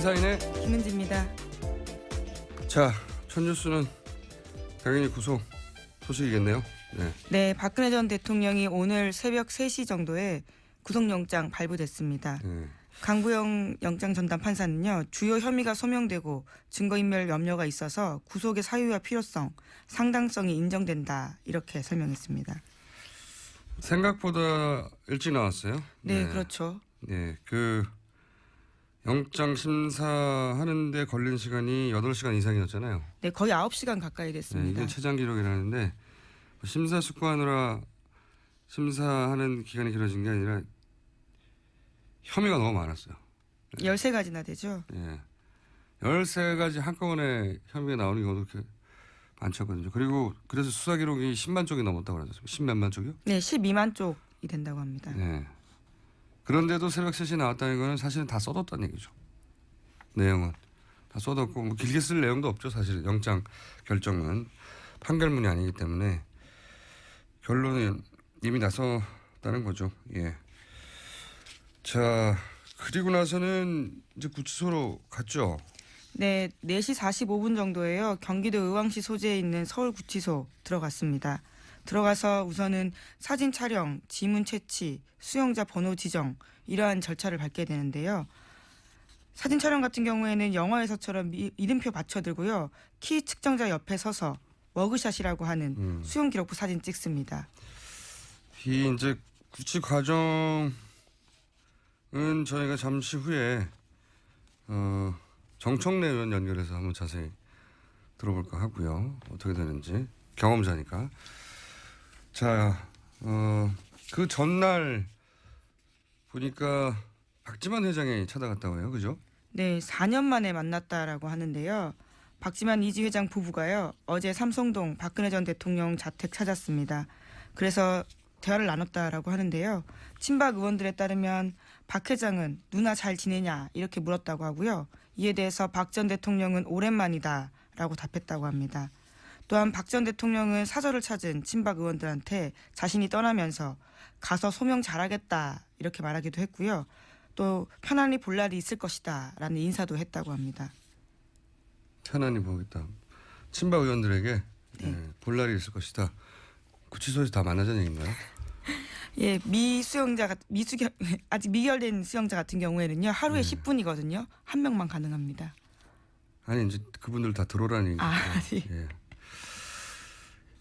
시사인의 김은지입니다. 자, 첫 뉴스는 당연히 구속 소식이겠네요. 네, 박근혜 전 대통령이 오늘 새벽 3시 정도에 구속영장 발부됐습니다. 강부영 영장 전담 판사는요, 주요 혐의가 소명되고 증거인멸 염려가 있어서 구속의 사유와 필요성, 상당성이 인정된다 이렇게 설명했습니다. 생각보다 일찍 나왔어요. 네, 그렇죠. 네, 그 영장 심사하는데 걸린 시간이 8시간 이상이었잖아요. 네, 거의 9시간 가까이 됐습니다. 이게 최장 기록이라는데 심사숙고하느라 심사하는 기간이 길어진 게 아니라 혐의가 너무 많았어요. 13가지나 되죠. 예. 13가지 한꺼번에 혐의가 나오는 경우도 그렇게 많지 않거든요. 그리고 그래서 수사 기록이 10만 쪽이 넘었다고 그러죠. 10몇만 쪽이요? 네, 12만 쪽이 된다고 합니다. 네. 그런데도 새벽 3시에 나왔다는 거는 사실은 다 써뒀다는 얘기죠. 내용은. 다 써뒀고, 뭐 길게 쓸 내용도 없죠. 사실 영장 결정은. 판결문이 아니기 때문에 결론은 이미 나섰다는 거죠. 예. 자, 그리고 나서는 이제 구치소로 갔죠. 네, 4시 45분 정도에요. 경기도 의왕시 소재에 있는 서울구치소 들어갔습니다. 들어가서 우선은 사진 촬영, 지문 채취, 수용자 번호 지정 이러한 절차를 밟게 되는데요. 사진 촬영 같은 경우에는 영화에서처럼 이름표 받쳐들고요. 키 측정자 옆에 서서 워그샷이라고 하는 수용 기록부 사진 찍습니다. 이 이제 구치 과정은 저희가 잠시 후에 정청래 의원 연결해서 한번 자세히 들어볼까 하고요. 어떻게 되는지 경험자니까. 자, 그 전날 보니까 박지만 회장이 찾아갔다고 해요. 그죠? 네, 4년 만에 만났다라고 하는데요. 박지만 이지 회장 부부가요, 어제 삼성동 박근혜 전 대통령 자택 찾았습니다. 그래서 대화를 나눴다라고 하는데요. 친박 의원들에 따르면 박 회장은 누나 잘 지내냐 이렇게 물었다고 하고요. 이에 대해서 박 전 대통령은 오랜만이다라고 답했다고 합니다. 또한 박 전 대통령은 사저를 찾은 친박 의원들한테 자신이 떠나면서 가서 소명 잘하겠다 이렇게 말하기도 했고요. 또 편안히 볼 날이 있을 것이다 라는 인사도 했다고 합니다. 편안히 보겠다. 친박 의원들에게 네. 볼 날이 있을 것이다. 구치소에서 다 만나자는 얘기인가요? 예, 아직 미결된 수용자 같은 경우에는요, 하루에 10분이거든요. 한 명만 가능합니다. 아니, 이제 그분들 다 들어오라는 얘기죠. 네. 예.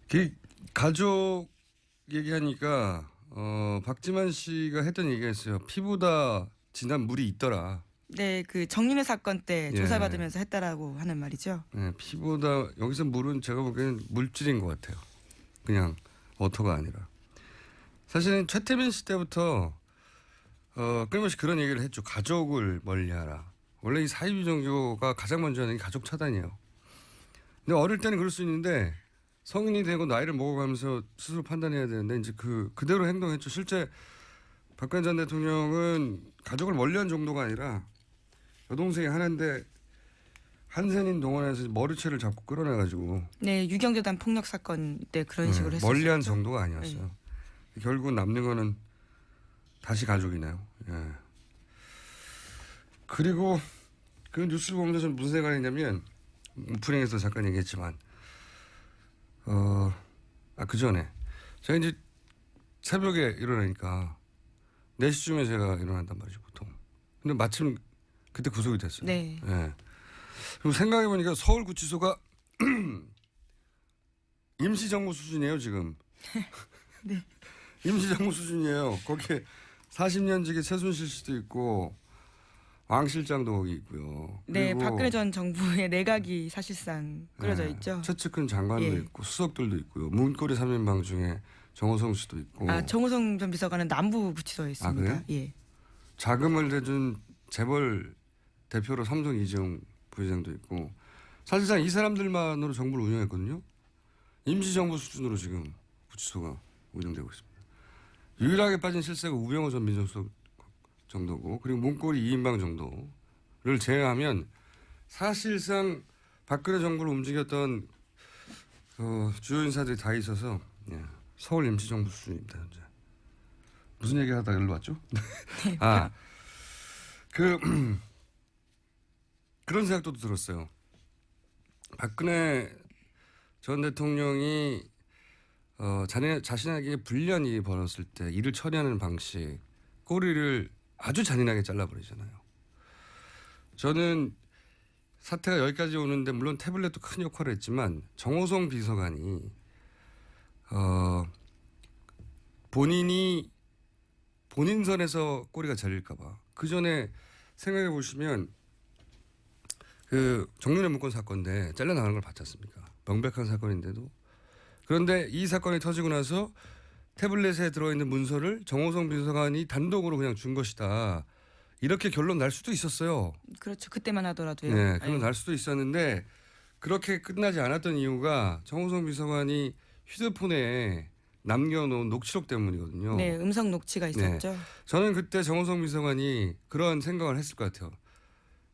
그 가족 얘기하니까, 박지만 씨가 했던 얘기가 있어요. 피보다 진한 물이 있더라. 네, 그 정윤회 사건 때 예. 조사받으면서 했다라고 하는 말이죠. 예, 피보다, 여기서 물은 제가 보기에는 물질인 것 같아요. 그냥 워터가 아니라. 사실은 최태민 씨 때부터 끊임없이 그런 얘기를 했죠. 가족을 멀리하라. 원래 이 사회주의 종교가 가장 먼저 하는 게 가족 차단이에요. 근데 어릴 때는 그럴 수 있는데 성인이 되고 나이를 먹어가면서 스스로 판단해야 되는데 이제 그대로 행동했죠. 실제 박근혜 전 대통령은 가족을 멀리한 정도가 아니라 여동생이 하나인데 한센인 동원해서 머리채를 잡고 끌어내가지고 네, 유경재단 폭력 사건 때 그런 식으로 했었죠. 멀리한 정도가 아니었어요. 결국 남는 거는 다시 가족이네요. 예. 그리고 그 뉴스를 보면서 좀 무슨 생각이 있냐면 오프닝에서 잠깐 얘기했지만 그 전에 제가 이제 새벽에 일어나니까 4시쯤에 제가 일어난단 말이죠 보통. 근데 마침 그때 구속이 됐어요. 네. 예. 그리고 생각해보니까 서울구치소가 임시정부 수준이에요 지금. 네. 임시정부 수준이에요. 거기에 40년직의 최순실 씨도 있고 왕 실장도 거기 있고요. 네, 박근혜 전 정부의 내각이 사실상 꾸려져 있죠. 최측근 장관도 예. 있고 수석들도 있고요. 문고리 3인방 중에 정호성 씨도 있고. 정호성 전 비서관은 남부구치소에 있습니다. 그래요? 예. 자금을 대준 재벌 대표로 삼성 이재용 부회장도 있고 사실상 이 사람들만으로 정부를 운영했거든요. 임시정부 수준으로 지금 구치소가 운영되고 있습니다. 유일하게 빠진 실세가 우병우 전 민정수석 정도고 그리고 문고리 2인방 정도를 제외하면 사실상 박근혜 정부를 움직였던 주요 인사들이 다 있어서 서울 임시정부 수준입니다. 현재. 무슨 얘기하다가 일로 왔죠? 그런 생각도 들었어요. 박근혜 전 대통령이 자신에게 불리한 일이 벌어졌을 때 일을 처리하는 방식, 꼬리를 아주 잔인하게 잘라버리잖아요. 저는 사태가 여기까지 오는데 물론 태블릿도 큰 역할을 했지만 정호성 비서관이 본인이 본인 선에서 꼬리가 잘릴까 봐 그 전에 생각해 보시면 그 정윤회 문건 사건인데 잘려나가는 걸 봤지 않습니까? 명백한 사건인데도. 그런데 이 사건이 터지고 나서 태블릿에 들어있는 문서를 정호성 비서관이 단독으로 그냥 준 것이다. 이렇게 결론 날 수도 있었어요. 그렇죠. 그때만 하더라도요. 네, 결론 날 수도 있었는데 그렇게 끝나지 않았던 이유가 정호성 비서관이 휴대폰에 남겨놓은 녹취록 때문이거든요. 네, 음성 녹취가 있었죠. 저는 그때 정호성 비서관이 그런 생각을 했을 것 같아요.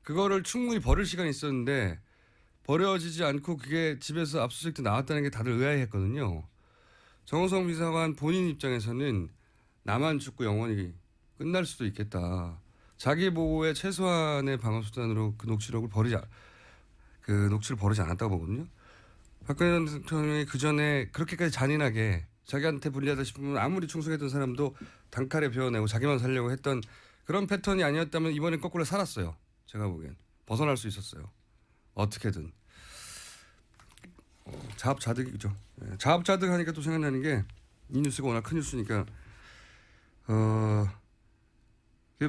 그거를 충분히 버릴 시간이 있었는데 버려지지 않고 그게 집에서 압수수색 때 나왔다는 게 다들 의아해했거든요. 정호성 비서관 본인 입장에서는 나만 죽고 영원히 끝날 수도 있겠다. 자기 보호의 최소한의 방어 수단으로 그 녹취록을 버리지 않았다고 보거든요. 박근혜 전 대통령이 그 전에 그렇게까지 잔인하게 자기한테 불리하다 싶으면 아무리 충성했던 사람도 단칼에 베어내고 자기만 살려고 했던 그런 패턴이 아니었다면 이번엔 거꾸로 살았어요. 제가 보기엔 벗어날 수 있었어요. 어떻게든 자업자득이죠. 자업자득 하니까 또 생각나는 게 이 뉴스가 워낙 큰 뉴스니까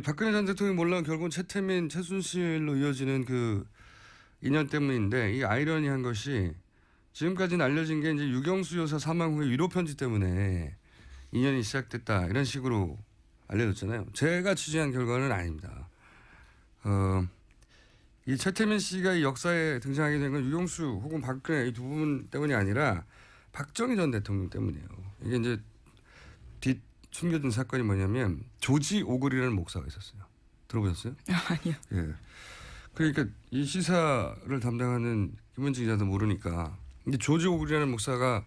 박근혜 전 대통령이 몰라온 결국은 최태민, 최순실로 이어지는 그 인연 때문인데 이 아이러니한 것이 지금까지는 알려진 게 이제 유경수 여사 사망 후에 위로 편지 때문에 인연이 시작됐다 이런 식으로 알려졌잖아요. 제가 취재한 결과는 아닙니다. 이 최태민 씨가 이 역사에 등장하게 된 건 유경수 혹은 박근혜 이 두 분 때문이 아니라 박정희 전 대통령 때문이에요. 이게 이제 숨겨진 사건이 뭐냐면 조지 오글이라는 목사가 있었어요. 들어보셨어요? 아니요. 예. 그러니까 이 시사를 담당하는 김원진 기자도 모르니까. 근데 조지 오글이라는 목사가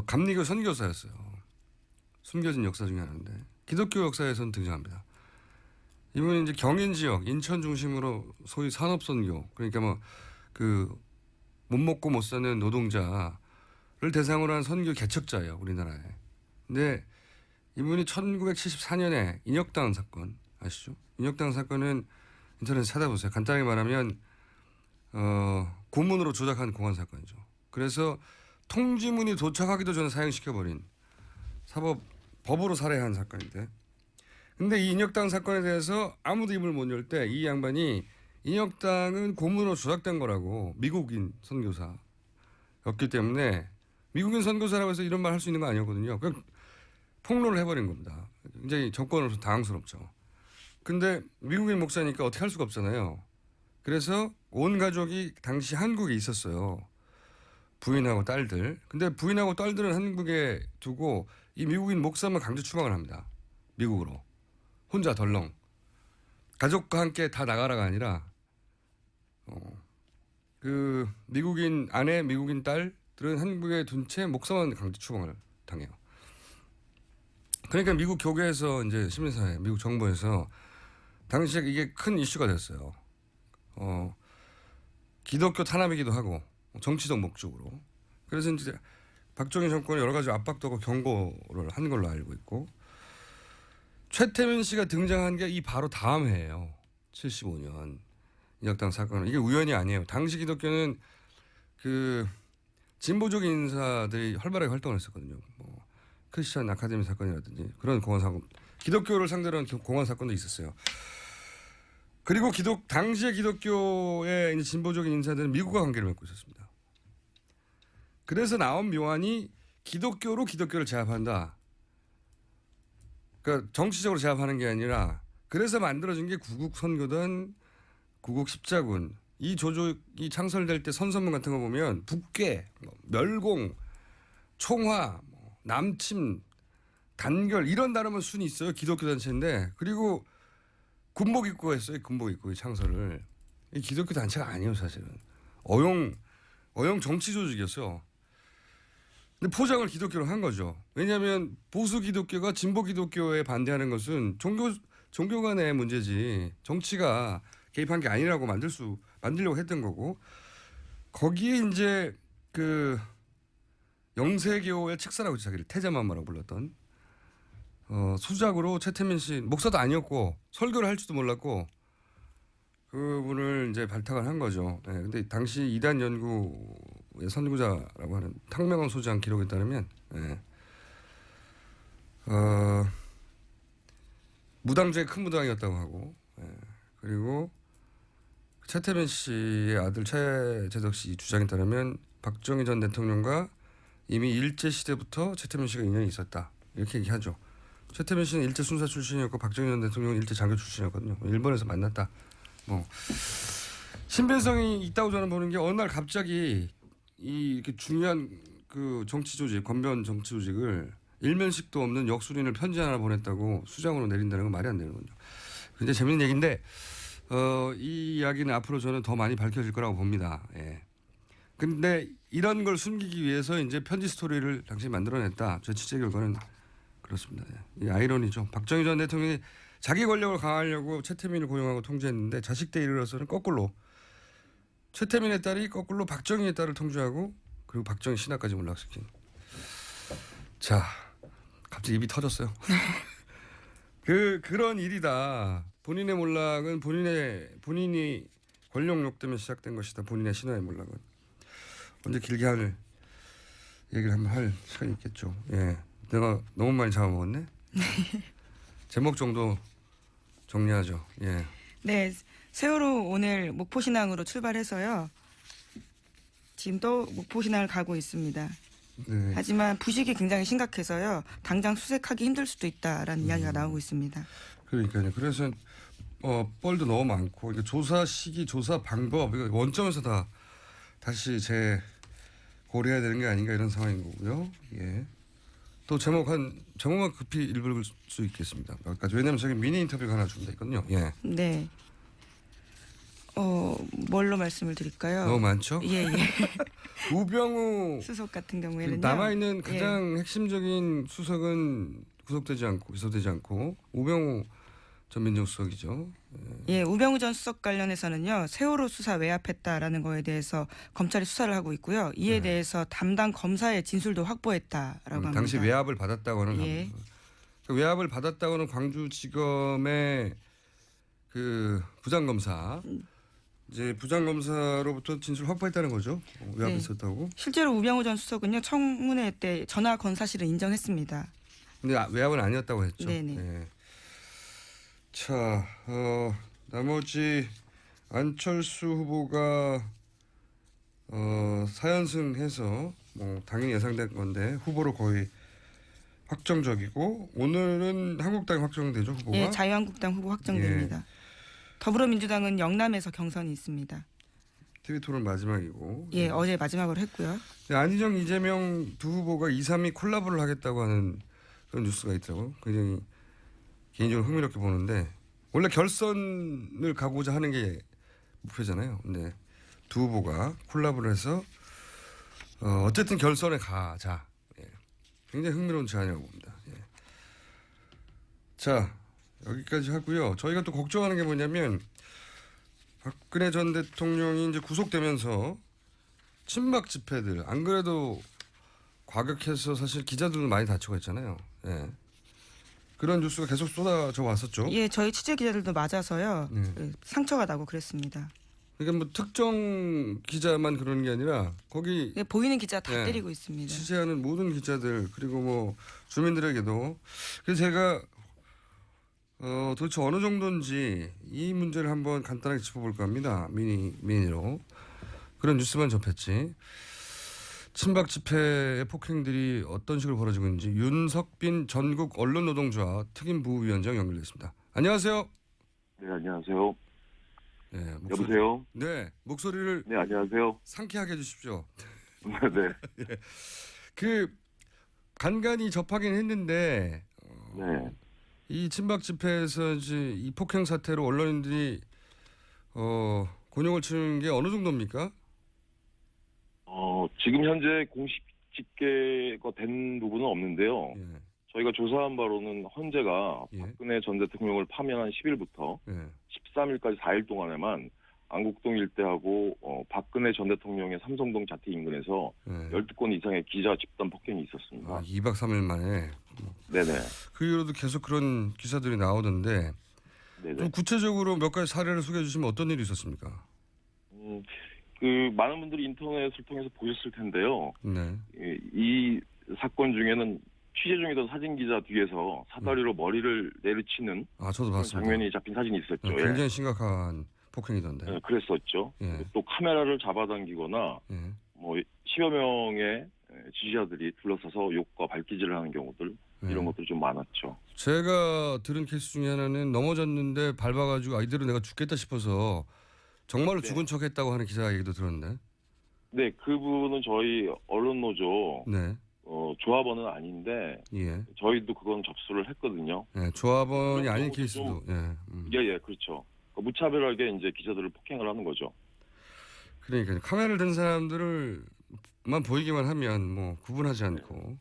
감리교 선교사였어요. 숨겨진 역사 중에 하나인데 기독교 역사에서는 등장합니다. 이분이 이제 경인 지역, 인천 중심으로 소위 산업 선교, 그러니까 뭐 그 못 먹고 못 사는 노동자를 대상으로 한 선교 개척자예요, 우리나라에. 근데 이분이 1974년에 인혁당 사건 아시죠? 인혁당 사건은 인터넷에 찾아보세요. 간단하게 말하면 고문으로 조작한 공안 사건이죠. 그래서 통지문이 도착하기도 전에 사형시켜버린 법으로 살해한 사건인데. 근데 이 인혁당 사건에 대해서 아무도 입을 못 열 때 이 양반이 인혁당은 고문으로 조작된 거라고 미국인 선교사였기 때문에 미국인 선교사라고 해서 이런 말 할 수 있는 거 아니었거든요. 그냥 폭로를 해버린 겁니다. 굉장히 정권으로서 당황스럽죠. 근데 미국인 목사니까 어떻게 할 수가 없잖아요. 그래서 온 가족이 당시 한국에 있었어요. 부인하고 딸들. 근데 부인하고 딸들은 한국에 두고 이 미국인 목사만 강제 추방을 합니다. 미국으로. 혼자 덜렁. 가족과 함께 다 나가라가 아니라 그 미국인 아내, 미국인 딸들은 한국에 둔 채 목사만 강제 추방을 당해요. 그러니까 미국 교계에서 이제 시민사회, 미국 정부에서 당시에 이게 큰 이슈가 됐어요. 기독교 탄압이기도 하고 정치적 목적으로. 그래서 이제 박정희 정권이 여러 가지 압박도 하고 경고를 한 걸로 알고 있고 최태민 씨가 등장한 게 이 바로 다음 해예요. 75년 인혁당 사건은 이게 우연이 아니에요. 당시 기독교는 그 진보적인 인사들이 활발하게 활동을 했었거든요. 뭐 크리스천 아카데미 사건이라든지 그런 공안 사건, 기독교를 상대로 한 공안 사건도 있었어요. 그리고 당시의 기독교의 이제 진보적인 인사들은 미국과 관계를 맺고 있었습니다. 그래서 나온 묘안이 기독교로 기독교를 제압한다. 그러니까 정치적으로 제압하는 게 아니라 그래서 만들어진 게 구국 선교단, 구국 십자군. 이 조직이 창설될 때 선서문 같은 거 보면 북괴, 멸공, 총화, 남침, 단결 이런 단어만 순이 있어요. 기독교 단체인데 그리고 군복 입고 했어요. 군복 입고 창설을. 이 기독교 단체가 아니에요, 사실은. 어용 정치 조직이었어요. 근데 포장을 기독교로 한 거죠. 왜냐하면 보수 기독교가 진보 기독교에 반대하는 것은 종교 간의 문제지 정치가 개입한 게 아니라고 만들려고 했던 거고 거기에 이제 그 영세교의 책사라고 자기를 태자마마라고 불렀던 수작으로 최태민 씨 목사도 아니었고 설교를 할 줄도 몰랐고 그분을 이제 발탁을 한 거죠. 네, 근데 당시 이단 연구의 선구자라고 하는 탕명원 소장 기록에 따르면 네, 무당 중에 큰 무당이었다고 하고 그리고 최태민 씨의 아들 최재덕 씨 주장에 따르면 박정희 전 대통령과 이미 일제 시대부터 최태민 씨가 인연이 있었다 이렇게 얘기하죠. 최태민 씨는 일제 순사 출신이었고 박정희 전 대통령은 일제 장교 출신이었거든요. 일본에서 만났다. 뭐 신빙성이 있다고 저는 보는 게 어느 날 갑자기 이렇게 중요한 그 정치 조직 권변 정치 조직을 일면식도 없는 역술인을 편지 하나 보냈다고 수장으로 내린다는 건 말이 안 되는 거죠. 굉장히 재밌는 얘기인데 이 이야기는 앞으로 저는 더 많이 밝혀질 거라고 봅니다. 예. 근데 이런 걸 숨기기 위해서 이제 편지 스토리를 당시 만들어냈다. 제 취재 결과는 그렇습니다. 이 아이러니죠. 박정희 전 대통령이 자기 권력을 강화하려고 최태민을 고용하고 통제했는데 자식 때 이르러서는 거꾸로 최태민의 딸이 거꾸로 박정희의 딸을 통제하고 그리고 박정희 신하까지 몰락시킨. 자, 갑자기 입이 터졌어요. 그런 일이다. 본인의 몰락은 본인이 권력욕 때문에 시작된 것이다. 본인의 신화의 몰락은. 언제 길게 얘기를 한번 할 시간이 있겠죠. 예. 내가 너무 많이 잡아먹었네. 제목 정도 정리하죠. 예. 네, 세월호 오늘 목포신항으로 출발해서요. 지금 또 목포신항을 가고 있습니다. 네. 하지만 부식이 굉장히 심각해서요. 당장 수색하기 힘들 수도 있다라는 이야기가 나오고 있습니다. 그러니까요. 그래서 뻘도 너무 많고 그러니까 조사 시기, 조사 방법 이거 원점에서 다시 고려해야 되는 게 아닌가 이런 상황인 거고요. 예. 또 제목만 급히 읽을 수 있겠습니다. 몇 가지. 왜냐하면 저기 미니 인터뷰가 하나 준비돼 있거든요. 예. 네. 뭘로 말씀을 드릴까요? 너무 많죠? 예. 우병우 수석 같은 경우에는요. 남아있는 가장 핵심적인 수석은 구속되지 않고 기소되지 않고 우병우 전 민정수석이죠. 예, 우병우 전 수석 관련해서는요. 세월호 수사 외압했다라는 거에 대해서 검찰이 수사를 하고 있고요. 이에 대해서 담당 검사의 진술도 확보했다라고 합니다. 당시 외압을 받았다고는 예. 그 외압을 받았다고는 광주지검의 그 부장검사 이제 부장검사로부터 진술 확보했다는 거죠. 외압이 있었다고. 실제로 우병우 전 수석은요. 청문회 때 전화 건 사실을 인정했습니다. 근데 외압은 아니었다고 했죠. 네네. 예. 자, 나머지 안철수 후보가 4연승해서 뭐 당연히 예상된 건데 후보로 거의 확정적이고 오늘은 한국당이 확정되죠 후보가. 예, 자유한국당 후보 확정됩니다. 예. 더불어민주당은 영남에서 경선이 있습니다. TV 토론 마지막이고. 예, 어제 마지막으로 했고요. 안희정, 이재명 두 후보가 2, 3위 콜라보를 하겠다고 하는 그런 뉴스가 있더라고요. 굉장히 개인적으로 흥미롭게 보는데 원래 결선을 가고자 하는 게 목표잖아요. 근데 두 후보가 콜라보를 해서 어쨌든 결선에 가자. 예. 굉장히 흥미로운 제안이라고 봅니다. 예. 자, 여기까지 하고요. 저희가 또 걱정하는 게 뭐냐면 박근혜 전 대통령이 이제 구속되면서 친박 집회들 안 그래도 과격해서 사실 기자들도 많이 다치고 했잖아요. 예. 그런 뉴스가 계속 쏟아져 왔었죠. 예, 저희 취재 기자들도 맞아서요. 네. 예, 상처가 나고 그랬습니다. 그러니까 뭐 특정 기자만 그러는 게 아니라 거기 예, 보이는 기자 다 네. 때리고 있습니다. 취재하는 모든 기자들 그리고 뭐 주민들에게도 그래서 제가 도대체 어느 정도인지 이 문제를 한번 간단하게 짚어볼까 합니다. 미니로 그런 뉴스만 접했지. 친박 집회의 폭행들이 어떤 식으로 벌어지고 있는지 윤석빈 전국 언론노동조합 특임부위원장 연결돼 있습니다. 안녕하세요. 네, 안녕하세요. 네, 여보세요? 네, 목소리를 네, 안녕하세요. 상쾌하게 해주십시오. 네. 그 간간히 접하긴 했는데 네. 이 친박 집회에서 이제 이 폭행 사태로 언론인들이 곤욕을 치는 게 어느 정도입니까? 지금 현재 공식 집계가 된 부분은 없는데요. 예. 저희가 조사한 바로는 헌재가 예. 박근혜 전 대통령을 파면한 10일부터 예. 13일까지 4일 동안에만 안국동 일대하고 박근혜 전 대통령의 삼성동 자택 인근에서 예. 12건 이상의 기자 집단 폭행이 있었습니다. 2박 3일 만에. 네네. 그 이후로도 계속 그런 기사들이 나오던데 네네. 좀 구체적으로 몇 가지 사례를 소개해 주시면 어떤 일이 있었습니까? 그 많은 분들이 인터넷을 통해서 보셨을 텐데요. 네. 이 사건 중에는 취재 중이던 사진 기자 뒤에서 사다리로 머리를 내리치는 저도 그런 봤습니다. 장면이 잡힌 사진이 있었죠. 네, 굉장히 심각한 폭행이던데. 예, 그랬었죠. 예. 또 카메라를 잡아당기거나 예. 뭐 10여 명의 지지자들이 둘러싸서 욕과 발기질을 하는 경우들 이런 것들이 좀 많았죠. 제가 들은 케이스 중에 하나는 넘어졌는데 밟아가지고 이대로 내가 죽겠다 싶어서 정말로 네. 죽은 척했다고 하는 기자 얘기도 들었는데. 네, 그분은 저희 언론노조 네. 조합원은 아닌데 예. 저희도 그건 접수를 했거든요. 예. 조합원이 아닌 경우도 케이스도. 예. 예, 그렇죠. 무차별하게 이제 기자들을 폭행을 하는 거죠. 그러니까 카메라를 든 사람들을만 보이기만 하면 뭐 구분하지 않고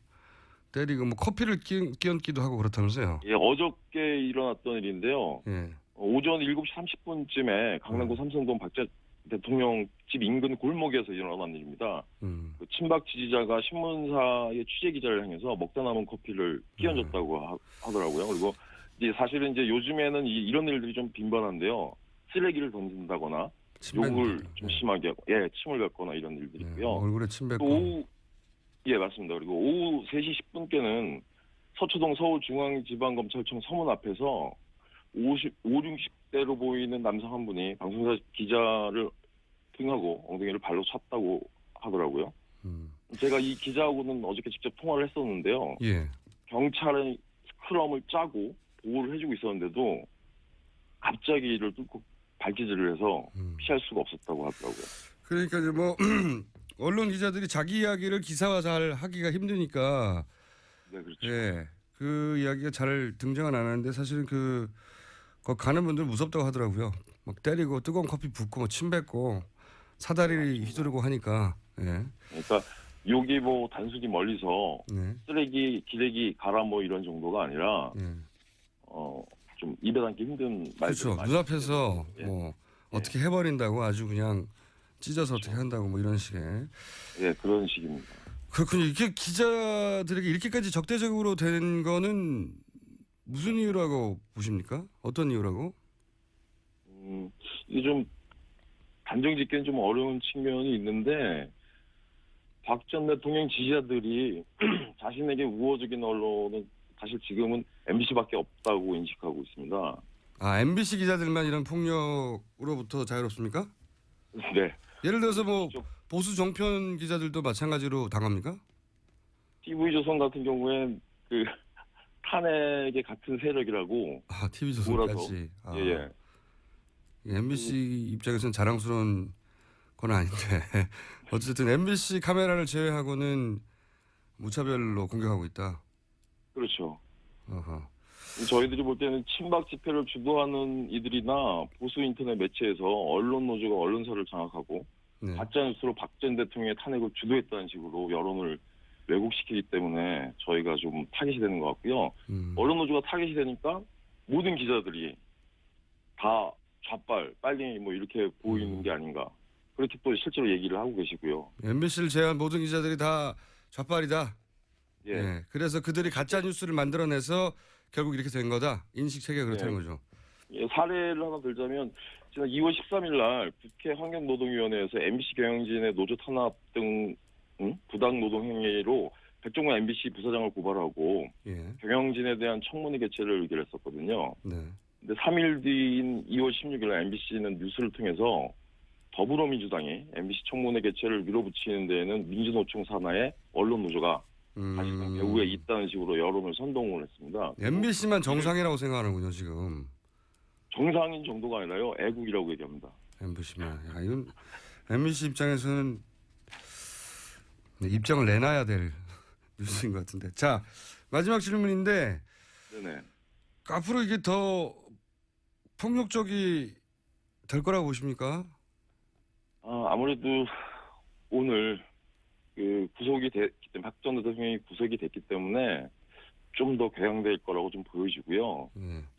때리고 뭐 커피를 끼얹기도 하고 그렇다면서요. 예, 어저께 일어났던 일인데요. 예. 오전 7시 30분쯤에 강남구 삼성동 박재 대통령 집 인근 골목에서 일어난 일입니다. 그 친박 지지자가 신문사의 취재 기자를 향해서 먹다 남은 커피를 끼얹었다고 하더라고요. 그리고 이제 사실은 이제 요즘에는 이런 일들이 좀 빈번한데요. 쓰레기를 던진다거나 욕을 좀 심하게 하고, 침을 뱉거나 이런 일들이 있고요. 얼굴에 침 뱉고. 또 오후, 맞습니다. 그리고 오후 3시 10분께는 서초동 서울중앙지방검찰청 서문 앞에서 60대로 보이는 남성 한 분이 방송사 기자를 등하고 엉덩이를 발로 찼다고 하더라고요. 제가 이 기자하고는 어저께 직접 통화를 했었는데요. 예. 경찰은 스크럼을 짜고 보호를 해주고 있었는데도 갑자기 이를 뚫고 발기질을 해서 피할 수가 없었다고 하더라고요. 그러니까 이제 뭐 언론 기자들이 자기 이야기를 기사화 잘 하기가 힘드니까. 네, 그렇죠. 예. 그 이야기가 잘 등장은 안 하는데 사실은 거기 가는 분들 무섭다고 하더라고요. 막 때리고 뜨거운 커피 붓고 뭐 침 뱉고 사다리 휘두르고 하니까. 예. 그러니까 욕이 뭐 단순히 멀리서 네. 쓰레기, 기레기 가라 뭐 이런 정도가 아니라 예. 좀 입에 담기 힘든 말들. 그렇죠. 눈앞에서 예. 뭐 어떻게 해버린다고 아주 그냥 찢어서 어떻게 한다고 뭐 이런 식의. 예, 그런 식입니다. 그렇군요. 이렇게 기자들에게 이렇게까지 적대적으로 된 거는 무슨 이유라고 보십니까? 어떤 이유라고? 이게 좀 단정 짓기는 좀 어려운 측면이 있는데 박 전 대통령 지지자들이 자신에게 우호적인 언론은 사실 지금은 MBC밖에 없다고 인식하고 있습니다. MBC 기자들만 이런 폭력으로부터 자유롭습니까? 네. 예를 들어서 뭐 보수 정편 기자들도 마찬가지로 당합니까? TV조선 같은 경우엔 그 탄핵의 같은 세력이라고. TV조선까지. 예. MBC 입장에서는 자랑스러운 건 아닌데 어쨌든 MBC 카메라를 제외하고는 무차별로 공격하고 있다. 그렇죠. 어허. 저희들이 볼 때는 친박 집회를 주도하는 이들이나 보수 인터넷 매체에서 언론 노조가 언론사를 장악하고 네. 가짜뉴스로 박 전 대통령의 탄핵을 주도했다는 식으로 여론을 왜곡시키기 때문에 저희가 좀 타깃이 되는 것 같고요. 언론 노조가 타깃이 되니까 모든 기자들이 다 좌빨, 빨갱이 뭐 이렇게 보이는 게 아닌가. 그렇게 또 실제로 얘기를 하고 계시고요. MBC를 제외한 모든 기자들이 다 좌빨이다. 예. 예. 그래서 그들이 가짜 뉴스를 만들어내서 결국 이렇게 된 거다. 인식 체계가 그렇다는 예. 거죠. 예, 사례를 하나 들자면 지난 2월 13일 날 국회 환경노동위원회에서 MBC 경영진의 노조 탄압 등 부당 노동 행위로 백종원 MBC 부사장을 고발하고 예. 경영진에 대한 청문회 개최를 의결했었거든요. 네. 근데 3일 뒤인 2월 16일 날 MBC는 뉴스를 통해서 더불어민주당이 MBC 청문회 개최를 밀어붙이는 데에는 민주노총 산하의 언론 노조가 사실상 배후에 있다는 식으로 여론을 선동을 했습니다. MBC만 정상이라고 생각하는군요, 지금. 정상인 정도가 아니라요. 애국이라고 얘기합니다. MBC만. 이건 MBC 입장에서는 입장을 내놔야 될 뉴스인 것 같은데. 자, 마지막 질문인데 네네. 앞으로 이게 더 폭력적이 될 거라고 보십니까? 아무래도 오늘 그 구속이 됐기 때문에 박 전 대통령이 구속이 됐기 때문에 좀 더 궤양될 거라고 좀 보여지고요.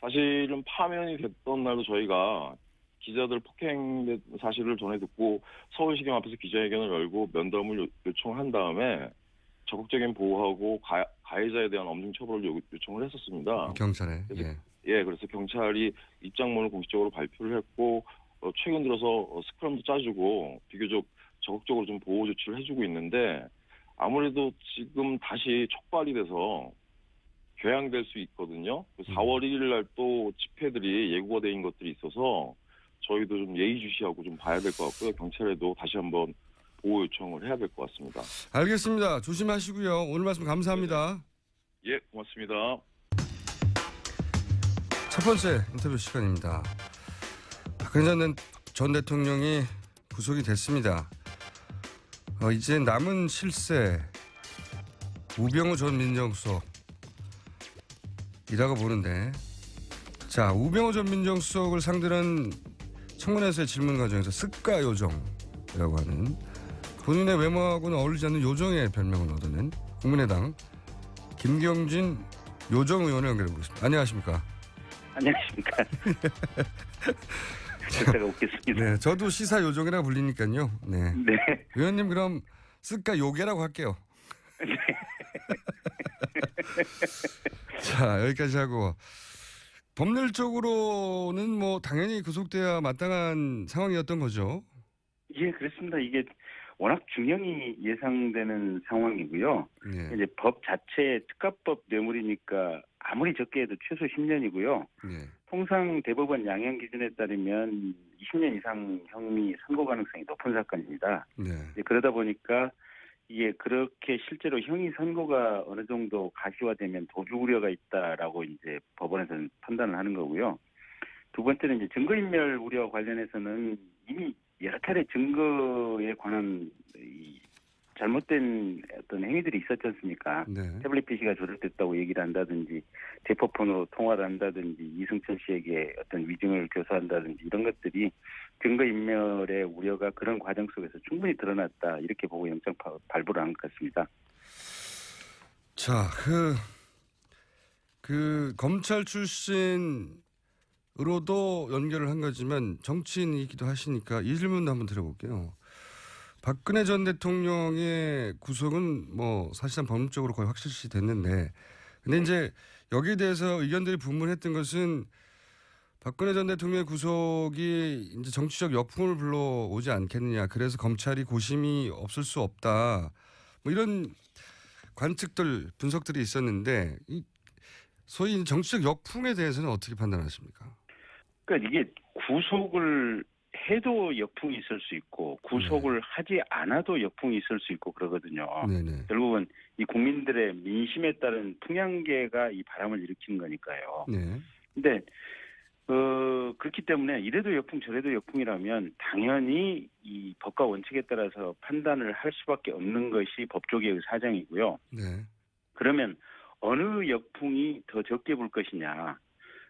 사실은 파면이 됐던 날도 저희가 기자들 폭행된 사실을 전해 듣고 서울시경 앞에서 기자회견을 열고 면담을 요청한 다음에 적극적인 보호하고 가해자에 대한 엄중 처벌을 요청을 했었습니다. 경찰에. 그래서 경찰이 입장문을 공식적으로 발표를 했고 최근 들어서 스크럼도 짜주고 비교적 적극적으로 좀 보호 조치를 해주고 있는데 아무래도 지금 다시 촉발이 돼서 궤양될 수 있거든요. 4월 1일 날 또 집회들이 예고가 된 것들이 있어서 저희도 좀 예의주시하고 좀 봐야 될 것 같고요. 경찰에도 다시 한번 보호 요청을 해야 될 것 같습니다. 알겠습니다. 조심하시고요. 오늘 말씀 감사합니다. 예, 고맙습니다. 첫 번째 인터뷰 시간입니다. 박근혜 전 대통령이 구속이 됐습니다. 이제 남은 실세 우병우 전 민정수석이라고 보는데, 자, 우병우 전 민정수석을 상대로 한 청문회에서의 질문 과정에서 습가 요정이라고 하는 본인의 외모하고는 어울리지 않는 요정의 별명을 얻어낸 국민의당 김경진 요정 의원을 연결해 보겠습니다. 안녕하십니까? 안녕하십니까? 제가 웃겠습니다. 네, 저도 시사 요정이라고 불리니까요. 네. 의원님 그럼 습가 요괴라고 할게요. 네. 자, 여기까지 하고 법률적으로는 뭐 당연히 구속돼야 마땅한 상황이었던 거죠. 예, 그렇습니다. 이게 워낙 중형이 예상되는 상황이고요. 이제 법 자체 특가법 뇌물이니까 아무리 적게 해도 최소 10년이고요. 통상 대법원 양형 기준에 따르면 20년 이상 형이 선고 가능성이 높은 사건입니다. 그러다 보니까 이게 그렇게 실제로 형이 선고가 어느 정도 가시화되면 도주 우려가 있다라고 이제 법원에서는 판단을 하는 거고요. 두 번째는 이제 증거인멸 우려 관련해서는 이미 여러 차례 증거에 관한 이 잘못된 어떤 행위들이 있었지 않습니까? 태블릿 PC가 조작됐다고 얘기를 한다든지 대포폰으로 통화를 한다든지 이승철 씨에게 어떤 위증을 교사한다든지 이런 것들이 증거인멸의 우려가 그런 과정 속에서 충분히 드러났다 이렇게 보고 영장 발부를 한 것 같습니다. 자, 그 검찰 출신으로도 연결을 한 거지만 정치인이기도 하시니까 이 질문도 한번 드려볼게요. 박근혜 전 대통령의 구속은 뭐 사실상 법률적으로 거의 확실시 됐는데, 근데 이제 여기에 대해서 의견들이 분분했던 것은 박근혜 전 대통령의 구속이 이제 정치적 역풍을 불러오지 않겠느냐. 그래서 검찰이 고심이 없을 수 없다. 뭐 이런 관측들, 분석들이 있었는데, 소위 정치적 역풍에 대해서는 어떻게 판단하십니까? 그러니까 이게 구속을 해도 역풍이 있을 수 있고 구속을 하지 않아도 역풍이 있을 수 있고 그러거든요. 결국은 이 국민들의 민심에 따른 풍향계가 이 바람을 일으키는 거니까요. 근데 그렇기 때문에 이래도 역풍 저래도 역풍이라면 당연히 이 법과 원칙에 따라서 판단을 할 수밖에 없는 것이 법조계의 사정이고요. 그러면 어느 역풍이 더 적게 불 것이냐.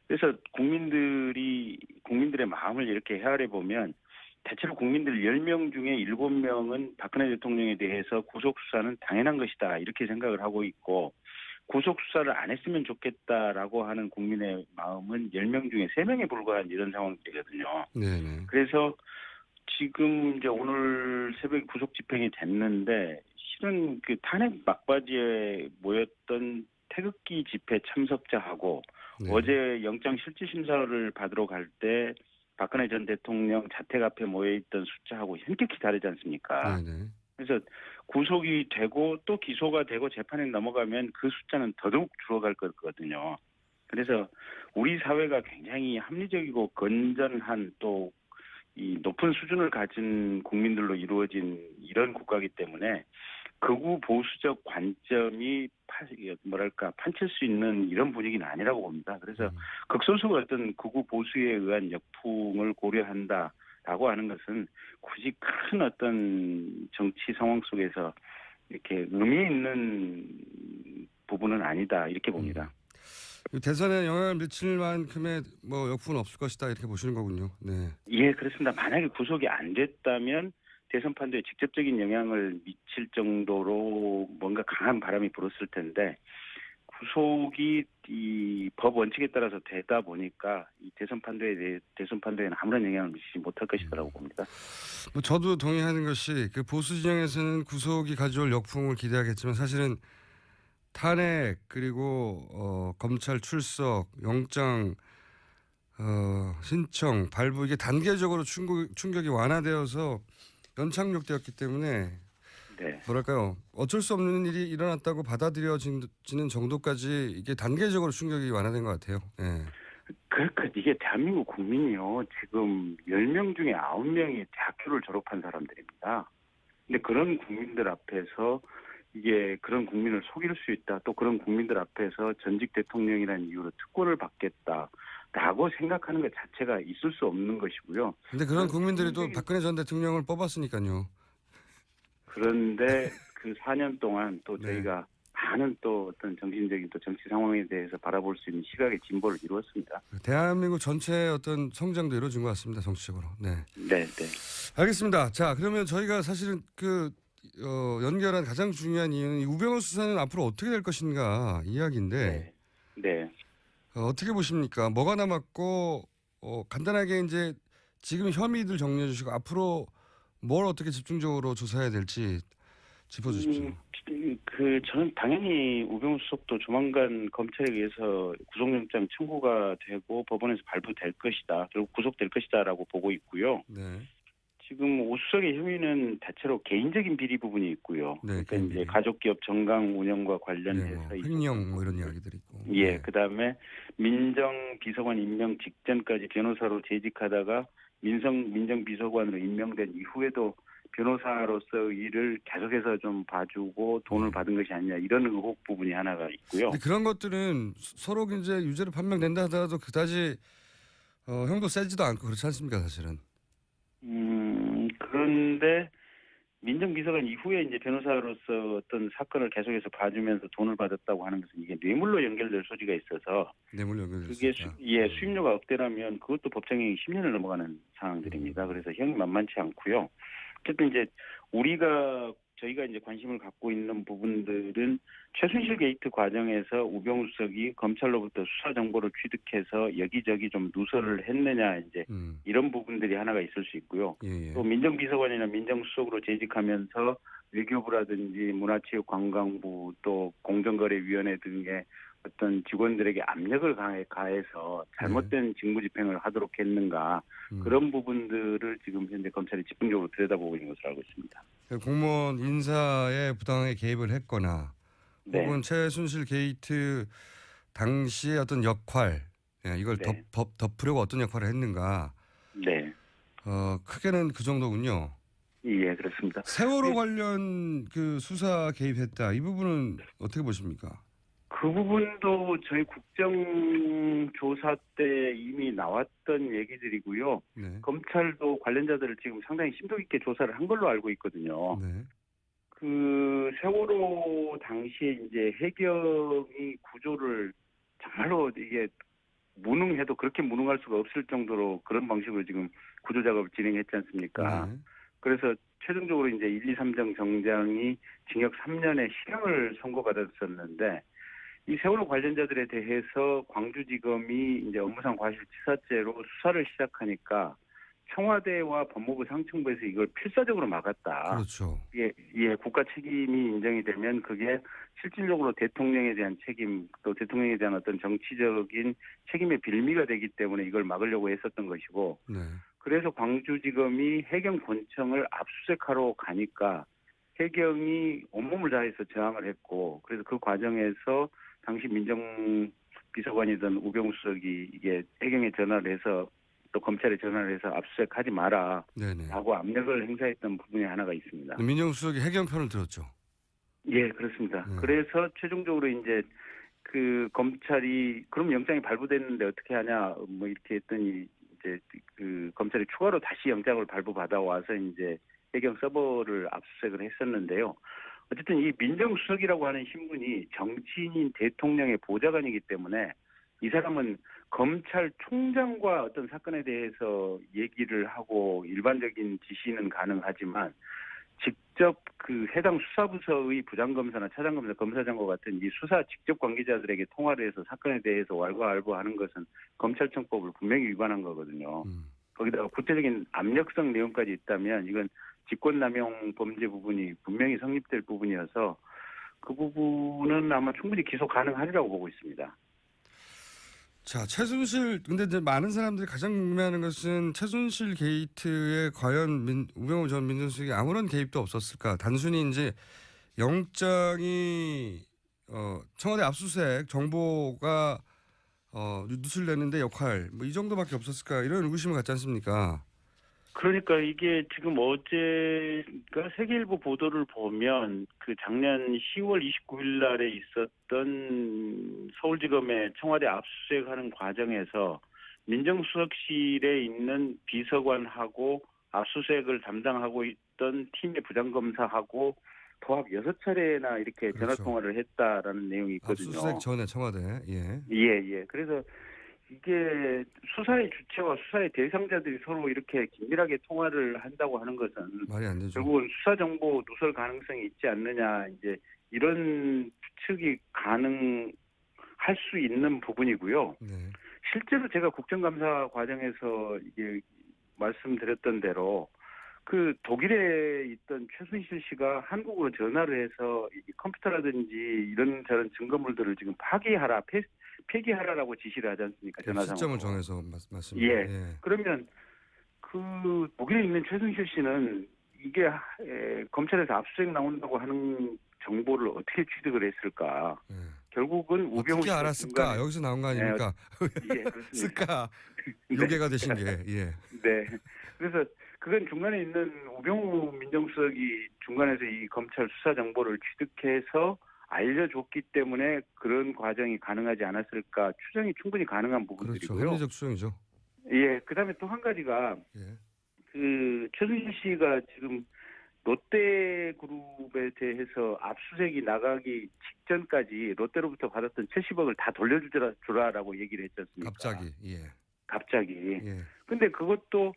그래서 국민들의 마음을 이렇게 헤아려 보면 대체로 국민들 10명 중에 7명은 박근혜 대통령에 대해서 구속수사는 당연한 것이다 이렇게 생각을 하고 있고, 구속수사를 안 했으면 좋겠다라고 하는 국민의 마음은 10명 중에 3명에 불과한 이런 상황이거든요. 그래서 지금 이제 오늘 새벽에 구속 집행이 됐는데 실은 그 탄핵 막바지에 모였던 태극기 집회 참석자하고 어제 영장 실질심사를 받으러 갈 때 박근혜 전 대통령 자택 앞에 모여있던 숫자하고 현격히 다르지 않습니까? 그래서 구속이 되고 또 기소가 되고 재판에 넘어가면 그 숫자는 더더욱 줄어갈 거거든요. 그래서 우리 사회가 굉장히 합리적이고 건전한 또 이 높은 수준을 가진 국민들로 이루어진 이런 국가이기 때문에 극우 보수적 관점이 판칠 수 있는 이런 분위기는 아니라고 봅니다. 그래서 극소수가 어떤 극우 보수에 의한 역풍을 고려한다라고 하는 것은 굳이 큰 어떤 정치 상황 속에서 이렇게 의미 있는 부분은 아니다 이렇게 봅니다. 대선에 영향을 미칠 만큼의 뭐 역풍은 없을 것이다 이렇게 보시는 거군요. 예, 그렇습니다. 만약에 구속이 안 됐다면 대선 판도에 직접적인 영향을 미칠 정도로 뭔가 강한 바람이 불었을 텐데 구속이 이 법 원칙에 따라서 되다 보니까 이 대선 판도에는 아무런 영향을 미치지 못할 것이라고 봅니다. 뭐 저도 동의하는 것이 그 보수 진영에서는 구속이 가져올 역풍을 기대하겠지만 사실은 탄핵 그리고 검찰 출석, 영장 신청, 발부 이게 단계적으로 충격이 완화되어서 연착륙되었기 때문에 네. 뭐랄까요 어쩔 수 없는 일이 일어났다고 받아들여지는 정도까지 이게 단계적으로 충격이 완화된 것 같아요. 예. 그러니까 이게 대한민국 국민이요. 지금 10명 중에 9명이 대학교를 졸업한 사람들입니다. 근데 그런 국민들 앞에서 이게 그런 국민을 속일 수 있다. 또 그런 국민들 앞에서 전직 대통령이라는 이유로 특권을 받겠다라고 생각하는 것 자체가 있을 수 없는 것이고요. 근데 그런 국민들이 또 박근혜 전 대통령을 뽑았으니까요. 그런데 그 4년 동안 또 네. 저희가 많은 또 어떤 정신적인 또 정치 상황에 대해서 바라볼 수 있는 시각의 진보를 이루었습니다. 대한민국 전체의 어떤 성장도 이루어진 것 같습니다. 정치적으로. 네. 네, 네. 알겠습니다. 자, 그러면 저희가 사실은 연결한 가장 중요한 이유는 이 우병우 수사는 앞으로 어떻게 될 것인가 이야기인데 네. 어떻게 보십니까? 뭐가 남았고 간단하게 이제 지금 혐의들 정리해 주시고 앞으로 뭘 어떻게 집중적으로 조사해야 될지 짚어주십시오. 저는 당연히 우병우 수석도 조만간 검찰에 의해서 구속영장 청구가 되고 법원에서 발부될 것이다. 결국 구속될 것이다라고 보고 있고요. 네. 지금 오 수석의 혐의는 대체로 개인적인 비리 부분이 있고요. 네, 그러니까 이제 비리. 가족기업 정강 운영과 관련해서 네, 횡령 뭐 이런 이야기들이 있고. 예, 네. 그다음에 민정비서관 임명 직전까지 변호사로 재직하다가 민정비서관으로 임명된 이후에도 변호사로서 일을 계속해서 좀 봐주고 돈을 받은 것이 아니냐 이런 의혹 부분이 하나가 있고요. 근데 그런 것들은 서로 이제 유죄로 판명된다 하더라도 그다지 형도 세지도 않고 그렇지 않습니까 사실은. 그런데 민정비서관 이후에 이제 변호사로서 어떤 사건을 계속해서 봐주면서 돈을 받았다고 하는 것은 이게 뇌물로 연결될 소지가 있어서 뇌물 연결될 수 그게 있다. 수임료가 억대라면 그것도 법정형이 10년을 넘어가는 상황들입니다. 그래서 형이 만만치 않고요. 어쨌든 이제 저희가 이제 관심을 갖고 있는 부분들은 최순실 게이트 과정에서 우병우 수석이 검찰로부터 수사 정보를 취득해서 여기저기 좀 누설을 했느냐 이제 이런 부분들이 하나가 있을 수 있고요. 예. 또 민정비서관이나 민정수석으로 재직하면서 외교부라든지 문화체육관광부 또 공정거래위원회 등의 어떤 직원들에게 압력을 가해서 잘못된 직무집행을 하도록 했는가 그런 부분들을 지금 현재 검찰이 집중적으로 들여다보고 있는 것으로 알고 있습니다. 공무원 인사에 부당하게 개입을 했거나 네. 혹은 최순실 게이트 당시의 어떤 역할 이걸 네. 덮으려고 어떤 역할을 했는가 네. 크게는 그 정도군요. 예, 그렇습니다. 세월호 관련 그 수사 개입했다 이 부분은 어떻게 보십니까? 그 부분도 저희 국정조사 때 이미 나왔던 얘기들이고요. 네. 검찰도 관련자들을 지금 상당히 심도 있게 조사를 한 걸로 알고 있거든요. 네. 그 세월호 당시에 이제 해경이 구조를 정말로 이게 무능해도 그렇게 무능할 수가 없을 정도로 그런 방식으로 지금 구조 작업을 진행했지 않습니까? 네. 그래서 최종적으로 이제 1, 2, 3정 정장이 징역 3년의 실형을 선고받았었는데 이 세월호 관련자들에 대해서 광주지검이 이제 업무상 과실치사죄로 수사를 시작하니까 청와대와 법무부 상층부에서 이걸 필사적으로 막았다. 그렇죠. 예, 국가 책임이 인정이 되면 그게 실질적으로 대통령에 대한 책임 또 대통령에 대한 어떤 정치적인 책임의 빌미가 되기 때문에 이걸 막으려고 했었던 것이고 네. 그래서 광주지검이 해경 본청을 압수수색하러 가니까 해경이 온몸을 다해서 저항을 했고 그래서 그 과정에서 당시 민정비서관이던 우병우 수석이 이게 해경에 전화를 해서 또 검찰에 전화를 해서 압수수색하지 마라 네네. 라고 압력을 행사했던 부분이 하나가 있습니다. 민정수석이 해경 편을 들었죠. 예, 그렇습니다. 그래서 최종적으로 이제 그 검찰이 그럼 영장이 발부됐는데 어떻게 하냐 뭐 이렇게 했더니 이제 그 검찰이 추가로 다시 영장을 발부받아 와서 이제 해경 서버를 압수수색을 했었는데요. 어쨌든 이 민정수석이라고 하는 신분이 정치인인 대통령의 보좌관이기 때문에 이 사람은 검찰총장과 어떤 사건에 대해서 얘기를 하고 일반적인 지시는 가능하지만 직접 그 해당 수사부서의 부장검사나 차장검사, 검사장과 같은 이 수사 직접 관계자들에게 통화를 해서 사건에 대해서 왈가왈부하는 것은 검찰청법을 분명히 위반한 거거든요. 거기다가 구체적인 압력성 내용까지 있다면 이건 직권남용 범죄 부분이 분명히 성립될 부분이어서 그 부분은 아마 충분히 기소 가능하리라고 보고 있습니다. 자, 최순실, 근데 이제 많은 사람들이 가장 궁금해하는 것은 최순실 게이트에 과연 우병우 전 민정수석이 아무런 개입도 없었을까? 단순히 이제 영장이, 청와대 압수수색 정보가, 누출되는데 역할, 뭐 이 정도밖에 없었을까? 이런 의구심을 갖지 않습니까? 그러니까 이게 지금 어제가 세계일보 보도를 보면 그 작년 10월 29일 날에 있었던 서울지검의 청와대 압수수색하는 과정에서 민정수석실에 있는 비서관하고 압수수색을 담당하고 있던 팀의 부장검사하고 도합 6차례나 이렇게 그렇죠. 전화통화를 했다라는 내용이 있거든요. 압수수색 전에 청와대, 예. 예. 그래서 이게 수사의 주체와 수사의 대상자들이 서로 이렇게 긴밀하게 통화를 한다고 하는 것은 말이 안 되죠. 결국은 수사 정보 누설 가능성이 있지 않느냐 이제 이런 추측이 가능할 수 있는 부분이고요. 네. 실제로 제가 국정감사 과정에서 이게 말씀드렸던 대로 그 독일에 있던 최순실 씨가 한국으로 전화를 해서 이 컴퓨터라든지 이런 저런 증거물들을 지금 폐기하라라고 지시를 하지 않습니까? 전화상으로. 시점을 정해서 맞습니다. 예. 예. 그러면 그 독일에 있는 최순실 씨는 이게 검찰에서 압수수색 나온다고 하는 정보를 어떻게 취득을 했을까? 예. 결국은 우병우 어떻게 알았을까? 여기서 나온 거 아닙니까? 예, 그렇습니다. 쓸까? 네. 요괴가 되신 게, 예. 네. 그래서 그건 중간에 있는 우병우 민정수석이 중간에서 이 검찰 수사 정보를 취득해서 알려줬기 때문에 그런 과정이 가능하지 않았을까 추정이 충분히 가능한 그렇죠. 부분들이고요. 합리적 추정이죠. 예, 그다음에 또 한 가지가 예. 그 최순실 씨가 지금 롯데그룹에 대해서 압수수색이 나가기 직전까지 롯데로부터 받았던 70억을 다 돌려주라라고 얘기를 했지 않습니까? 갑자기, 예. 갑자기. 예. 근데 그것도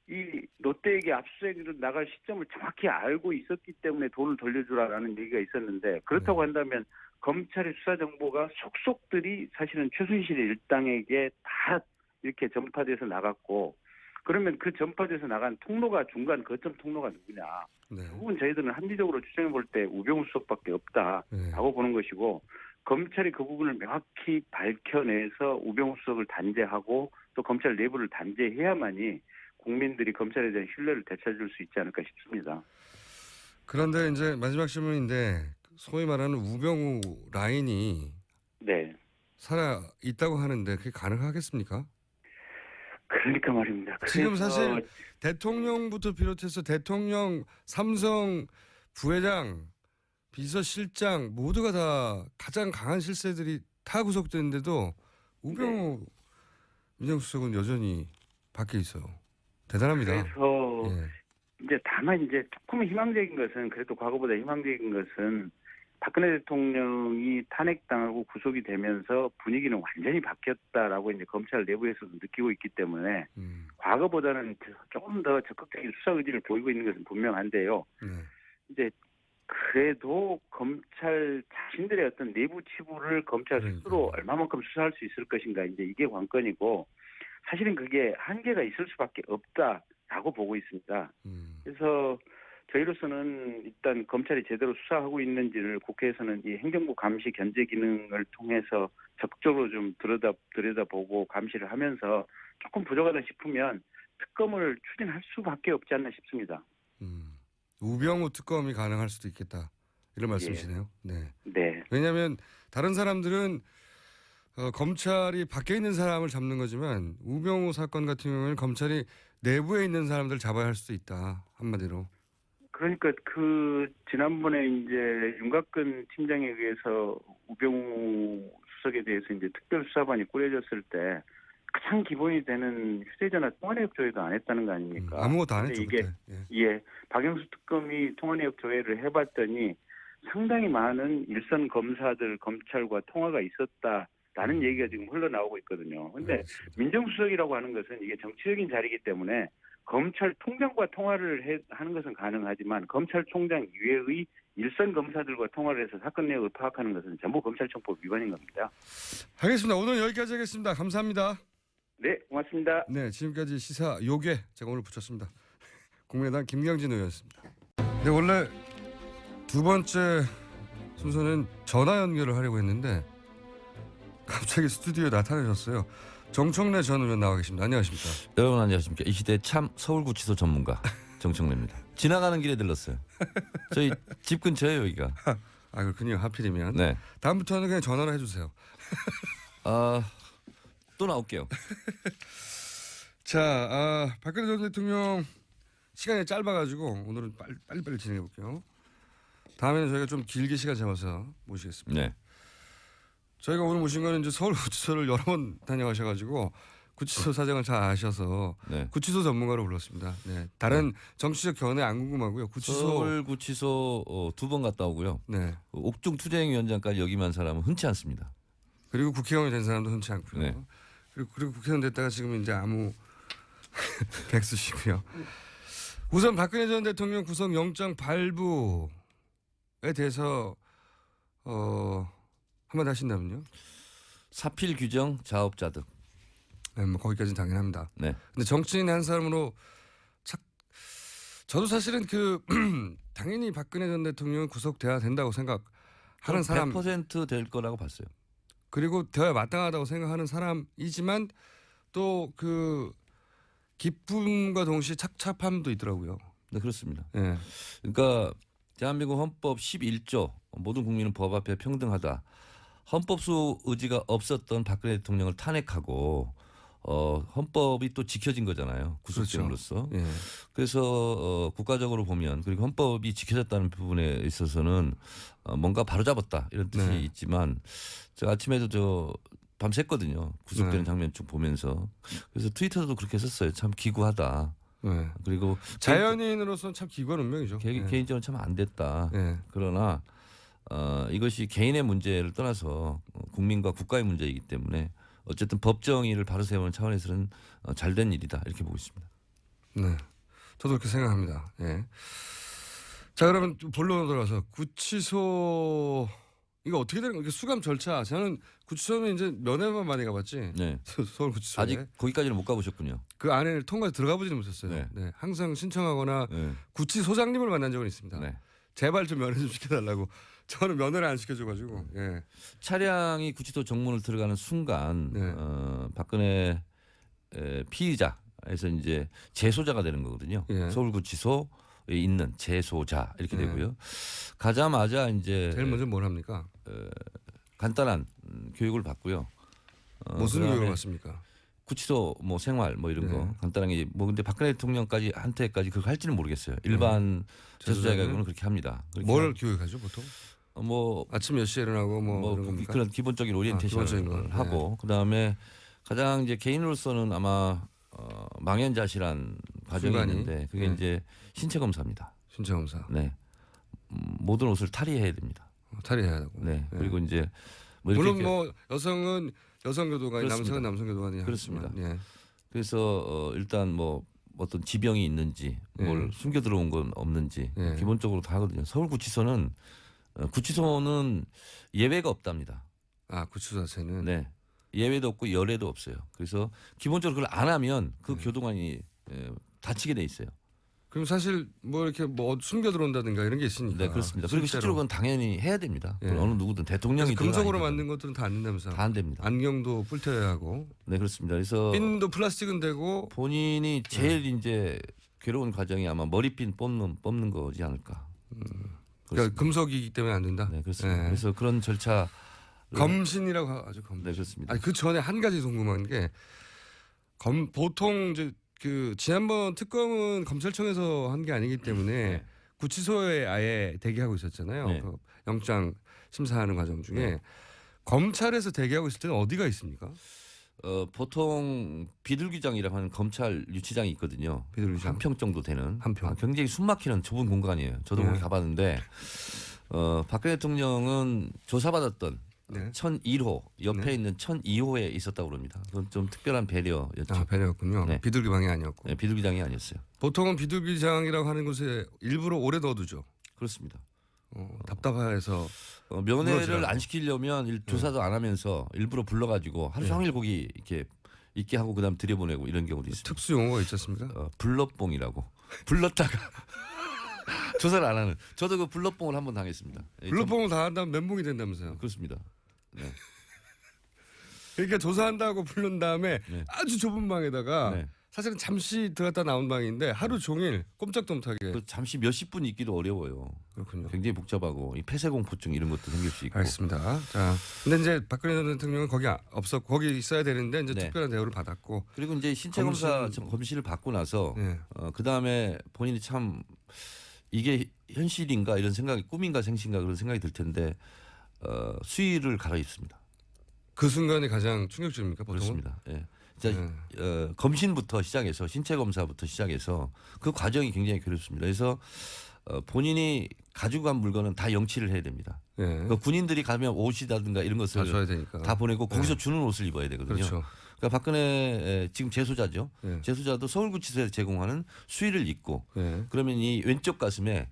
이 롯데에게 압수수색으로 나갈 시점을 정확히 알고 있었기 때문에 돈을 돌려주라라는 얘기가 있었는데 그렇다고 한다면 검찰의 수사 정보가 속속들이 사실은 최순실 일당에게 다 이렇게 전파돼서 나갔고 그러면 그 전파돼서 나간 통로가 중간 거점 통로가 누구냐? 네. 그 부분 저희들은 합리적으로 추정해 볼 때 우병우 수석밖에 없다라고 네. 보는 것이고 검찰이 그 부분을 명확히 밝혀내서 우병우 수석을 단죄하고 또 검찰 내부를 단죄해야만이 국민들이 검찰에 대한 신뢰를 되찾을 수 있지 않을까 싶습니다. 그런데 이제 마지막 질문인데 소위 말하는 우병우 라인이 네. 살아 있다고 하는데 그게 가능하겠습니까? 그러니까 말입니다. 지금 그래서 사실 대통령부터 비롯해서 대통령, 삼성 부회장, 비서실장 모두가 다 가장 강한 실세들이 다 구속됐는데도 우병우 민정수석은 여전히 밖에 있어요. 대단합니다. 그래서 예. 이제 다만 이제 조금 희망적인 것은 그래도 과거보다 희망적인 것은 박근혜 대통령이 탄핵당하고 구속이 되면서 분위기는 완전히 바뀌었다라고 이제 검찰 내부에서도 느끼고 있기 때문에 과거보다는 조금 더 적극적인 수사 의지를 보이고 있는 것은 분명한데요. 이제 그래도 검찰 자신들의 어떤 내부 치부를 검찰 스스로 얼마만큼 수사할 수 있을 것인가 이제 이게 관건이고 사실은 그게 한계가 있을 수밖에 없다라고 보고 있습니다. 그래서 저희로서는 일단 검찰이 제대로 수사하고 있는지를 국회에서는 이 행정부 감시 견제 기능을 통해서 적극적으로 좀 들여다보고 감시를 하면서 조금 부족하다 싶으면 특검을 추진할 수밖에 없지 않나 싶습니다. 우병우 특검이 가능할 수도 있겠다. 이런 말씀이시네요. 네. 네. 왜냐하면 다른 사람들은 검찰이 밖에 있는 사람을 잡는 거지만 우병우 사건 같은 경우에는 검찰이 내부에 있는 사람들을 잡아야 할 수도 있다. 한마디로. 그러니까 그 지난번에 이제 윤곽근 팀장에 의해서 우병우 수석에 대해서 이제 특별수사반이 꾸려졌을 때 가장 기본이 되는 휴대전화 통화내역 조회도 안 했다는 거 아닙니까? 아무것도 안 했죠. 이게 그때. 박영수 특검이 통화내역 조회를 해봤더니 상당히 많은 일선 검사들 검찰과 통화가 있었다라는 얘기가 지금 흘러나오고 있거든요. 그런데 민정수석이라고 하는 것은 이게 정치적인 자리이기 때문에 검찰총장과 통화를 하는 것은 가능하지만 검찰총장 이외의 일선 검사들과 통화를 해서 사건 내역을 파악하는 것은 전부 검찰청법 위반인 겁니다. 알겠습니다. 오늘 여기까지 하겠습니다. 감사합니다. 네, 고맙습니다. 네, 지금까지 시사 요괴 제가 오늘 붙였습니다. 국민의당 김경진 의원이었습니다. 네, 원래 두 번째 순서는 전화 연결을 하려고 했는데 갑자기 스튜디오에 나타나셨어요. 정청래 전 의원 나와 계십니다. 안녕하십니까? 여러분 안녕하십니까? 이 시대 참 서울구치소 전문가 정청래입니다. 지나가는 길에 들렀어요. 저희 집 근처에요 여기가. 아 그렇군요. 하필이면. 네. 다음부터는 그냥 전화를 해주세요. 또 나올게요. 자, 박근혜 전 대통령 시간이 짧아가지고 오늘은 빨리빨리 진행해 볼게요. 다음에는 저희가 좀 길게 시간 잡아서 모시겠습니다. 네. 저희가 오늘 모신 거는 이제 서울구치소를 여러 번 다녀가셔가지고 구치소 사정을 잘 아셔서 네. 구치소 전문가로 불렀습니다. 네. 다른 정치적 견해 안 궁금하고요. 구치소. 서울구치소 2번 갔다 오고요. 네. 옥중투쟁위원장까지 역임한 사람은 흔치 않습니다. 그리고 국회의원이 된 사람도 흔치 않고요. 네. 그리고 국회의원 됐다가 지금 이제 아무 백수시고요. 우선 박근혜 전 대통령 구속영장 발부에 대해서 한마디 하신다면요? 사필 규정 자업자득. 네, 뭐 거기까지는 당연합니다. 네. 근데 정치인 한 사람으로 저도 사실은 당연히 박근혜 전 대통령은 구속돼야 된다고 생각하는 사람 100%될 거라고 봤어요. 그리고 되어야 마땅하다고 생각하는 사람이지만 또 기쁨과 동시에 착잡함도 있더라고요. 네 그렇습니다. 예. 그러니까 대한민국 헌법 11조 모든 국민은 법 앞에 평등하다. 헌법수 의지가 없었던 박근혜 대통령을 탄핵하고 헌법이 또 지켜진 거잖아요. 구속됨으로써. 예. 그래서 국가적으로 보면 그리고 헌법이 지켜졌다는 부분에 있어서는 뭔가 바로잡았다 이런 뜻이 네. 있지만 제가 아침에도 밤샜거든요. 구속되는 네. 장면 쭉 보면서. 그래서 트위터도 그렇게 썼어요. 참 기구하다. 네. 그리고 자연인으로서는 참 기구한 운명이죠. 예. 개인적으로 참 안 됐다. 예. 그러나 이것이 개인의 문제를 떠나서 국민과 국가의 문제이기 때문에 어쨌든 법정의를 바로 세우는 차원에서는 잘된 일이다 이렇게 보고 있습니다. 네. 저도 그렇게 생각합니다. 예. 자 그러면 본론으로 들어가서 구치소 이거 어떻게 되는 거예요? 수감 절차. 저는 구치소는 이제 면회만 많이 가봤지. 네. 서울 구치소에. 아직 거기까지는 못 가보셨군요. 그 안에 통과해서 들어가 보지는 못했어요. 네. 네. 항상 신청하거나 네. 구치소장님을 만난 적은 있습니다. 네. 제발 좀 면회 좀 시켜달라고. 저는 면회를 안 시켜줘가지고. 예. 차량이 구치소 정문을 들어가는 순간 네. 박근혜 피의자에서 이제 재소자가 되는 거거든요. 예. 서울구치소에 있는 재소자 이렇게 네. 되고요. 가자마자 이제 제일 먼저 뭘 합니까? 간단한 교육을 받고요. 무슨 그다음에 교육을 받습니까? 구치소 뭐 생활 뭐 이런 네. 거 간단하게 뭐 근데 박근혜 대통령까지 한테까지 그걸 할지는 모르겠어요. 일반 재소자의 경우는 그렇게 합니다. 그렇게 뭘 교육하죠 보통? 뭐 아침 몇 시에 일어나고 뭐 이런 겁니까? 그런 기본적인 오리엔테이션을 기본적인 거. 하고 그다음에 가장 이제 개인으로서는 아마 망연자실한 과정이 순간이. 있는데 그게 네. 이제 신체 검사입니다. 신체 검사. 네. 모든 옷을 탈의해야 됩니다. 탈의해야 하고. 네. 그리고 이제 뭐 이렇게 물론 뭐 여성은 여성 교도관이 그렇습니다. 남성은 남성 교도관이 그렇습니다. 하지만, 예. 그래서 일단 뭐 어떤 지병이 있는지 뭘 숨겨 들어온 건 없는지 네. 기본적으로 다 하거든요. 서울구치소는 구치소는 예외가 없답니다. 아 구치소 자체는. 네. 예외도 없고 열애도 없어요. 그래서 기본적으로 그걸 안 하면 그 교도관이 다치게 돼 있어요. 그럼 사실 뭐 이렇게 뭐 숨겨 들어온다든가 이런 게 있으니까. 네, 그렇습니다. 그리고 실제로 그건 당연히 해야 됩니다. 예. 그건 어느 누구든 대통령이 금속으로 만든 것들은 다 안 된다면서. 다 안 됩니다. 안경도 뿔테야 하고. 네, 그렇습니다. 그래서 핀도 플라스틱은 되고. 본인이 제일 이제 괴로운 과정이 아마 머리핀 뽑는 거지 않을까. 그러니까 금속이기 때문에 안 된다. 네, 그렇습니다. 예. 그래서 그런 절차 검신이라고 하죠. 검신. 네, 그렇습니다. 아니 그 전에 한 가지 궁금한 게 보통 이제 지난번 특검은 검찰청에서 한 게 아니기 때문에 네. 구치소에 아예 대기하고 있었잖아요. 네. 그 영장 심사하는 과정 중에 네. 검찰에서 대기하고 있을 때는 어디가 있습니까? 보통 비둘기장이라고 하는 검찰 유치장이 있거든요. 비둘기장? 한 평 정도 되는. 한 평. 굉장히 숨막히는 좁은 공간이에요. 저도 네. 거기 가봤는데 박근혜 대통령은 조사받았던 네. 1001호 옆에 네. 있는 1002호에 있었다고 그럽니다. 그건 좀 특별한 배려였죠. 아, 배려였군요. 네. 비둘기방이 아니었고. 네, 비둘기장이 아니었어요. 보통은 비둘기장이라고 하는 곳에 일부러 오래 넣어두죠. 그렇습니다. 답답해서. 면회를 물어주라고. 안 시키려면 조사도 안 하면서 일부러 불러가지고 하루 종일 거기 이렇게 있게 하고 그다음 들여보내고 이런 경우도 있습니다. 특수 용어가 있지 않습니까? 불러뽕이라고 불렀다가 조사를 안 하는. 저도 그 불러뽕을 한번 당했습니다. 블루뽕을 다 한다면 멘붕이 된다면서요. 그렇습니다. 네. 그러니까 조사한다고 부른 다음에 네. 아주 좁은 방에다가 네. 사실은 잠시 들어갔다 나온 방인데 하루 종일 꼼짝도 못하게. 그 잠시 몇십 분 있기도 어려워요. 그렇군요. 굉장히 복잡하고 이 폐쇄공포증 이런 것도 생길 수 있고. 알겠습니다. 자, 근데 이제 박근혜 전 대통령은 거기 없었고 거기 있어야 되는데 이제 네. 특별한 대우를 받았고. 그리고 이제 신체 검사 검시를 받고 나서 네. 그 다음에 본인이 참 이게 현실인가 이런 생각이 꿈인가 생신가 그런 생각이 들 텐데 수의를 갈아입습니다. 그 순간이 가장 충격적입니까? 보통은? 그렇습니다. 예. 검신부터 시작해서 신체 검사부터 시작해서 그 과정이 굉장히 괴롭습니다. 그래서 본인이 가지고 간 물건은 다 영치를 해야 됩니다. 네. 그러니까 군인들이 가면 옷이라든가 이런 다 것을 줘야 되니까. 다 보내고 거기서 주는 옷을 입어야 되거든요. 그렇죠. 그러니까 박근혜 지금 재소자죠. 네. 재소자도 서울구치소에 제공하는 수의를 입고 네. 그러면 이 왼쪽 가슴에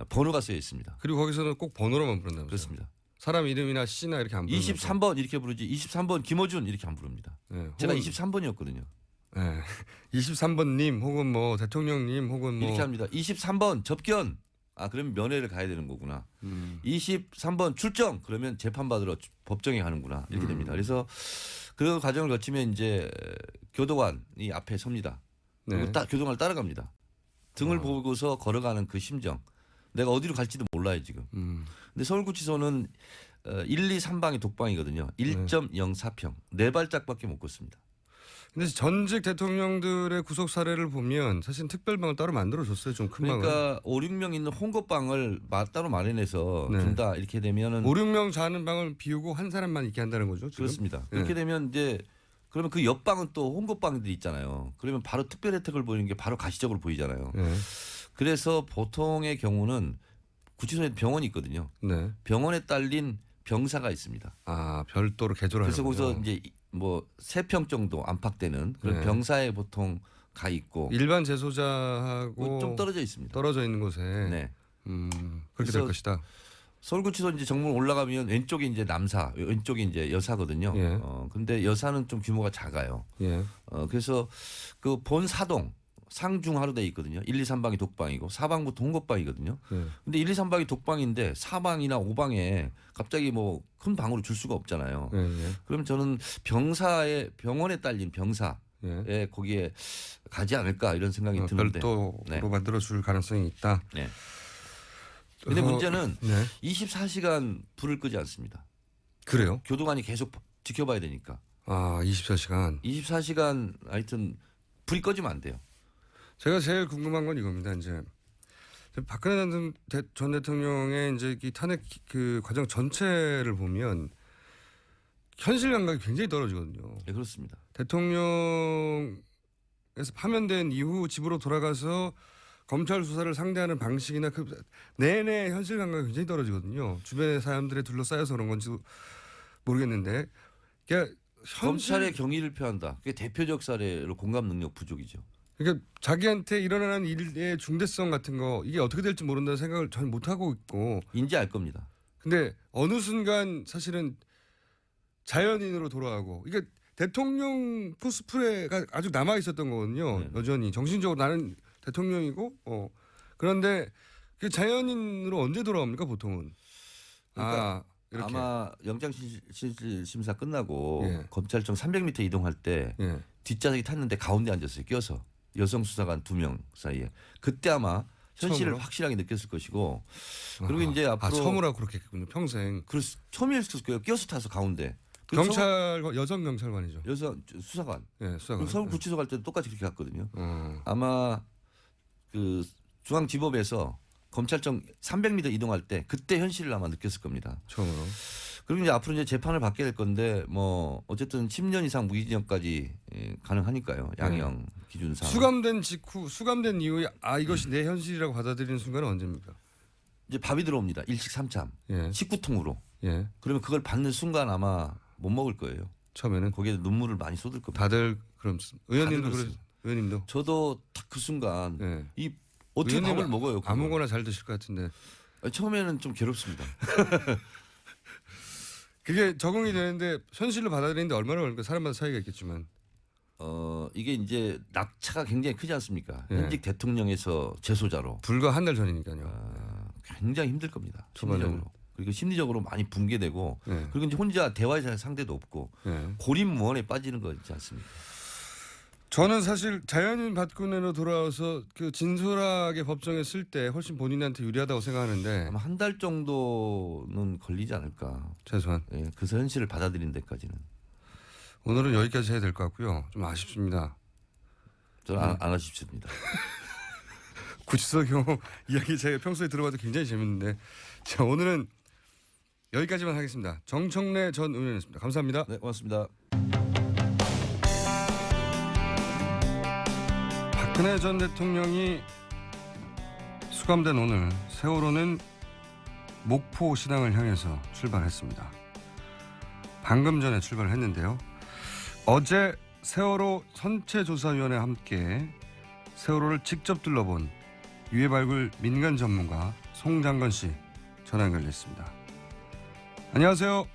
번호가 쓰여 있습니다. 그리고 거기서는 꼭 번호로만 부른다면서요. 그렇습니다. 사람 이름이나 씨나 이렇게 안 부르는 23번 이렇게 부르지 23번 김어준 이렇게 안 부릅니다. 네. 제가 혹은, 23번이었거든요. 네. 23번님 혹은 뭐 대통령님 혹은 뭐 이렇게 합니다. 23번 접견. 아 그러면 면회를 가야 되는 거구나. 23번 출정. 그러면 재판 받으러 법정에 가는구나. 이렇게 됩니다. 그래서 그 과정을 거치면 이제 교도관이 앞에 섭니다. 그리고 네. 교도관을 따라갑니다. 등을 보고서 걸어가는 그 심정. 내가 어디로 갈지도 몰라요 지금. 근데 서울구치소는 1, 2, 3방이 독방이거든요. 1.04평. 네 발짝밖에 못 걷습니다. 근데 전직 대통령들의 구속 사례를 보면 사실 특별방을 따로 만들어줬어요. 좀 큰 방을. 그러니까 5, 6명 있는 홍거방을 따로 마련해서 네. 준다 이렇게 되면은 5, 6명 자는 방을 비우고 한 사람만 있게 한다는 거죠. 지금? 그렇습니다. 네. 그렇게 되면 이제 그러면 그 옆방은 또 홍거방들이 있잖아요. 그러면 바로 특별 혜택을 보이는 게 바로 가시적으로 보이잖아요. 네. 그래서 보통의 경우는 구치소에 병원이 있거든요. 네. 병원에 딸린 병사가 있습니다. 아 별도로 개조를 그래서 하는군요. 거기서 이제 뭐 3평 정도 안팎되는 그런 네. 병사에 보통 가 있고 일반 재소자하고 좀 떨어져 있습니다. 떨어져 있는 곳에 네. 그렇게 될 그래서 것이다. 서울구치소 이제 정문 올라가면 왼쪽이 이제 남사, 왼쪽이 이제 여사거든요. 예. 근데 여사는 좀 규모가 작아요. 예. 그래서 그 본 사동 상중하로 돼 있거든요. 1, 2, 3방이 독방이고 4방부터 홍거방이거든요. 예. 근데 1, 2, 3방이 독방인데 4방이나 5방에 갑자기 뭐 큰 방으로 줄 수가 없잖아요. 예. 예. 그럼 저는 병원에 딸린 병사에 예. 거기에 가지 않을까 이런 생각이 드는데. 별도로 네. 만들어줄 가능성이 있다. 네. 근데 문제는 네. 24시간 불을 끄지 않습니다. 그래요? 교도관이 계속 지켜봐야 되니까. 아 24시간. 24시간 하여튼 불이 꺼지면 안 돼요. 제가 제일 궁금한 건 이겁니다. 이제 박근혜 전 대통령의 이제 이 탄핵 그 과정 전체를 보면 현실 감각이 굉장히 떨어지거든요. 네, 그렇습니다. 대통령에서 파면된 이후 집으로 돌아가서 검찰 수사를 상대하는 방식이나 그 내내 현실 감각이 굉장히 떨어지거든요. 주변의 사람들에 둘러싸여서 그런 건지 모르겠는데, 그러니까 검찰의 경위를 표한다. 그게 대표적 사례로 공감 능력 부족이죠. 그러니까 자기한테 일어나는 일의 중대성 같은 거 이게 어떻게 될지 모른다는 생각을 전혀 못 하고 있고, 인지할 겁니다. 근데 어느 순간 사실은 자연인으로 돌아가고, 이게 대통령 코스프레가 아주 남아 있었던 거거든요. 네. 여전히 정신적으로 나는 대통령이고, 그런데 그 자연인으로 언제 돌아옵니까 보통은? 그러니까 이렇게. 아마 영장실질심사 끝나고 예. 검찰청 300m 이동할 때 예. 뒷좌석에 탔는데 가운데 앉았어요. 껴서 여성 수사관 2명 사이에. 그때 아마 현실을 처음으로? 확실하게 느꼈을 것이고. 그리고 이제 앞으로 처음으로 그렇게 했군요. 평생. 처음이었을 거예요. 껴서 타서 가운데. 경찰 여성 경찰관이죠. 여성 수사관. 예, 수사관. 서울구치소 갈 때도 똑같이 그렇게 갔거든요. 어. 아마 그 중앙지법에서 검찰청 300m 이동할 때 그때 현실을 아마 느꼈을 겁니다. 처음으로. 그리고 이제 앞으로 이제 재판을 받게 될 건데 뭐 어쨌든 10년 이상 무기징역까지 가능하니까요. 양형 기준상. 수감된 이후에 이것이 내 현실이라고 받아들이는 순간은 언제입니까? 이제 밥이 들어옵니다. 일식 삼참. 예. 19통으로. 예. 그러면 그걸 받는 순간 아마 못 먹을 거예요. 처음에는 거기에 눈물을 많이 쏟을 겁니다. 다들 그럼 의원님도 그렇습니다. 의원님도 저도 딱 그 순간 예. 이 어떻게 의원님은 밥을 먹어요? 그걸? 아무거나 잘 드실 것 같은데 아니, 처음에는 좀 괴롭습니다. 그게 적응이 되는데 현실로 받아들이는데 얼마나 걸릴까? 사람마다 차이가 있겠지만 이게 이제 낙차가 굉장히 크지 않습니까? 예. 현직 대통령에서 재소자로 불과 한 달 전이니까요. 굉장히 힘들 겁니다. 초반에는. 심리적으로. 그리고 심리적으로 많이 붕괴되고 예. 그리고 이제 혼자 대화할 상대도 없고 예. 고립무원에 빠지는 거 있지 않습니까? 저는 사실 자연인 박근혜로 돌아와서 그 진솔하게 법정에 쓸 때 훨씬 본인한테 유리하다고 생각하는데 아마 한 달 정도는 걸리지 않을까. 최소한 예, 그 현실을 받아들이는 데까지는. 오늘은 여기까지 해야 될 것 같고요. 좀 아쉽습니다. 저는 안 하십시옵니다. 구치소 경험 이야기 제가 평소에 들어봐도 굉장히 재밌는데 자 오늘은 여기까지만 하겠습니다. 정청래 전 의원이었습니다. 감사합니다. 네, 고맙습니다. 박근혜 전 대통령이 수감된 오늘 세월호는 목포 신항을 향해서 출발했습니다. 방금 전에 출발했는데요. 어제 세월호 선체조사위원회와 함께 세월호를 직접 둘러본 유해 발굴 민간 전문가 송 장건 씨 전화 연결됐습니다. 안녕하세요.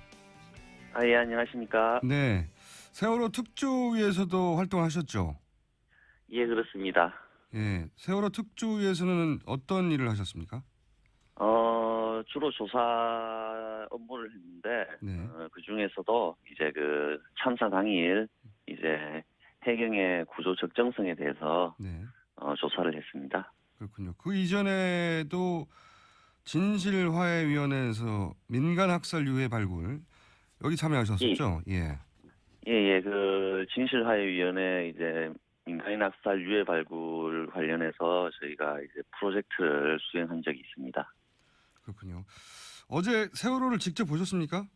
예, 안녕하십니까. 네, 세월호 특조위에서도 활동하셨죠? 예, 그렇습니다. 예, 세월호 특조위에서는 어떤 일을 하셨습니까? 주로 조사 업무를 했는데, 네. 그 중에서도 이제 그 참사 당일 이제 해경의 구조 적정성에 대해서 네, 조사를 했습니다. 그렇군요. 그 이전에도 진실화해위원회에서 민간 학살 유해 발굴 여기 참여하셨었죠? 예. 예, 그 진실화해위원회 이제 민간인 학살 유해 발굴 관련해서 저희가 이제 프로젝트를 수행한 적이 있습니다. 그렇군요. 어제 세월호를 직접 보셨습니까?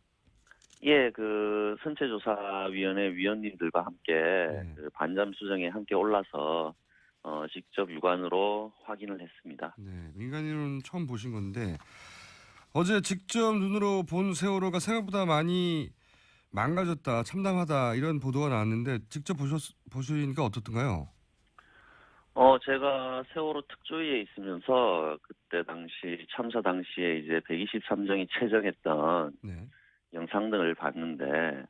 예, 그 선체조사위원회 위원님들과 함께 네. 그 반잠 수정에 함께 올라서 직접 육안으로 확인을 했습니다. 네, 민간인은 처음 보신 건데 어제 직접 눈으로 본 세월호가 생각보다 많이 망가졌다, 참담하다 이런 보도가 나왔는데 직접 보시니까 어떻던가요? 제가 세월호 특조위에 있으면서 그때 당시 참사 당시에 이제 123정이 체정했던 네, 영상 등을 봤는데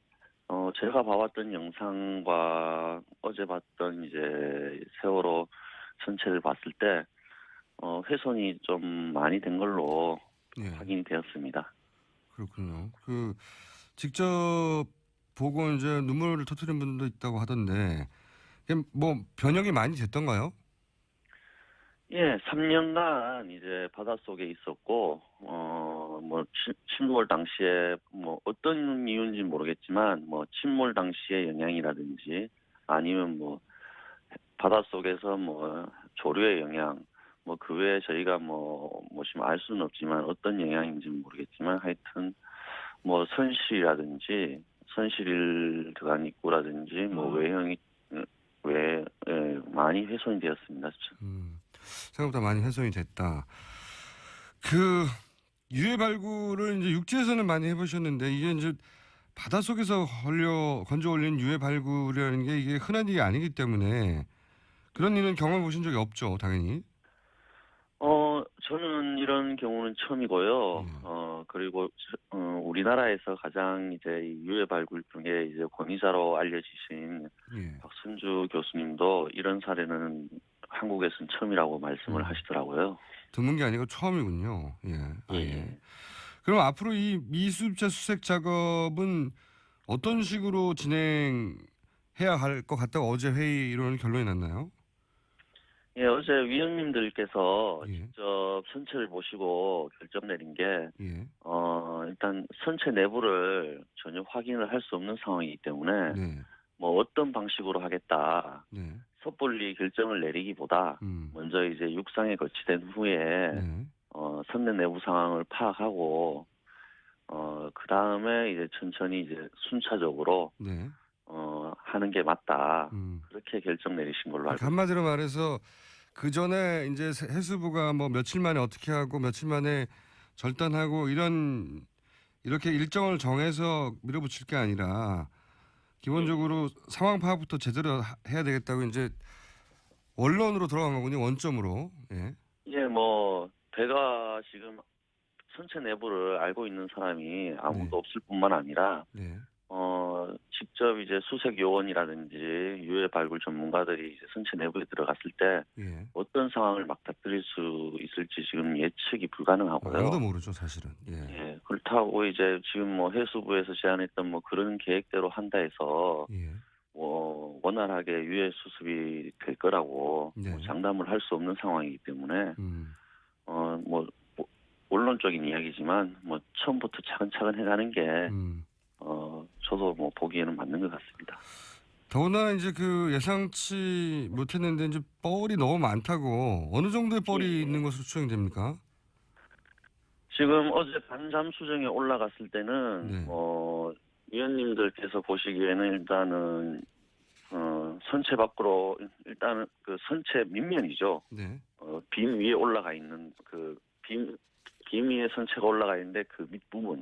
제가 봐왔던 영상과 어제 봤던 이제 세월호 전체를 봤을 때 훼손이 좀 많이 된 걸로 네, 확인이 되었습니다. 그렇군요. 그 직접 보고 이제 눈물을 터뜨린 분도 있다고 하던데 이게 뭐 변형이 많이 됐던가요? 예, 3년간 이제 바닷속에 있었고, 뭐, 침몰 당시에, 뭐, 어떤 이유인지 모르겠지만, 뭐, 침몰 당시의 영향이라든지, 아니면 뭐, 바닷속에서 뭐, 조류의 영향, 뭐, 그 외에 저희가 지금 알 수는 없지만, 어떤 영향인지는 모르겠지만, 하여튼, 뭐, 선실 들어간 입구라든지, 뭐, 외형이, 많이 훼손이 되었습니다. 생각보다 많이 훼손이 됐다. 그 유해 발굴을 이제 육지에서는 많이 해보셨는데 이게 이제 바닷속에서 건져 올린 유해 발굴이라는 게 이게 흔한 일이 아니기 때문에 그런 일은 경험해 보신 적이 없죠, 당연히. 저는 이런 경우는 처음이고요. 그리고 우리나라에서 가장 이제 이 유해 발굴 중에 이제 권위자로 알려지신 예. 박순주 교수님도 이런 사례는 한국에서는 처음이라고 말씀을 하시더라고요. 드문 게 아니고 처음이군요. 예. 아, 예. 예. 그럼 앞으로 이 미수입자 수색 작업은 어떤 식으로 진행해야 할 것 같다고 어제 회의로는 결론이 났나요? 예, 어제 위원님들께서 예. 직접 선체를 보시고 결정 내린 게, 예. 일단 선체 내부를 전혀 확인을 할 수 없는 상황이기 때문에, 네. 뭐 어떤 방식으로 하겠다, 네. 섣불리 결정을 내리기보다, 먼저 이제 육상에 거치된 후에, 네. 선내 내부 상황을 파악하고, 그 다음에 이제 천천히 이제 순차적으로, 네. 하는 게 맞다. 음. 그렇게 결정 내리신 걸로 알고 있습니다. 한마디로 말해서 그 전에 이제 해수부가 뭐 며칠 만에 어떻게 하고 며칠 만에 절단하고 이런 이렇게 일정을 정해서 밀어붙일 게 아니라 기본적으로 상황 파악부터 제대로 해야 되겠다고 이제 원론으로 돌아간 거군요. 원점으로. 예. 예, 뭐 배가 지금 선체 내부를 알고 있는 사람이 아무도 네. 없을 뿐만 아니라 네. 직접 이제 수색 요원이라든지 유해 발굴 전문가들이 이제 선체 내부에 들어갔을 때 예. 어떤 상황을 맞닥뜨릴 수 있을지 지금 예측이 불가능하고요. 아무도 모르죠, 사실은. 예. 예, 그렇다고 이제 지금 뭐 해수부에서 제안했던 뭐 그런 계획대로 한다 해서 예. 원활하게 유해 수습이 될 거라고 네. 뭐 장담을 할 수 없는 상황이기 때문에 뭐 원론적인 이야기지만 뭐 처음부터 차근차근 해가는 게 저도 뭐 보기에는 맞는 것 같습니다. 더구나 이제 그 예상치 못했는데 이제 뻘이 너무 많다고 어느 정도의 뻘이 예. 있는 것으로 추정됩니까? 지금 어제 반잠 수정에 올라갔을 때는 네. 위원님들께서 보시기에는 일단은 선체 밖으로 일단은 그 선체 밑면이죠. 네. 빔 위에 올라가 있는 그 빔 위에 선체가 올라가 있는데 그 밑부분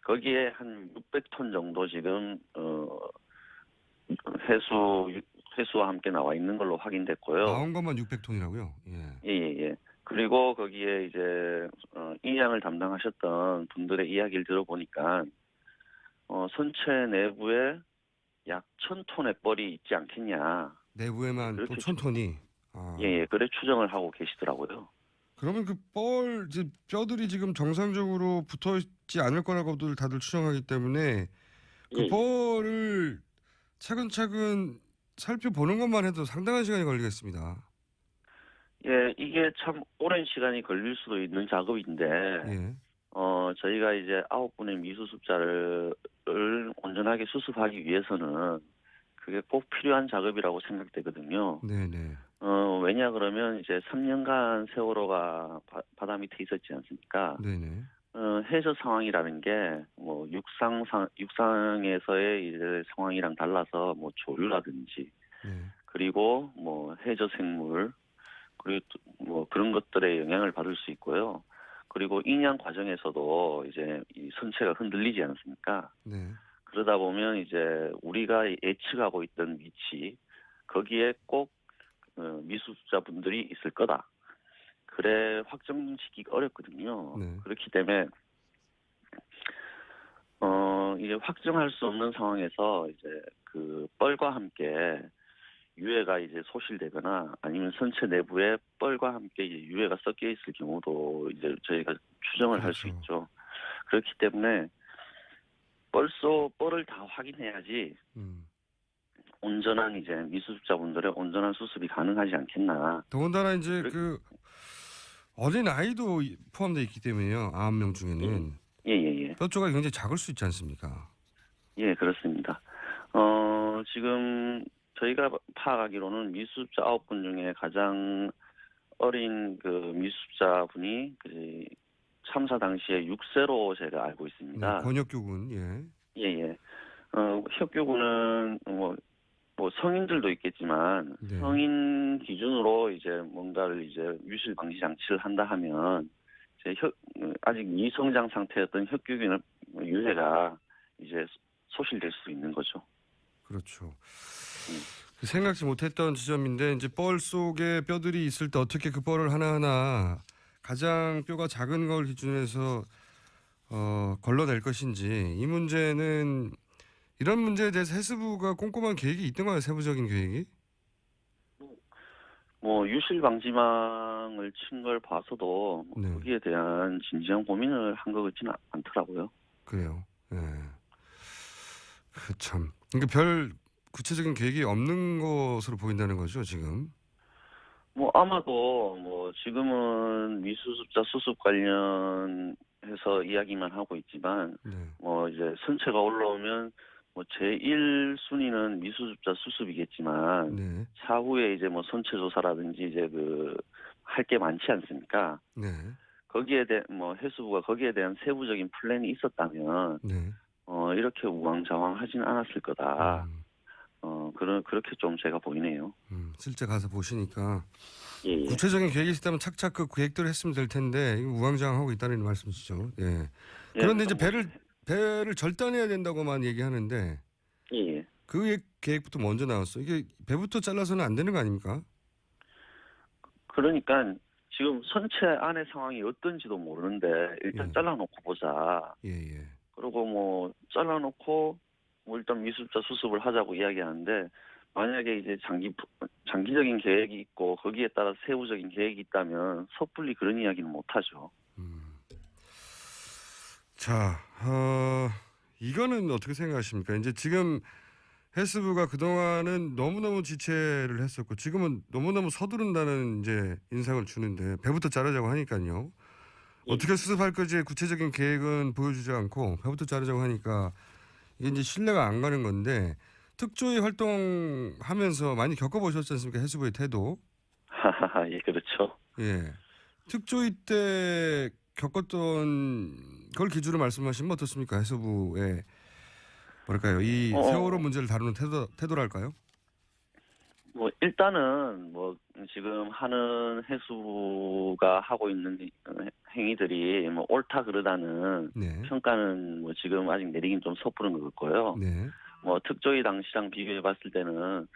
거기에 한 600톤 정도 지금 회수와 함께 나와 있는 걸로 확인됐고요. 나온 것만 600톤이라고요? 예. 예. 그리고 거기에 이제 인양을 담당하셨던 분들의 이야기를 들어보니까 선체 내부에 약 1000톤의 뻘이 있지 않겠냐. 내부에만 또 그렇게 1000톤이. 아. 예, 그래 추정을 하고 계시더라고요. 그러면 그 뻘 이제 뼈들이 지금 정상적으로 붙어 있지 않을 거라고들 다들 추정하기 때문에 그 예. 뻘을 차근차근 살펴보는 것만 해도 상당한 시간이 걸리겠습니다. 예, 이게 참 오랜 시간이 걸릴 수도 있는 작업인데, 예. 저희가 이제 9분의 미수습자를 온전하게 수습하기 위해서는 그게 꼭 필요한 작업이라고 생각되거든요. 네네. 왜냐 그러면 이제 3년간 세월호가 바다 밑에 있었지 않습니까? 네네. 해저 상황이라는 게 뭐 육상에서의 이제 상황이랑 달라서 뭐 조류라든지 네. 그리고 뭐 해저 생물 그리고 뭐 그런 것들의 영향을 받을 수 있고요. 그리고 인양 과정에서도 이제 이 선체가 흔들리지 않습니까? 네. 그러다 보면 이제 우리가 예측하고 있던 위치 거기에 꼭 미수습자분들이 있을 거다. 그래 확정짓기가 어렵거든요. 네. 그렇기 때문에 이제 확정할 수 없는 상황에서 이제 그 뻘과 함께 유해가 이제 소실되거나 아니면 선체 내부에 뻘과 함께 이제 유해가 섞여 있을 경우도 이제 저희가 추정을 할 수 그렇죠. 있죠. 그렇기 때문에 뻘을 다 확인해야지 온전한 이제 미수습자분들의 온전한 수습이 가능하지 않겠나. 더군다나 이제 그 어린 아이도 포함되어 있기 때문에요. 9명 중에는. 예. 뼈 조각이 굉장히 작을 수 있지 않습니까? 예, 그렇습니다. 지금 저희가 파악하기로는 미수습자 9분 중에 가장 어린 그 미수습자 분이 그 참사 당시에 6세로 제가 알고 있습니다. 네, 권혁규군. 예. 예. 혁규군은 뭐 성인들도 있겠지만 네. 성인 기준으로 이제 뭔가를 이제 유실 방지 장치를 한다 하면 이제 아직 미성장 상태였던 혁규균의 유해가 이제 소실될 수 있는 거죠. 그렇죠. 생각지 못했던 지점인데 이제 뻘 속에 뼈들이 있을 때 어떻게 그 뻘을 하나하나 가장 뼈가 작은 걸 기준해서 걸러낼 것인지 이 문제는 이런 문제에 대해서 해수부가 꼼꼼한 계획이 있던가요? 세부적인 계획이? 뭐 유실 방지망을 친 걸 봐서도 네. 거기에 대한 진지한 고민을 한 것 같지는 않더라고요. 그래요. 예. 참. 그러니까 별 구체적인 계획이 없는 것으로 보인다는 거죠, 지금. 뭐 아마도 뭐 지금은 미수습자 수습 관련해서 이야기만 하고 있지만 네. 뭐 이제 선체가 올라오면 뭐 제1순위는 미수습자 수습이겠지만 네. 차후에 이제 뭐 선체 조사라든지 이제 그 할 게 많지 않습니까? 네. 거기에 대해 뭐 해수부가 거기에 대한 세부적인 플랜이 있었다면 네. 이렇게 우왕좌왕하지는 않았을 거다. 그렇게 좀 제가 보이네요. 실제 가서 보시니까 예. 구체적인 계획이 있었다면 착착 그 계획대로 했으면 될 텐데 이거 우왕좌왕하고 있다는 말씀이시죠. 예. 그런데 이제 배를 배를 절단해야 된다고만 얘기하는데 예. 그 계획부터 먼저 나왔어. 이게 배부터 잘라서는 안 되는 거 아닙니까? 그러니까 지금 선체 안의 상황이 어떤지도 모르는데 일단 예. 잘라놓고 보자. 예. 그리고 뭐 잘라놓고 뭐 일단 미수습자 수습을 하자고 이야기하는데 만약에 이제 장기적인 계획이 있고 거기에 따라 세부적인 계획이 있다면 섣불리 그런 이야기는 못하죠. 자, 이거는 어떻게 생각하십니까? 이제 지금 해수부가 그동안은 너무너무 지체를 했었고 지금은 너무너무 서두른다는 이제 인상을 주는데 배부터 자르자고 하니까요. 어떻게 수습할 건지 구체적인 계획은 보여주지 않고 배부터 자르자고 하니까 이게 이제 신뢰가 안 가는 건데 특조위 활동하면서 많이 겪어보셨지 않습니까? 해수부의 태도. 예, 그렇죠. 예. 특조위 때 겪었던 걸 기준으로 말씀하시면 어떻습니까? 해수부의 뭐랄까요? 이 세월호 문제를 다루는 태도랄까요? 뭐 일단은 뭐 지금 하는 해수부가 하고 있는 행위들이 뭐 옳다 그러다는 네. 평가는 뭐 지금 아직 내리긴 좀 섣부른 것 같고요. 네. 뭐 특조위 당시랑 비교해 봤을 때는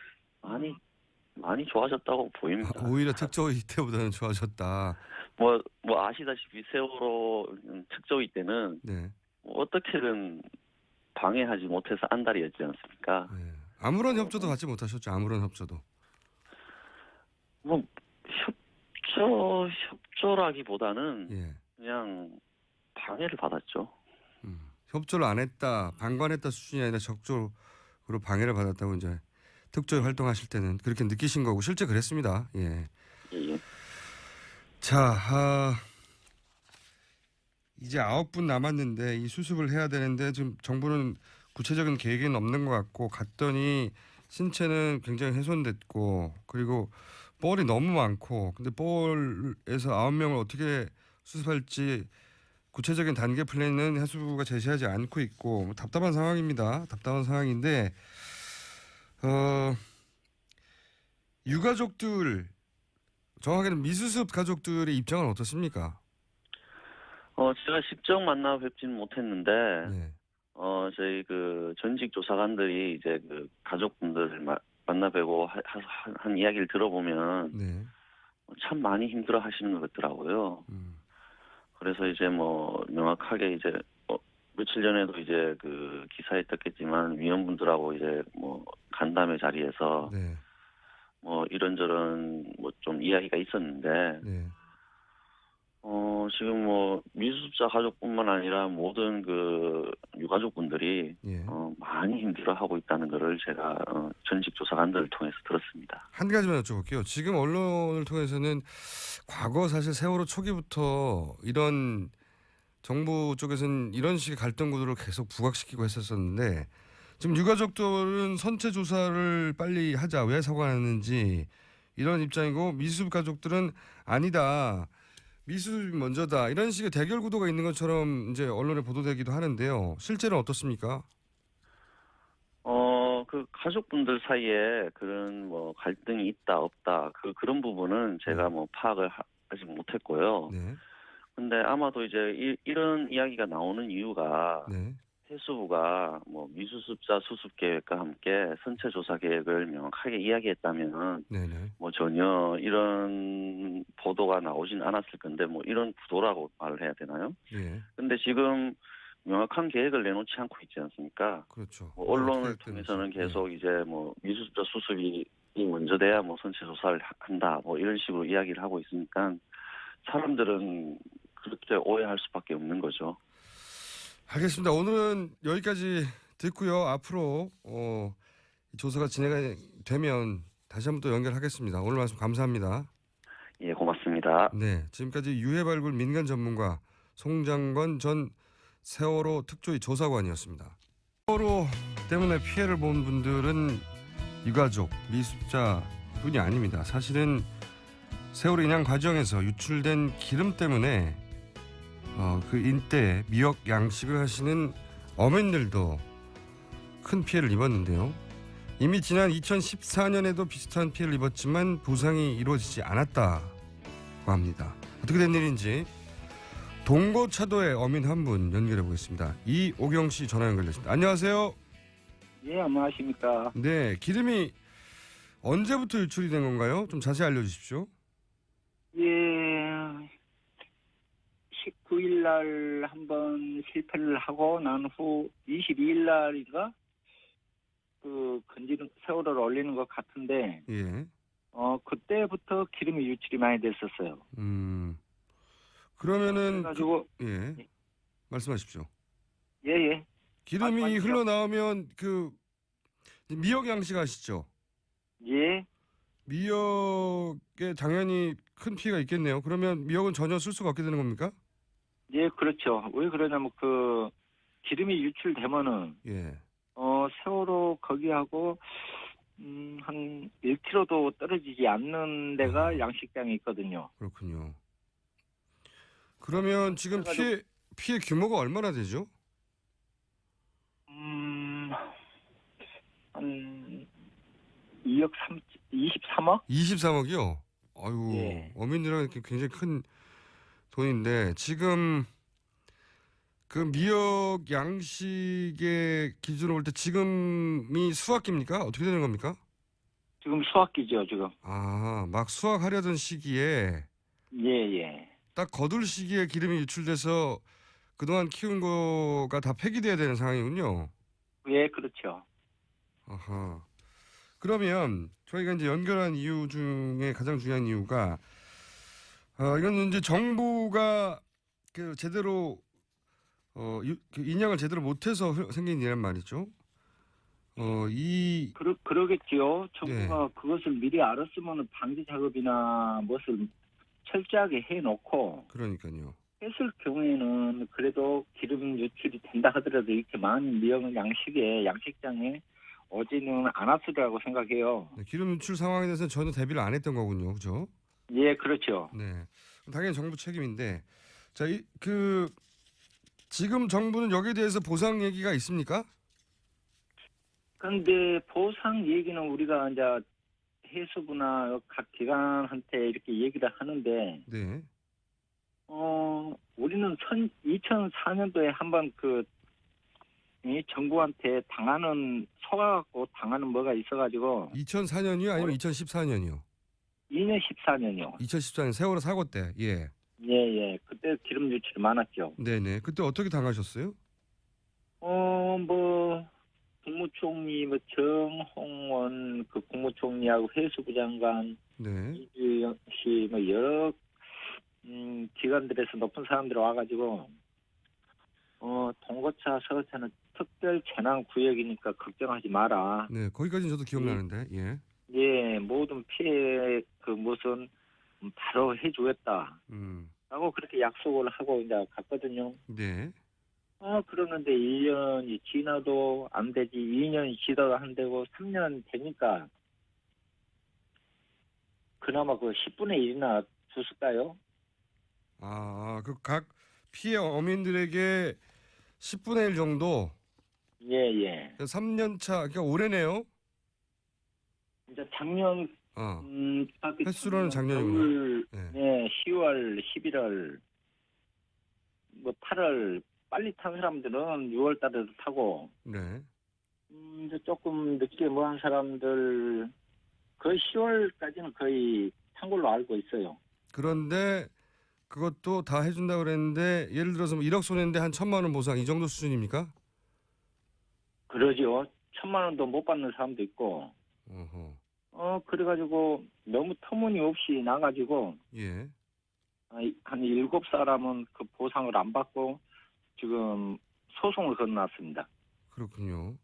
많이 좋아졌다고 보입니다. 오히려 특조위 때보다는 좋아졌다. 뭐 아시다시피 세월호 특조위 때는 네. 뭐 어떻게든 방해하지 못해서 안달이었지 않습니까? 네. 아무런 협조도 받지 못하셨죠. 아무런 협조도. 뭐 협조라기보다는 예. 그냥 방해를 받았죠. 협조를 안 했다, 방관했다 수준이 아니라 적극적으로 방해를 받았다고 이제 특조위 활동하실 때는 그렇게 느끼신 거고 실제 그랬습니다. 예. 예. 자, 이제 9분 남았는데 이 수습을 해야 되는데 지금 정부는 구체적인 계획은 없는 것 같고 갔더니 신체는 굉장히 훼손됐고 그리고 볼이 너무 많고 근데 볼에서 9명을 어떻게 수습할지 구체적인 단계 플랜은 해수부가 제시하지 않고 있고 뭐 답답한 상황입니다. 답답한 상황인데 유가족들 정확하게는 미수습 가족들의 입장은 어떻습니까? 제가 직접 만나 뵙지는 못했는데 네. 저희 그 전직 조사관들이 이제 그 가족분들을 만나 뵈고 한 이야기를 들어보면 네. 참 많이 힘들어 하시는 것 같더라고요. 그래서 이제 뭐 명확하게 이제 며칠 전에도 이제 그 기사에 떴겠지만 위원분들하고 이제 뭐 간담회 자리에서 네. 뭐 이런저런 뭐 좀 이야기가 있었는데 네. 지금 뭐 미수습자 가족뿐만 아니라 모든 그 유가족분들이 예. 많이 힘들어하고 있다는 것을 제가 전직 조사관들을 통해서 들었습니다. 한 가지만 여쭤볼게요. 지금 언론을 통해서는 과거 사실 세월호 초기부터 이런 정부 쪽에서는 이런 식의 갈등 구도를 계속 부각시키고 했었었는데 지금 유가족들은 선체 조사를 빨리 하자. 왜 사고가 났는지 이런 입장이고 미수습 가족들은 아니다. 미수습이 먼저다. 이런 식의 대결 구도가 있는 것처럼 이제 언론에 보도되기도 하는데요. 실제는 어떻습니까? 그 가족분들 사이에 그런 뭐 갈등이 있다 없다 그런 부분은 제가 뭐 파악을 하지 못했고요. 네. 근데 아마도 이제 이런 이야기가 나오는 이유가 네. 해수부가 뭐 미수습자 수습 계획과 함께 선체 조사 계획을 명확하게 이야기했다면 네네. 뭐 전혀 이런 보도가 나오진 않았을 건데 뭐 이런 구도라고 말을 해야 되나요? 예. 근데 지금 명확한 계획을 내놓지 않고 있지 않습니까? 그렇죠. 뭐 언론을 통해서는 계속 이제 뭐 미수습자 수습이 먼저 돼야 뭐 선체 조사를 한다 뭐 이런 식으로 이야기를 하고 있으니까 사람들은 그렇게 오해할 수밖에 없는 거죠. 알겠습니다. 오늘은 여기까지 듣고요. 앞으로 조사가 진행되면 다시 한번 또 연결하겠습니다. 오늘 말씀 감사합니다. 예, 고맙습니다. 네, 지금까지 유해발굴 민간 전문가 송장건 전 세월호 특조위 조사관이었습니다. 세월호 때문에 피해를 본 분들은 유가족, 미수습자뿐이 아닙니다. 사실은 세월호 인양 과정에서 유출된 기름 때문에 그 인대에 미역 양식을 하시는 어민들도 큰 피해를 입었는데요. 이미 지난 2014년에도 비슷한 피해를 입었지만 보상이 이루어지지 않았다고 합니다. 어떻게 된 일인지 동거차도의 어민 한 분 연결해 보겠습니다. 이오경 씨 전화 연결됐습니다. 안녕하세요. 예, 안녕하십니까. 네, 기름이 언제부터 유출이 된 건가요? 좀 자세히 알려주십시오. 예, 19일 날 한번 실패를 하고 난 후 22일 날인가 그 건지는 세월을 올리는 것 같은데, 예. 그때부터 기름이 유출이 많이 됐었어요. 그러면은 그래가지고 예. 말씀하십시오. 예, 예. 기름이 말씀하십시오. 흘러나오면 그 미역 양식 아시죠? 예, 미역에 당연히 큰 피해가 있겠네요. 그러면 미역은 전혀 쓸 수가 없게 되는 겁니까? 예, 그렇죠. 왜 그러냐면 그 기름이 유출되면은 예. 세월호 거기하고 한 1km도 떨어지지 않는 데가 양식장이 있거든요. 그렇군요. 그러면 지금 피해 규모가 얼마나 되죠? 한 23억? 23억이요? 아유, 예. 어민들한테 굉장히 큰 돈인데 지금 그 미역 양식의 기준으로 볼 때 지금이 수확기입니까? 어떻게 되는 겁니까? 지금 수확기죠, 지금. 아, 막 수확하려던 시기에 예, 예. 딱 거둘 시기에 기름이 유출돼서 그동안 키운 거가 다 폐기돼야 되는 상황이군요. 예, 그렇죠. 아하. 그러면 저희가 이제 연결한 이유 중에 가장 중요한 이유가 이건 이제 정부가 그 제대로 그 인양을 제대로 못해서 생긴 일이란 말이죠. 그러겠지요. 정부가 네. 그것을 미리 알았으면 방지 작업이나 무엇을 철저하게 해놓고 그러니까요. 했을 경우에는 그래도 기름 유출이 된다 하더라도 이렇게 많은 미역 양식장에 오지는 않았으리라고 생각해요. 네, 기름 유출 상황에 대해서는 전혀 대비를 안 했던 거군요. 그죠? 예, 그렇죠. 네. 당연히 정부 책임인데 자, 지금 정부는 여기에 대해서 보상 얘기가 있습니까? 그런데 보상 얘기는 우리가 이제 해수부나 각 기관한테 이렇게 얘기를 하는데, 네. 우리는 2004년도에 한번 이 정부한테 속아갖고 당하는 뭐가 있어가지고, 2004년이요? 아니면 2014년이요? 2년 14년이요. 2014년 세월호 사고 때. 예. 예, 예. 그때 기름 유출이 많았죠. 네네. 그때 어떻게 당하셨어요? 국무총리, 정홍원, 국무총리하고 해수부 장관, 네. 이주영 씨, 여러, 기관들에서 높은 사람들이 와가지고, 동거차, 서거차는 특별 재난 구역이니까 걱정하지 마라. 네. 거기까지는 저도 기억나는데. 예. 예, 모든 피해 무슨 바로 해주겠다. 라고 그렇게 약속을 하고 이제 갔거든요. 네. 그러는데 1년이 지나도 안 되지, 2년이 지나도 안 되고, 3년 되니까, 그나마 그 10분의 1이나 줬을까요? 그 각 피해 어민들에게 10분의 1 정도? 예, 예. 3년 차, 그러니까 올해네요? 이제 작년, 횟수로는 작년이구나. 네, 10월, 11월, 8월, 빨리 탄 사람들은 6월 달에도 타고, 네. 이제 조금 늦게 한 사람들, 거의 10월까지는 거의 탄 걸로 알고 있어요. 그런데 그것도 다 해준다고 그랬는데 예를 들어서 1억 손해인데 한 1,000만 원 보상 이 정도 수준입니까? 그러죠. 1,000만 원도 못 받는 사람도 있고. 그래가지고 너무 터무니없이 나가지고 예. 한 7사람은 그 보상을 안 받고 지금 소송을 건놨습니다. 그렇군요.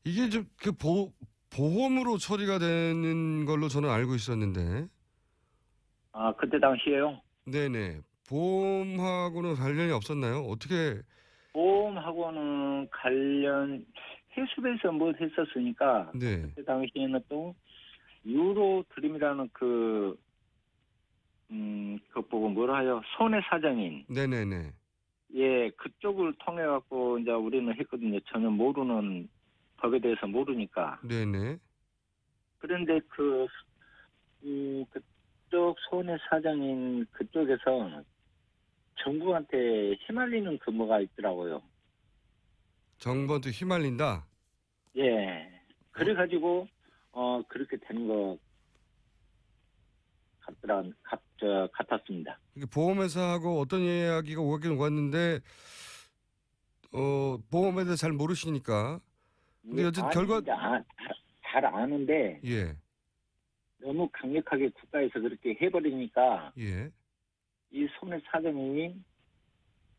이게 좀 그 보험으로 처리가 되는 걸로 저는 알고 있었는데. 그때 당시에요? 네네. 보험하고는 관련이 없었나요? 어떻게? 보험하고는 해수부에서 했었으니까. 네. 그때 당시에는 또 유로 드림이라는 그 보고 손해사정인. 네네네. 예, 그쪽을 통해 갖고 이제 우리는 했거든요. 전혀 모르는 법에 대해서 모르니까. 네네. 그런데 그쪽 손해사정인 그쪽에서 정부한테 휘말리는 근무가 있더라고요. 정부한테 휘말린다. 예. 그래가지고 그렇게 되는 것 같았습니다. 이게 보험회사하고 어떤 이야기가 오갔긴 오갔는데 보험에 대해서 잘 모르시니까. 근데 어쨌든 결과 잘 아는데 예. 너무 강력하게 국가에서 그렇게 해버리니까 예. 이 소매 사장님이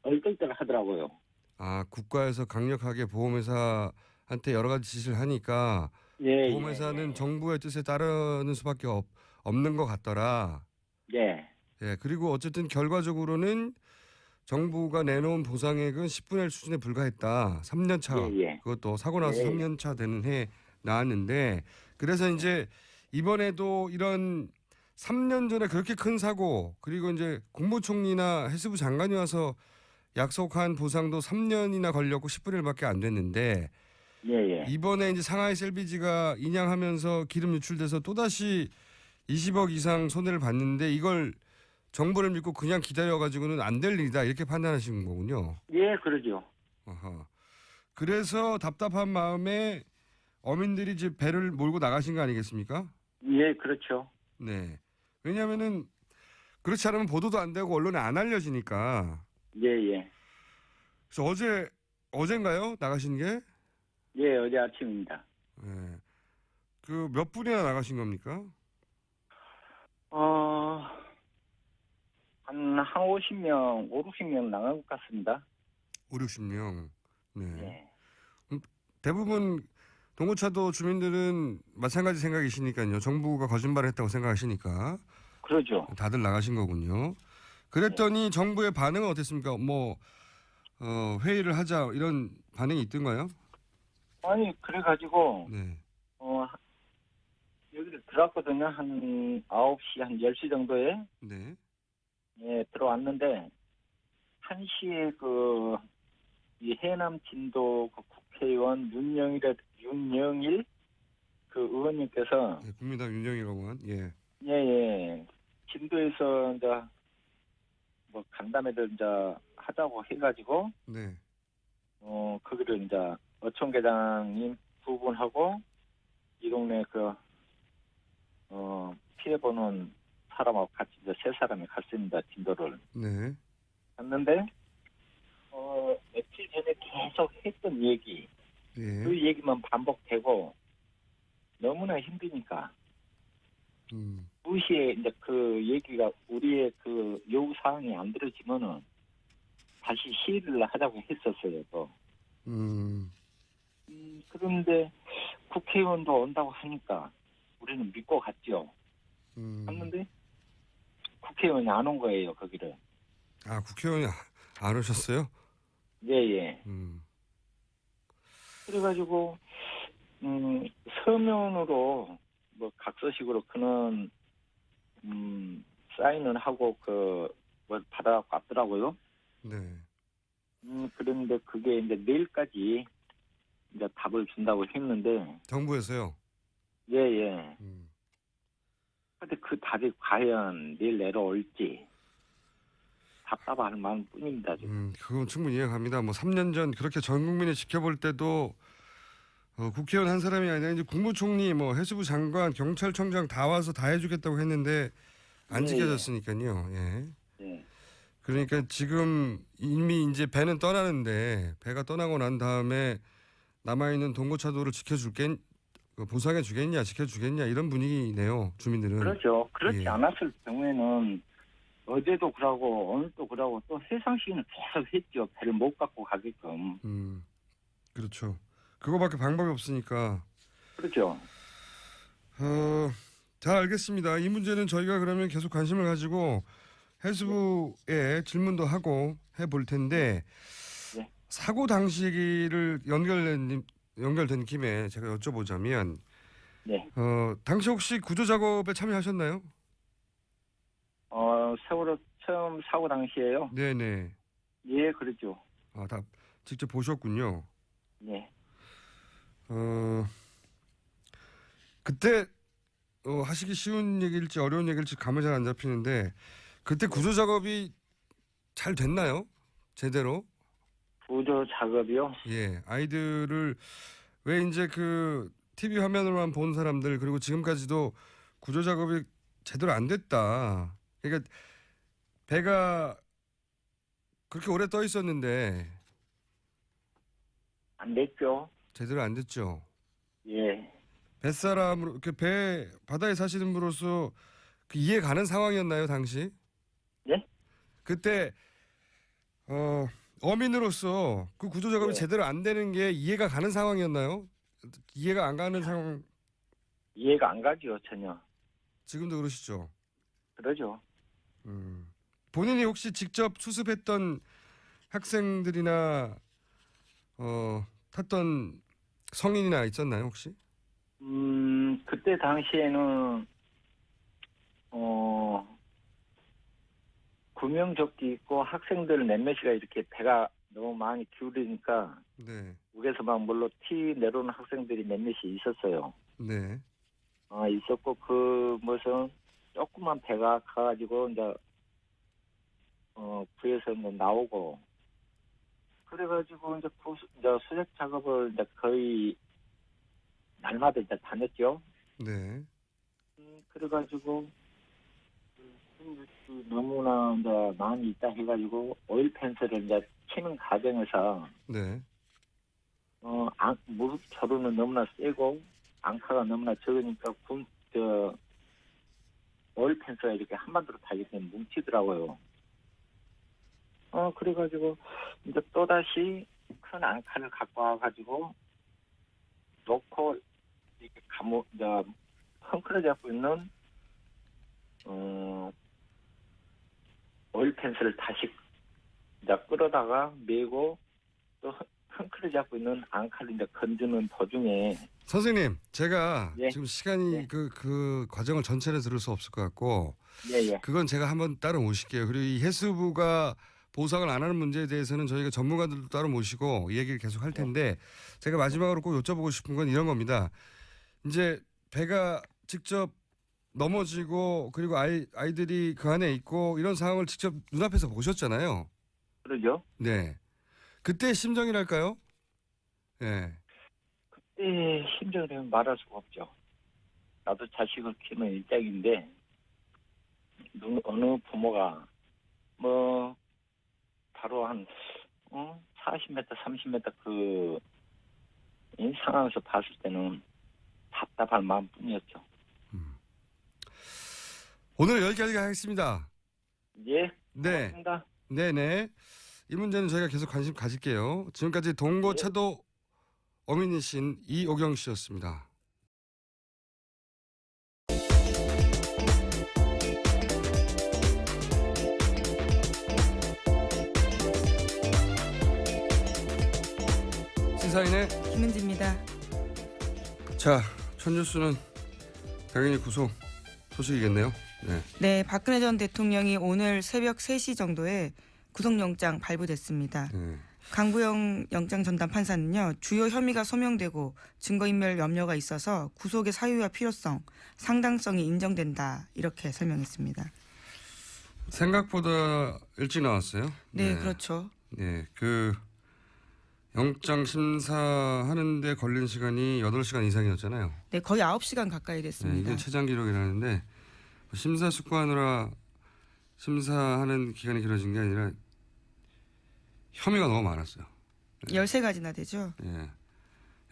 얼떨떨 하더라고요. 아, 국가에서 강력하게 보험회사한테 여러 가지 지시를 하니까 예, 보험회사는 예, 정부의 뜻에 따르는 수밖에 없는 것 같더라. 예. 예. 그리고 어쨌든 결과적으로는 정부가 내놓은 보상액은 10분의 1 수준에 불과했다. 3년 차. 예, 예. 그것도 사고 나서 예, 예. 3년 차 되는 해 나왔는데 그래서 이제 이번에도 이런 3년 전에 그렇게 큰 사고 그리고 이제 국무총리나 해수부 장관이 와서 약속한 보상도 3년이나 걸렸고 10분의 1밖에 안 됐는데 예, 예. 이번에 이제 상하이 셀비지가 인양하면서 기름 유출돼서 또다시 20억 이상 손해를 봤는데 이걸 정부를 믿고 그냥 기다려가지고는 안 될 일이다 이렇게 판단하신 거군요. 예, 그러죠. 아하. 그래서 답답한 마음에 어민들이 이제 배를 몰고 나가신 거 아니겠습니까? 예, 그렇죠. 네. 왜냐하면은 그렇지 않으면 보도도 안 되고 언론에 안 알려지니까. 예, 예. 그래서 어젠가요? 나가신 게? 예, 어제 아침입니다. 네. 그 몇 분이나 나가신 겁니까? 한 50명, 60명 나간 것 같습니다. 5, 60명. 네. 예. 대부분 동호차도 주민들은 마찬가지 생각이시니까요. 정부가 거짓말을 했다고 생각하시니까 그러죠. 다들 나가신 거군요. 그랬더니 정부의 반응은 어땠습니까? 회의를 하자 이런 반응이 있던가요? 아니, 그래가지고, 네. 여기를 들어왔거든요. 한 9시, 한 10시 정도에. 네. 예, 들어왔는데, 1시에 이 해남 진도 그 국회의원 윤영일 그 의원님께서 네, 국민당 윤영일 의원. 예. 예. 진도에서 이제 뭐 간담회를 이제 하자고 해가지고 네. 거기를 이제 어촌계장님 두 분하고 이 동네 피해보는 사람하고 같이 이제 세 사람이 갔습니다. 진도를 네. 갔는데 며칠 전에 계속 했던 얘기 예. 그 얘기만 반복되고 너무나 힘드니까 무시에 이제 그 얘기가 우리의 그 요구 사항이 안 들어지면은 다시 시위를 하자고 했었어요. 또. 그런데 국회의원도 온다고 하니까 우리는 믿고 갔죠. 갔는데 국회의원이 안 온 거예요. 거기를. 아, 국회의원이 안 오셨어요? 예. 그래가지고 서면으로 뭐 각서식으로 그는 사인을 하고 뭘 받아갖고 왔더라고요. 네. 그런데 그게 이제 내일까지 이제 답을 준다고 했는데. 정부에서요? 예. 근데 그 답이 과연 내일 내려올지 답답할 마음뿐입니다. 지금. 그건 충분히 이해갑니다. 3년 전 그렇게 전 국민이 지켜볼 때도 국회의원 한 사람이 아니라 이제 국무총리, 해수부 장관, 경찰청장 다 와서 다 해주겠다고 했는데 안 지켜졌으니까요. 예. 예. 그러니까 지금 이미 이제 배는 떠나는데 배가 떠나고 난 다음에 남아있는 동고차도를 보상해 주겠냐, 지켜주겠냐 이런 분위기네요. 주민들은. 그렇죠. 그렇지 예. 않았을 경우에는 어제도 그러고 오늘도 그러고 또 해상시위는 계속 했죠. 배를 못 갖고 가게끔. 그렇죠. 그거밖에 방법이 없으니까. 그렇죠. 잘 알겠습니다. 이 문제는 저희가 그러면 계속 관심을 가지고 해수부에 질문도 하고 해볼 텐데 네. 사고 당시 얘기를 연결된 김에 제가 여쭤보자면 네. 당시 혹시 구조 작업에 참여하셨나요? 세월호 처음 사고 당시에요. 네네. 예, 그렇죠. 다 직접 보셨군요. 네. 그때 하시기 쉬운 얘기일지 어려운 얘기일지 감이 잘 안 잡히는데 그때 구조 작업이 잘 됐나요? 제대로? 구조 작업이요. 예, 아이들을 왜 이제 그 TV 화면으로만 본 사람들 그리고 지금까지도 구조 작업이 제대로 안 됐다. 그러니까 배가 그렇게 오래 떠 있었는데 안 됐죠. 제대로 안 됐죠. 예. 뱃사람으로 이렇게 배 바다에 사시는 분으로서 그 이해 가는 상황이었나요 당시? 예? 그때 어민으로서 그 구조 작업이 네. 제대로 안 되는 게 이해가 가는 상황이었나요? 이해가 안 가는 상황 이해가 안 가죠, 전혀. 지금도 그러시죠? 그러죠. 본인이 혹시 직접 수습했던 학생들이나 탔던 성인이나 있었나요 혹시? 그때 당시에는 구명조끼 있고 학생들 몇몇이가 이렇게 배가 너무 많이 기울으니까 네, 목에서 막 물로 티 내려오는 학생들이 몇몇이 있었어요. 네, 있었고 그 무슨 조그만 배가 가가지고 이제 구에서 이제 나오고 그래가지고 이제 이제 수색 작업을 이제 거의 날마다 이제 다녔죠. 네. 그래가지고 너무나 이제 많이 있다 해가지고 오일 펜스를 이제 치는 과정에서 네. 무릎 저루는 너무나 세고 앙카가 너무나 적으니까 오일 펜스가 이렇게 한반도로 다 이렇게 뭉치더라고요. 그래가지고 이제 또 다시 큰 앙카를 갖고 와가지고 놓고 이렇게 이제 헝클어 잡고 있는 오일 펜스를 다시 이제 끌어다가 메고 또 헝클어 잡고 있는 앙카를 이제 건드는 도중에 선생님, 제가 예. 지금 시간이 예. 그 과정을 전체를 들을 수 없을 것 같고 예예 그건 제가 한번 따로 모실게요. 그리고 이 해수부가 보상을 안 하는 문제에 대해서는 저희가 전문가들도 따로 모시고 이 얘기를 계속 할 텐데 제가 마지막으로 꼭 여쭤보고 싶은 건 이런 겁니다. 이제 배가 직접 넘어지고 그리고 아이들이 그 안에 있고 이런 상황을 직접 눈앞에서 보셨잖아요. 그러죠. 네. 그때 심정이랄까요? 예. 그때 심정을 말할 수가 없죠. 나도 자식을 키우는 입장인데 어느 부모가 뭐 바로 한 40m, 30m 이 상황에서 봤을 때는 답답할 마음뿐이었죠. 오늘 여기까지 하겠습니다. 예. 네. 고맙습니다. 네네. 이 문제는 저희가 계속 관심 가질게요. 지금까지 동고차도 어민이신 이오경 씨였습니다. 시사인의 김은지입니다. 자, 첫 뉴스는 당연히 구속 소식이겠네요. 네. 네, 박근혜 전 대통령이 오늘 새벽 3시 정도에 구속영장 발부됐습니다. 네. 강구영 영장 전담 판사는요, 주요 혐의가 소명되고 증거인멸 염려가 있어서 구속의 사유와 필요성, 상당성이 인정된다 이렇게 설명했습니다. 생각보다 일찍 나왔어요. 네, 그렇죠. 네, 그 영장 심사하는데 걸린 시간이 8시간 이상이었잖아요. 네, 거의 9시간 가까이 네, 됐습니다. 이게 최장 기록이라는데 심사숙고하느라 심사하는 기간이 길어진 게 아니라 혐의가 너무 많았어요. 13가지나 되죠. 예.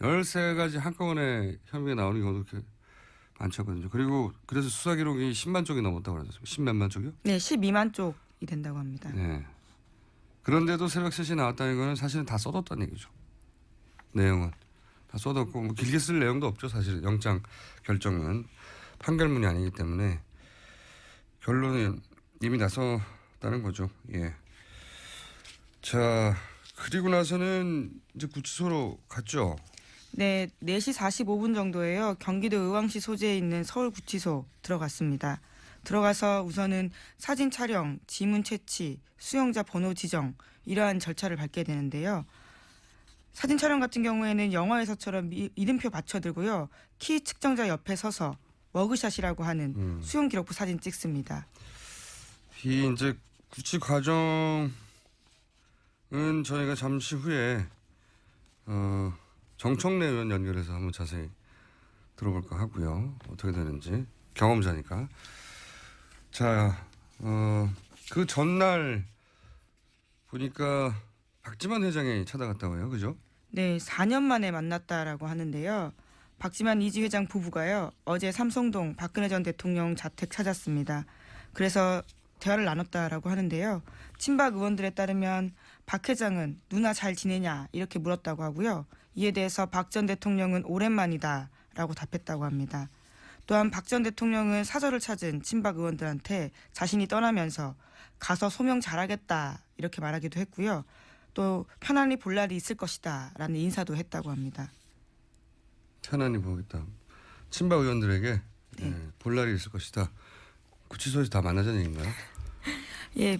13가지 한꺼번에 혐의가 나오는 경우도 그렇게 많지 않거든요. 그리고 그래서 수사 기록이 10만 쪽이 넘었다고 그러죠. 10몇만 쪽이요? 네, 12만 쪽이 된다고 합니다. 네. 그런데도 새벽 3시에 나왔다는 거는 사실은 다 써뒀다는 얘기죠. 내용은. 다 써뒀고 뭐 길게 쓸 내용도 없죠. 사실 영장 결정은 판결문이 아니기 때문에 결론은 이미 나섰다는 거죠. 예. 자, 그리고 나서는 이제 구치소로 갔죠. 네, 4시 45분 정도에요. 경기도 의왕시 소재에 있는 서울구치소 들어갔습니다. 들어가서 우선은 사진 촬영, 지문 채취, 수용자 번호 지정 이러한 절차를 밟게 되는데요. 사진 촬영 같은 경우에는 영화에서처럼 이름표 받쳐들고요. 키 측정자 옆에 서서 머그샷이라고 하는 수용 기록부 사진 찍습니다. 이 이제 구치 과정은 저희가 잠시 후에 정청래 의원 연결해서 한번 자세히 들어볼까 하고요. 어떻게 되는지 경험자니까. 자, 그 전날 보니까 박지만 회장이 찾아갔다고 해요. 그죠? 네, 4년 만에 만났다라고 하는데요. 박지만 이지 회장 부부가요. 어제 삼성동 박근혜 전 대통령 자택 찾았습니다. 그래서 대화를 나눴다라고 하는데요. 친박 의원들에 따르면 박 회장은 누나 잘 지내냐 이렇게 물었다고 하고요. 이에 대해서 박 전 대통령은 오랜만이다라고 답했다고 합니다. 또한 박 전 대통령은 사저를 찾은 친박 의원들한테 자신이 떠나면서 가서 소명 잘하겠다 이렇게 말하기도 했고요. 또 편안히 볼 날이 있을 것이다라는 인사도 했다고 합니다. 편안히 보겠다. 친박 의원들에게 네. 볼 날이 있을 것이다. 구치소에서 다 만나자는 얘기인가요? 예,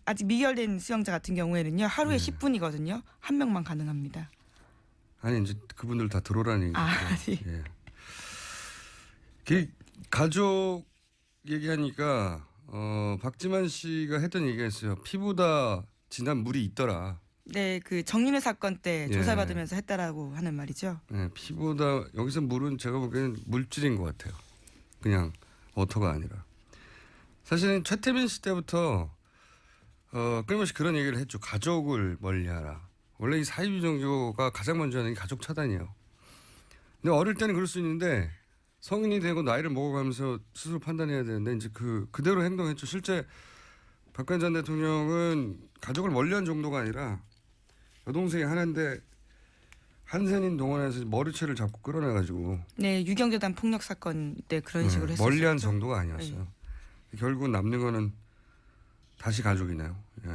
아직 미결된 수용자 같은 경우에는요. 하루에 10분이거든요. 한 명만 가능합니다. 아니 이제 그분들 다 들어오라는 얘기죠. 네. 예. 그 가족 얘기하니까 박지만 씨가 했던 얘기가 있어요. 피보다 진한 물이 있더라. 네, 그 정윤회 사건 때 예. 조사받으면서 했다라고 하는 말이죠. 네, 피보다 여기서 물은 제가 보기에는 물질인 것 같아요. 그냥 워터가 아니라. 사실은 최태민 씨 때부터 끊임없이 그런 얘기를 했죠. 가족을 멀리하라. 원래 이 사회주의 종교가 가장 먼저 하는 게 가족 차단이에요. 근데 어릴 때는 그럴 수 있는데 성인이 되고 나이를 먹어가면서 스스로 판단해야 되는데 이제 그대로 행동했죠. 실제 박근혜 전 대통령은 가족을 멀리한 정도가 아니라 여동생이 하나인데 한센인 동원해서 머리채를 잡고 끌어내가지고 네, 유경재단 폭력 사건 때 그런 식으로 했었죠. 멀리한 정도가 아니었어요. 결국 남는 거는 다시 가족이네요. 예.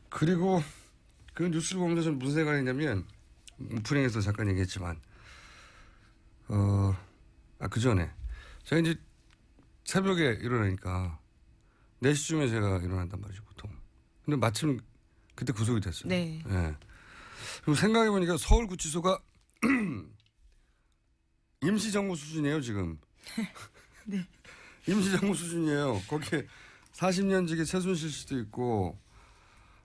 그리고 그 뉴스를 보면서 좀 무슨 생각이 했냐면 오프닝에서 잠깐 얘기했지만 그 전에 제가 이제 새벽에 일어나니까 4시쯤에 제가 일어난단 말이죠 보통. 근데 마침 그때 구속이 됐어요. 네. 예. 그리고 생각해보니까 서울구치소가 임시정부 수준이에요 지금. 네. 임시정부 수준이에요. 거기에 40년직의 최순실 씨도 있고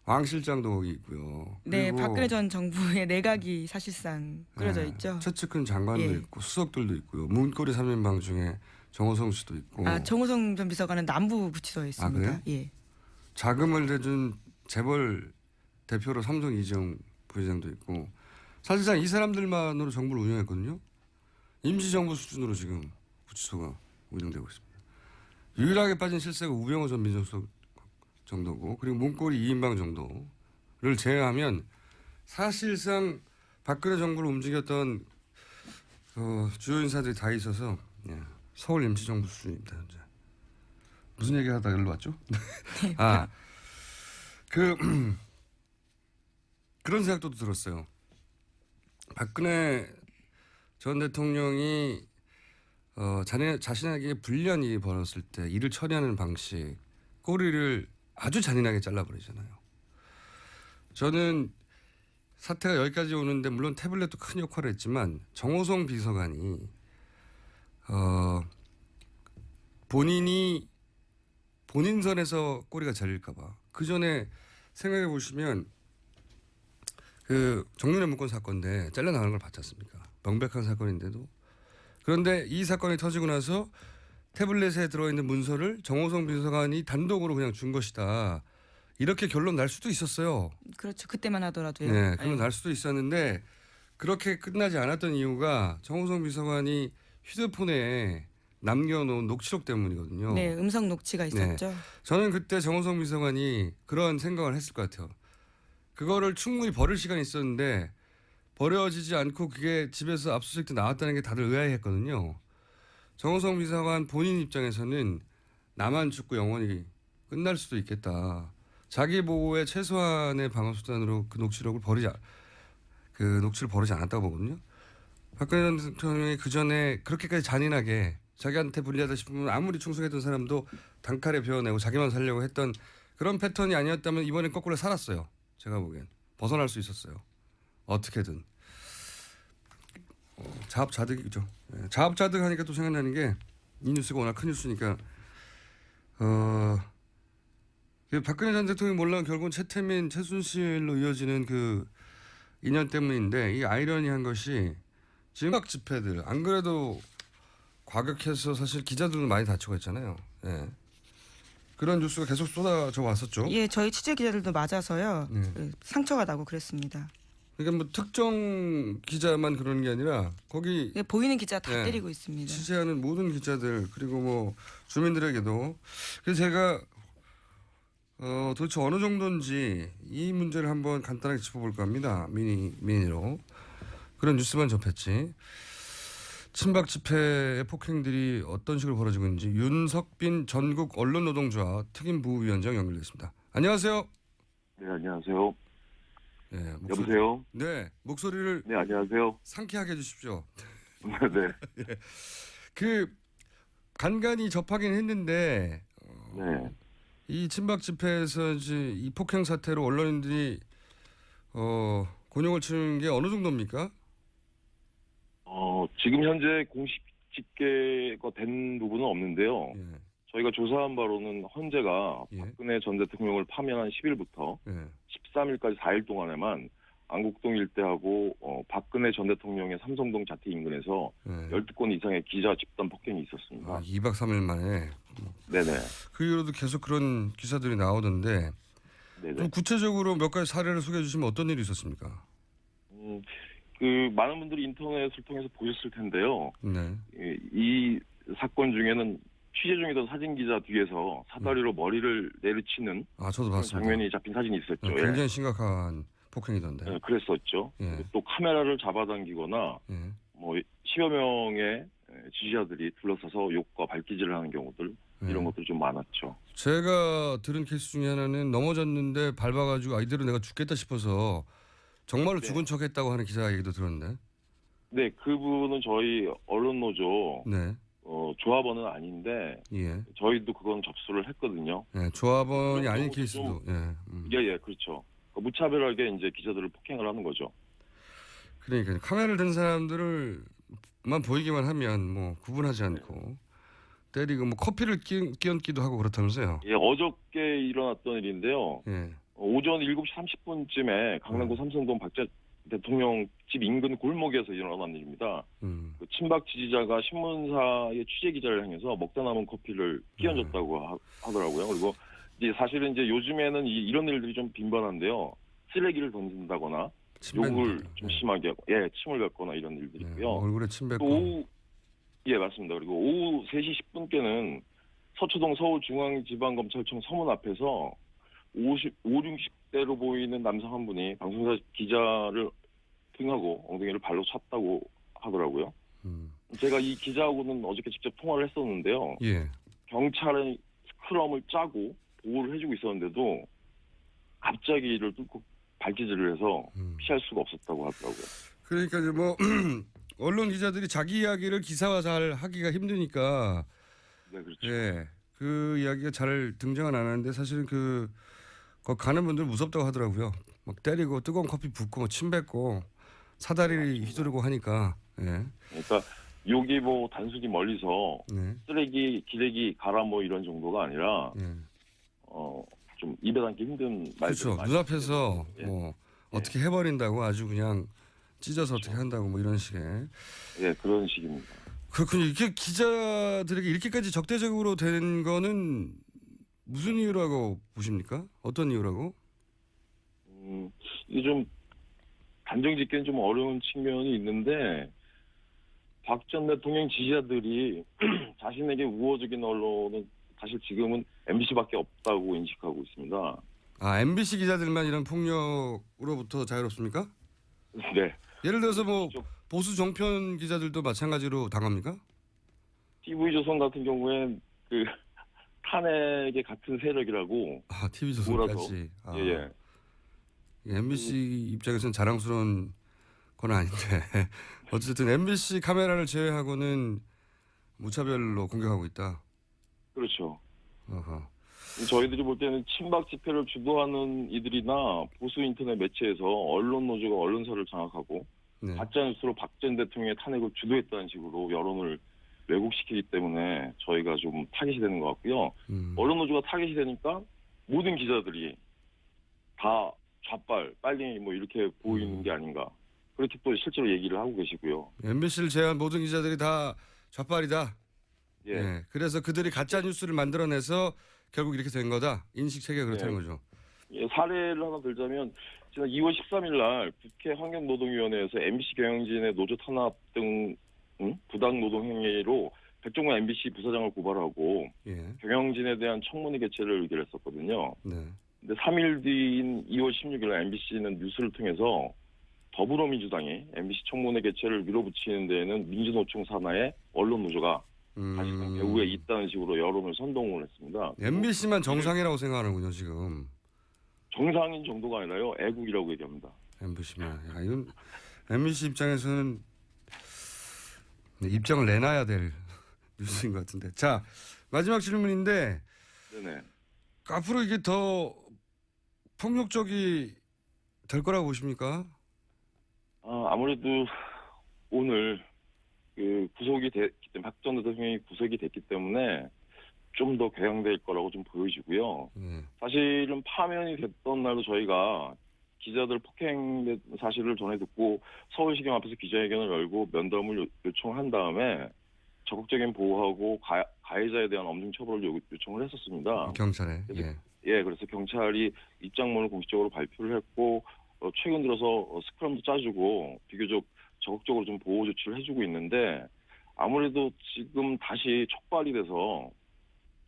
왕 실장도 거기 있고요. 네, 그리고 박근혜 전 정부의 내각이 사실상 꾸려져 있죠. 최측근 장관도 예. 있고 수석들도 있고요. 문고리 3인방 중에 정호성 씨도 있고. 정호성 전 비서관은 남부 구치소에 있습니다. 그래요? 예. 자금을 대준 재벌 대표로 삼성 이재용 부회장도 있고 사실상 이 사람들만으로 정부를 운영했거든요. 임시정부 수준으로 지금 구치소가 운영되고 있습니다. 유일하게 빠진 실세가 우병호 전 민정수석 정도고 그리고 문고리 2인방 정도를 제외하면 사실상 박근혜 정부를 움직였던 주요 인사들이 다 있어서 서울 임시정부 수준입니다. 현재. 무슨 얘기하다가 여기로 왔죠? 그런 생각도 들었어요. 박근혜 전 대통령이 자신에게 불리한 일이 벌어졌을 때 일을 처리하는 방식, 꼬리를 아주 잔인하게 잘라버리잖아요. 저는 사태가 여기까지 오는데 물론 태블릿도 큰 역할을 했지만 정호성 비서관이 본인이 본인 선에서 꼬리가 잘릴까 봐. 그 전에 생각해 보시면 그 정윤회 문건 사건인데 잘려나가는 걸 봤지 않습니까? 명백한 사건인데도. 그런데 이 사건이 터지고 나서 태블릿에 들어있는 문서를 정호성 비서관이 단독으로 그냥 준 것이다. 이렇게 결론 날 수도 있었어요. 그렇죠. 그때만 하더라도요. 네, 결론 날 수도 있었는데 그렇게 끝나지 않았던 이유가 정호성 비서관이 휴대폰에 남겨놓은 녹취록 때문이거든요. 네, 음성 녹취가 있었죠. 네. 저는 그때 정호성 비서관이 그런 생각을 했을 것 같아요. 그거를 충분히 버릴 시간이 있었는데 버려지지 않고 그게 집에서 압수수색 때 나왔다는 게 다들 의아해했거든요. 정호성 비서관 본인 입장에서는 나만 죽고 영원히 끝날 수도 있겠다. 자기 보호의 최소한의 방어 수단으로 그 녹취를 버리지 않았다고 보거든요. 박근혜 전 대통령이 그 전에 그렇게까지 잔인하게 자기한테 불리하다 싶으면 아무리 충성했던 사람도 단칼에 베어내고 자기만 살려고 했던 그런 패턴이 아니었다면 이번엔 거꾸로 살았어요. 제가 보기엔 벗어날 수 있었어요. 어떻게든 자업자득이죠. 자업자득 하니까 또 생각나는 게 이 뉴스가 워낙 큰 뉴스니까 박근혜 전 대통령이 몰라온 결국은 최태민, 최순실로 이어지는 그 인연 때문인데 이 아이러니한 것이 지각 집회들 안 그래도 과격해서 사실 기자들도 많이 다치고 했잖아요. 예. 그런 뉴스가 계속 쏟아져 왔었죠. 예, 저희 취재 기자들도 맞아서요. 네. 상처가 나고 그랬습니다. 그러니까 뭐 특정 기자만 그러는 게 아니라 거기 예, 보이는 기자 다 네. 때리고 있습니다. 취재하는 모든 기자들 그리고 뭐 주민들에게도 그래서 제가 도대체 어느 정도인지 이 문제를 한번 간단하게 짚어볼까 합니다. 미니로 그런 뉴스만 접했지. 친박 집회의 폭행들이 어떤 식으로 벌어지고 있는지 윤석빈 전국 언론노동조합 특임부위원장 연결됐습니다. 안녕하세요. 네, 안녕하세요. 네, 여보세요? 네, 목소리를 네, 안녕하세요. 상쾌하게 해주십시오. 네. 그 간간히 접하긴 했는데 네. 이 친박 집회에서 이제 이 폭행 사태로 언론인들이 곤욕을 치는 게 어느 정도입니까? 지금 현재 공식 집계가 된 부분은 없는데요. 예, 저희가 조사한 바로는 헌재가 예. 박근혜 전 대통령을 파면한 10일부터 예. 13일까지 4일 동안에만 안국동 일대하고 박근혜 전 대통령의 삼성동 자택 인근에서 예. 12건 이상의 기자 집단 폭행이 있었습니다. 2박 3일 만에 네네. 그 이후로도 계속 그런 기사들이 나오던데 네네. 좀 구체적으로 몇 가지 사례를 소개해 주시면 어떤 일이 있었습니까? 그 많은 분들이 인터넷을 통해서 보셨을 텐데요. 네. 이 사건 중에는 취재 중이던 사진 기자 뒤에서 사다리로 머리를 내리치는 저도 그런 봤습니다. 장면이 잡힌 사진이 있었죠. 네, 굉장히 심각한 폭행이던데. 예, 그랬었죠. 예. 또 카메라를 잡아당기거나 예. 뭐 10여 명의 지지자들이 둘러서서 욕과 발기질을 하는 경우들 이런 예. 것들이 좀 많았죠. 제가 들은 케이스 중에 하나는 넘어졌는데 밟아가지고 이대로 내가 죽겠다 싶어서 정말로 네. 죽은 척했다고 하는 기자 얘기도 들었는데. 네, 그 부분은 저희 언론노조 네. 조합원은 아닌데 예. 저희도 그건 접수를 했거든요. 예. 조합원이 그런 아닌 경우도 케이스도. 예, 그렇죠. 무차별하게 이제 기자들을 폭행을 하는 거죠. 그러니까 카메라를 든 사람들을만 보이기만 하면 뭐 구분하지 않고 때리고 뭐 커피를 끼얹기도 하고 그렇다면서요. 예, 어저께 일어났던 일인데요. 예. 오전 7시 30분쯤에 강남구 삼성동 박재 대통령 집 인근 골목에서 일어난 일입니다. 그 친박 지지자가 신문사의 취재 기자를 향해서 먹다 남은 커피를 끼얹었다고 하더라고요. 그리고 이제 사실은 이제 요즘에는 이런 일들이 좀 빈번한데요. 쓰레기를 던진다거나 욕을 좀 심하게 하고, 침을 뱉거나 이런 일들이 있고요. 얼굴에 침 뱉고. 또 오후, 맞습니다. 그리고 오후 3시 10분께는 서초동 서울중앙지방검찰청 서문 앞에서 60대로 보이는 남성 한 분이 방송사 기자를 등하고 엉덩이를 발로 찼다고 하더라고요. 제가 이 기자하고는 어저께 직접 통화를 했었는데요. 예. 경찰은 스크럼을 짜고 보호를 해주고 있었는데도 갑자기 이를 뚫고 발기질을 해서 피할 수가 없었다고 하더라고요. 그러니까 이제 뭐 언론 기자들이 자기 이야기를 기사화 잘 하기가 힘드니까 네, 그렇죠. 예. 그 이야기가 잘 등장은 안 하는데 사실은 거기 가는 분들 무섭다고 하더라고요. 막 때리고 뜨거운 커피 붓고 뭐 침 뱉고 사다리 휘두르고 하니까. 예. 그러니까 욕이 뭐 단순히 멀리서 네. 쓰레기, 기레기 가라 뭐 이런 정도가 아니라 예. 좀 입에 담기 힘든 말들. 그렇죠. 눈앞에서 예. 뭐 어떻게 해버린다고 아주 그냥 찢어서 어떻게 한다고 뭐 이런 식의. 예, 그런 식입니다. 그렇군요. 이렇게 기자들에게 이렇게까지 적대적으로 된 거는 무슨 이유라고 보십니까? 어떤 이유라고? 이게 좀 단정 짓기는 좀 어려운 측면이 있는데 박 전 대통령 지지자들이 자신에게 우호적인 언론은 사실 지금은 MBC밖에 없다고 인식하고 있습니다. MBC 기자들만 이런 폭력으로부터 자유롭습니까? 네. 예를 들어서 뭐 보수 정편 기자들도 마찬가지로 당합니까? TV조선 같은 경우엔 그 탄핵의 같은 세력이라고. TV조선까지. 예. MBC 입장에서는 자랑스러운 건 아닌데 어쨌든 MBC 카메라를 제외하고는 무차별로 공격하고 있다. 그렇죠. 어허. 저희들이 볼 때는 친박 집회를 주도하는 이들이나 보수 인터넷 매체에서 언론 노조가 언론사를 장악하고 네. 가짜 뉴스로 박 전 대통령의 탄핵을 주도했다는 식으로 여론을 왜곡시키기 때문에 저희가 좀 타깃이 되는 것 같고요. 언론 노조가 타깃이 되니까 모든 기자들이 다 좌빨, 빨갱이 뭐 이렇게 보이는 게 아닌가. 그렇게 또 실제로 얘기를 하고 계시고요. MBC를 제외한 모든 기자들이 다 좌빨이다. 예. 예. 그래서 그들이 가짜 뉴스를 만들어내서 결국 이렇게 된 거다. 인식 체계가 그렇다는 예. 거죠. 예, 사례를 하나 들자면 지난 2월 13일 날 국회 환경노동위원회에서 MBC 경영진의 노조 탄압 등 부당 노동 행위로 백종원 MBC 부사장을 고발하고 예. 경영진에 대한 청문회 개최를 의결했었거든요. 네. 근데 3일 뒤인 2월 16일 날 MBC는 뉴스를 통해서 더불어민주당이 MBC 청문회 개최를 밀어붙이는 데에는 민주노총 산하의 언론 노조가 사실상 배후에 있다는 식으로 여론을 선동을 했습니다. MBC만 정상이라고 생각하는군요, 지금. 정상인 정도가 아니라요. 애국이라고 얘기합니다. MBC만. 야, 이건 MBC 입장에서는 입장을 내놔야 될 뉴스인 것 같은데. 자, 마지막 질문인데 네네. 앞으로 이게 더 폭력적이 될 거라고 보십니까? 아무래도 오늘 그 구속이 됐기 때문에 박 전 대통령이 구속이 됐기 때문에 좀 더 궤양될 거라고 좀 보여지고요. 사실은 파면이 됐던 날도 저희가 기자들 폭행 사실을 전해 듣고 서울시경 앞에서 기자회견을 열고 면담을 요청한 다음에 적극적인 보호하고 가해자에 대한 엄중 처벌을 요청을 했었습니다. 경찰에. 그래서, 예. 그래서 경찰이 입장문을 공식적으로 발표를 했고 최근 들어서 스크럼도 짜주고 비교적 적극적으로 좀 보호 조치를 해주고 있는데 아무래도 지금 다시 촉발이 돼서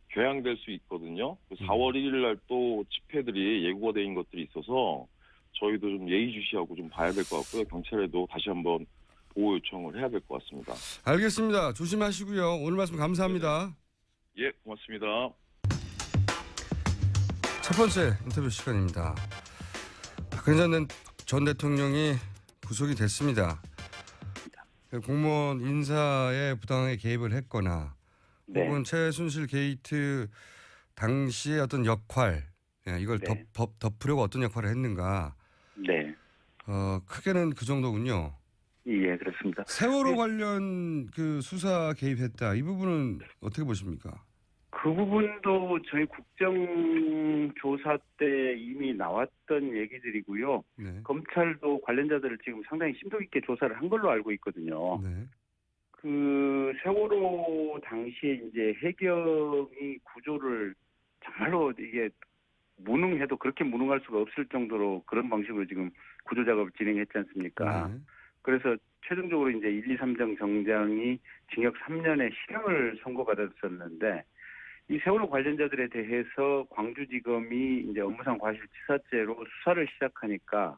궤양될 수 있거든요. 4월 1일 날 또 집회들이 예고가 된 것들이 있어서 저희도 좀 예의주시하고 좀 봐야 될 것 같고요. 경찰에도 다시 한번 보호 요청을 해야 될 것 같습니다. 알겠습니다. 조심하시고요. 오늘 말씀 감사합니다. 예, 고맙습니다. 첫 번째 인터뷰 시간입니다. 박근혜 전 대통령이 구속이 됐습니다. 공무원 인사에 부당하게 개입을 했거나 네. 혹은 최순실 게이트 당시의 어떤 역할, 이걸 네. 덮으려고 어떤 역할을 했는가. 네. 크게는 그 정도군요. 예, 그렇습니다. 세월호 관련 그 수사 개입했다. 이 부분은 어떻게 보십니까? 그 부분도 저희 국정조사 때 이미 나왔던 얘기들이고요. 네. 검찰도 관련자들을 지금 상당히 심도 있게 조사를 한 걸로 알고 있거든요. 네. 그 세월호 당시에 이제 해경이 구조를 정말로 이게 무능해도 그렇게 무능할 수가 없을 정도로 그런 방식으로 지금 구조 작업을 진행했지 않습니까? 네. 그래서 최종적으로 이제 1, 2, 3정 정장이 징역 3년의 실형을 선고받았었는데 이 세월호 관련자들에 대해서 광주지검이 이제 업무상 과실치사죄로 수사를 시작하니까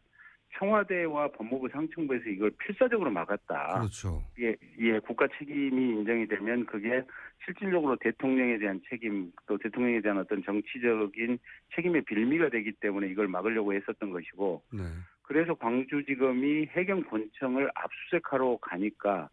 청와대와 법무부 상층부에서 이걸 필사적으로 막았다. 그렇죠. 예, 국가 책임이 인정이 되면 그게 실질적으로 대통령에 대한 책임 또 대통령에 대한 어떤 정치적인 책임의 빌미가 되기 때문에 이걸 막으려고 했었던 것이고 네. 그래서 광주지검이 해경 본청을 압수수색하러 가니까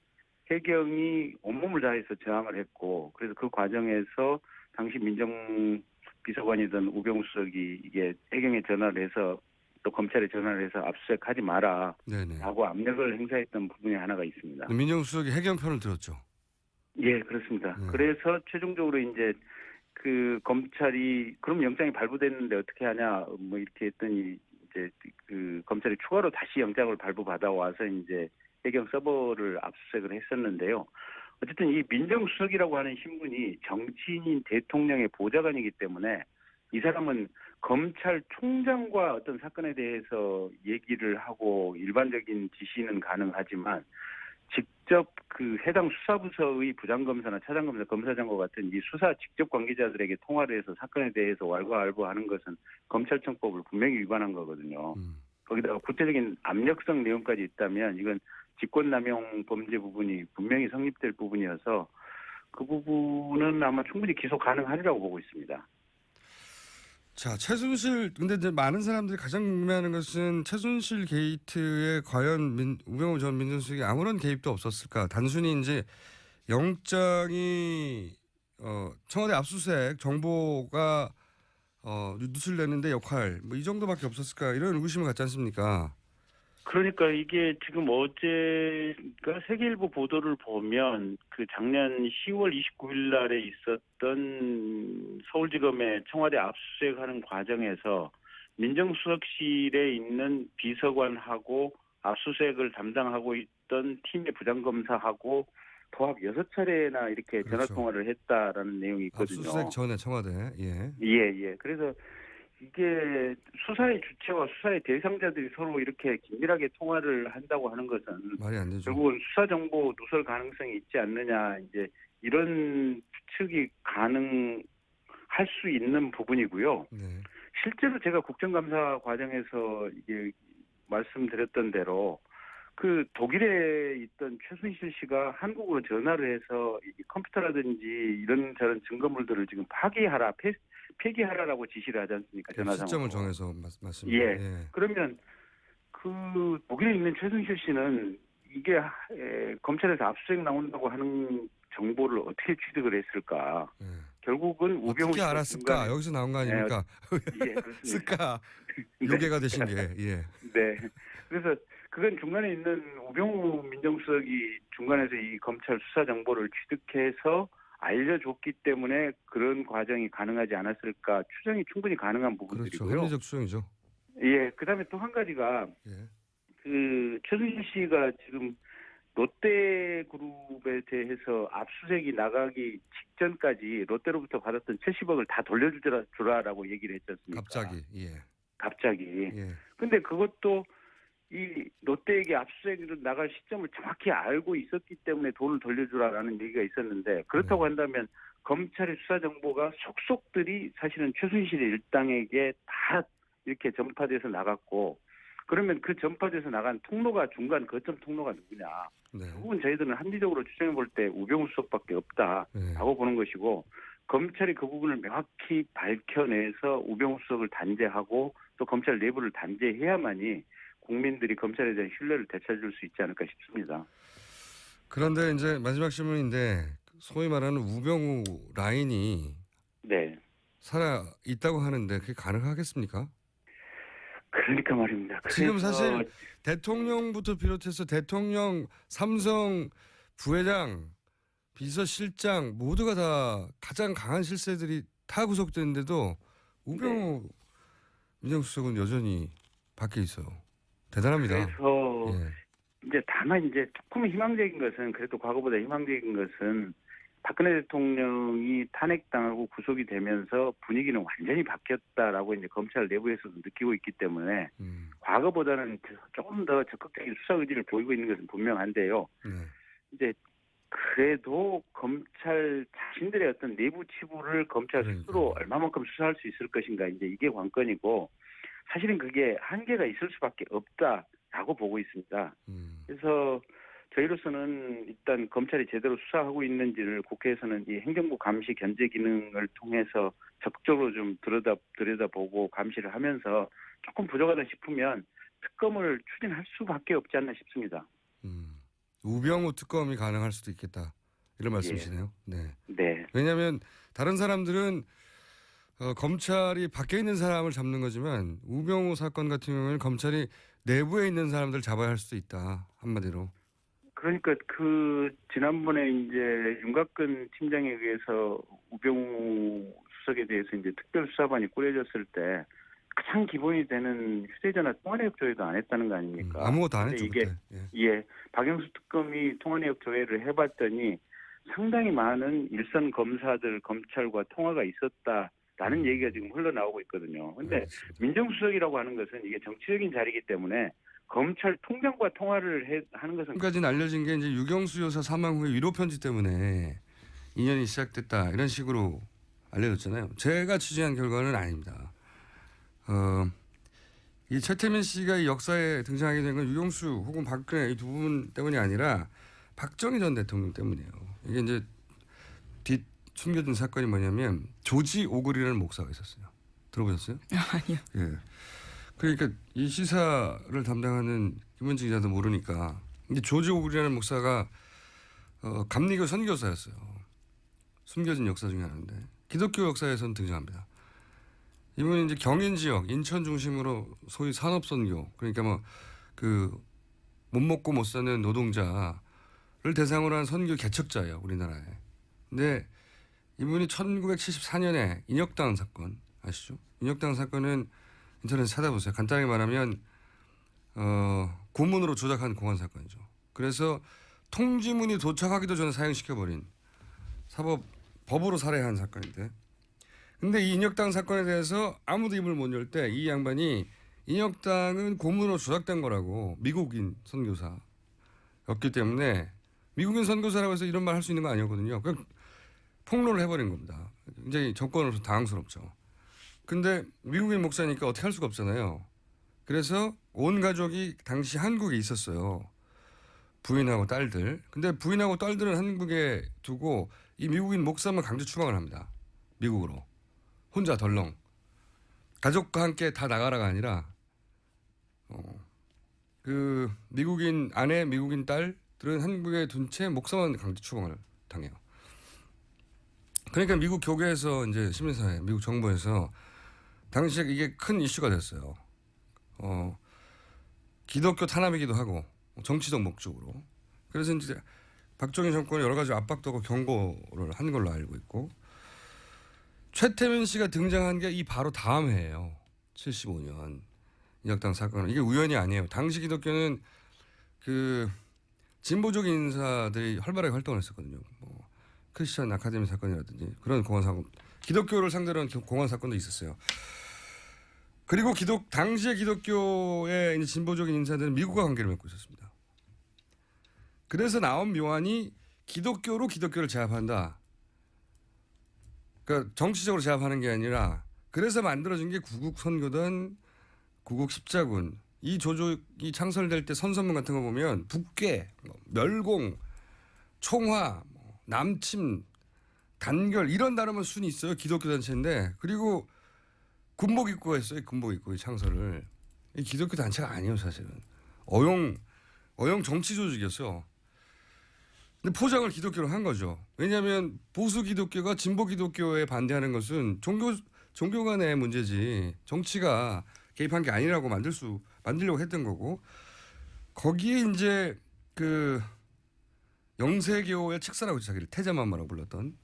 해경이 온몸을 다해서 저항을 했고 그래서 그 과정에서 당시 민정비서관이던 우병우 수석이 이게 해경에 전화를 해서 또 검찰에 전화를 해서 압수수색하지 마라 네네. 라고 압력을 행사했던 부분이 하나가 있습니다. 민정수석이 해경 편을 들었죠. 예, 그렇습니다. 네. 그래서 최종적으로 이제 그 검찰이 그럼 영장이 발부됐는데 어떻게 하냐 뭐 이렇게 했더니 이제 그 검찰이 추가로 다시 영장을 발부받아 와서 이제 해경 서버를 압수수색을 했었는데요. 어쨌든 이 민정수석이라고 하는 신분이 정치인인 대통령의 보좌관이기 때문에 이 사람은 검찰총장과 어떤 사건에 대해서 얘기를 하고 일반적인 지시는 가능하지만 직접 그 해당 수사부서의 부장검사나 차장검사, 검사장과 같은 이 수사 직접 관계자들에게 통화를 해서 사건에 대해서 왈가왈부하는 것은 검찰청법을 분명히 위반한 거거든요. 거기다가 구체적인 압력성 내용까지 있다면 이건 직권남용 범죄 부분이 분명히 성립될 부분이어서 그 부분은 아마 충분히 기소 가능하리라고 보고 있습니다. 자, 최순실, 근데 이제 많은 사람들이 가장 궁금해하는 것은 최순실 게이트에 과연 우병우 전 민정수석이 아무런 개입도 없었을까? 단순히 이제 영장이, 청와대 압수수색 정보가, 누출되는데 역할, 뭐 이 정도밖에 없었을까? 이런 의구심을 갖지 않습니까? 그러니까 이게 지금 어제가 세계일보 보도를 보면 그 작년 10월 29일 날에 있었던 서울지검의 청와대 압수수색하는 과정에서 민정수석실에 있는 비서관하고 압수수색을 담당하고 있던 팀의 부장검사하고 도합 6차례나 이렇게 그렇죠. 전화통화를 했다라는 내용이 있거든요. 압수수색 전에 청와대. 예. 예. 그래서 이게 수사의 주체와 수사의 대상자들이 서로 이렇게 긴밀하게 통화를 한다고 하는 것은 말이 안 되죠. 결국은 수사 정보 누설 가능성이 있지 않느냐 이제 이런 추측이 가능할 수 있는 부분이고요. 네. 실제로 제가 국정감사 과정에서 이게 말씀드렸던 대로 그 독일에 있던 최순실 씨가 한국으로 전화를 해서 이 컴퓨터라든지 이런저런 증거물들을 지금 폐기하라라고 지시를 하지 않습니까? 전화상으로. 시점을 정해서 맞습니다. 예. 그러면 그 독일에 있는 최순실 씨는 이게 검찰에서 압수수색 나온다고 하는 정보를 어떻게 취득을 했을까? 예. 결국은 우병우 어떻게 씨가 알았을까? 중간에- 여기서 나온 거 아닙니까? 예, 그렇습니다. 쓸까? 네. 요괴가 되신 게. 예. 네. 그래서 그건 중간에 있는 우병우 민정수석이 중간에서 이 검찰 수사 정보를 취득해서 알려줬기 때문에 그런 과정이 가능하지 않았을까 추정이 충분히 가능한 그렇죠. 부분들이고요. 합리적 추정이죠. 예. 그다음에 또 한 가지가 예. 그 최순실 씨가 지금 롯데그룹에 대해서 압수수색이 나가기 직전까지 롯데로부터 받았던 70억을 다 돌려주라라고 얘기를 했지 않습니까? 갑자기. 예. 갑자기. 예. 근데 그것도 이 롯데에게 압수수색으로 나갈 시점을 정확히 알고 있었기 때문에 돈을 돌려주라라는 얘기가 있었는데 그렇다고 한다면 검찰의 수사 정보가 속속들이 사실은 최순실 일당에게 다 이렇게 전파돼서 나갔고 그러면 그 전파돼서 나간 통로가 중간 거점 통로가 누구냐? 네. 결국은 저희들은 합리적으로 추정해 볼 때 우병우 수석밖에 없다라고 네. 보는 것이고 검찰이 그 부분을 명확히 밝혀내서 우병우 수석을 단죄하고 또 검찰 내부를 단죄해야만이 국민들이 검찰에 대한 신뢰를 되찾을 수 있지 않을까 싶습니다. 그런데 이제 마지막 질문인데 소위 말하는 우병우 라인이 네. 살아 있다고 하는데 그게 가능하겠습니까? 그러니까 말입니다. 지금 그래서 사실 대통령부터 비롯해서 대통령, 삼성 부회장, 비서실장 모두가 다 가장 강한 실세들이 다 구속됐는데도 우병우 민정수석은 여전히 밖에 있어요. 대단합니다. 그래서 예. 이제 다만 이제 조금 희망적인 것은 그래도 과거보다 희망적인 것은 박근혜 대통령이 탄핵당하고 구속이 되면서 분위기는 완전히 바뀌었다라고 이제 검찰 내부에서도 느끼고 있기 때문에 과거보다는 조금 더 적극적인 수사 의지를 보이고 있는 것은 분명한데요. 네. 이제 그래도 검찰 자신들의 어떤 내부 치부를 검찰 스스로 얼마만큼 수사할 수 있을 것인가 이제 이게 관건이고 사실은 그게 한계가 있을 수밖에 없다라고 보고 있습니다. 그래서 저희로서는 일단 검찰이 제대로 수사하고 있는지를 국회에서는 이 행정부 감시 견제 기능을 통해서 적극적으로 좀 들여다보고 감시를 하면서 조금 부족하다 싶으면 특검을 추진할 수밖에 없지 않나 싶습니다. 우병우 특검이 가능할 수도 있겠다. 이런 말씀이시네요. 네. 네. 왜냐하면 다른 사람들은 검찰이 밖에 있는 사람을 잡는 거지만 우병우 사건 같은 경우에는 검찰이 내부에 있는 사람들 잡아야 할 수도 있다. 한마디로. 그러니까 그 지난번에 이제 윤곽근 팀장에 의해서 우병우 수석에 대해서 이제 특별수사반이 꾸려졌을 때 가장 기본이 되는 휴대전화 통화내역 조회도 안 했다는 거 아닙니까? 아무것도 안 했죠. 이게 그때. 박영수 특검이 통화내역 조회를 해봤더니 상당히 많은 일선 검사들 검찰과 통화가 있었다라는 얘기가 지금 흘러나오고 있거든요. 그런데 민정수석이라고 하는 것은 이게 정치적인 자리이기 때문에 검찰 통장과 통화를 하는 것은 지금까지는 알려진 게 이제 유경수 여사 사망 후에 위로 편지 때문에 인연이 시작됐다 이런 식으로 알려졌잖아요. 제가 취재한 결과는 아닙니다. 이 최태민 씨가 이 역사에 등장하게 된 건 유경수 혹은 박근혜 이 두 분 때문이 아니라 박정희 전 대통령 때문이에요. 이게 이제 숨겨진 사건이 뭐냐면 조지 오글이라는 목사가 있었어요. 들어보셨어요? 아니요. 예. 그러니까 이 시사를 담당하는 김원진 기자도 모르니까 근데 조지 오글이라는 목사가 감리교 선교사였어요. 숨겨진 역사 중에 하나인데 기독교 역사에서는 등장합니다. 이분이 이제 경인 지역 인천 중심으로 소위 산업 선교 그러니까 뭐 그 못 먹고 못 사는 노동자를 대상으로 한 선교 개척자예요, 우리나라에. 근데 이분이 1974년에 인혁당 사건 아시죠? 인혁당 사건은 인터넷에 찾아보세요. 간단하게 말하면 고문으로 조작한 공안 사건이죠. 그래서 통지문이 도착하기도 전에 사형시켜버린 법으로 살해한 사건인데, 근데 이 인혁당 사건에 대해서 아무도 입을 못 열 때 이 양반이 인혁당은 고문으로 조작된 거라고, 미국인 선교사였기 때문에, 미국인 선교사라고 해서 이런 말 할 수 있는 거 아니었거든요. 그냥 폭로를 해버린 겁니다. 굉장히 정권으로서 당황스럽죠. 근데 미국인 목사니까 어떻게 할 수가 없잖아요. 그래서 온 가족이 당시 한국에 있었어요. 부인하고 딸들. 근데 부인하고 딸들은 한국에 두고 이 미국인 목사만 강제 추방을 합니다. 미국으로. 혼자 덜렁. 가족과 함께 다 나가라가 아니라 그 미국인 아내, 미국인 딸들은 한국에 둔 채 목사만 강제 추방을 당해요. 그러니까 미국 교계에서 이제 시민사회, 미국 정부에서 당시에 이게 큰 이슈가 됐어요. 기독교 탄압이기도 하고 정치적 목적으로. 그래서 이제 박정희 정권이 여러 가지 압박도 하고 경고를 한 걸로 알고 있고, 최태민 씨가 등장한 게 이 바로 다음 해예요. 75년 인혁당 사건은. 이게 우연이 아니에요. 당시 기독교는 그 진보적인 인사들이 활발하게 활동을 했었거든요. 뭐 크리스천 아카데미 사건이라든지 그런 공안 사건, 기독교를 상대로 한 공안 사건도 있었어요. 그리고 당시의 기독교의 이제 진보적인 인사들은 미국과 관계를 맺고 있었습니다. 그래서 나온 묘안이 기독교로 기독교를 제압한다. 그러니까 정치적으로 제압하는 게 아니라, 그래서 만들어진 게 구국 선교단, 구국 십자군. 이 조직이 창설될 때 선서문 같은 거 보면 북괴, 멸공, 총화, 남침, 단결 이런 단어만 순이 있어요. 기독교 단체인데. 그리고 군복 입고 했어요. 군복 입고 이 창설을. 이 기독교 단체가 아니에요, 사실은. 어용 정치 조직이었어요. 근데 포장을 기독교로 한 거죠. 왜냐하면 보수 기독교가 진보 기독교에 반대하는 것은 종교 간의 문제지 정치가 개입한 게 아니라고 만들려고 했던 거고, 거기에 이제 그 영세교의 책사라고 자기를 태자맘마라고 불렀던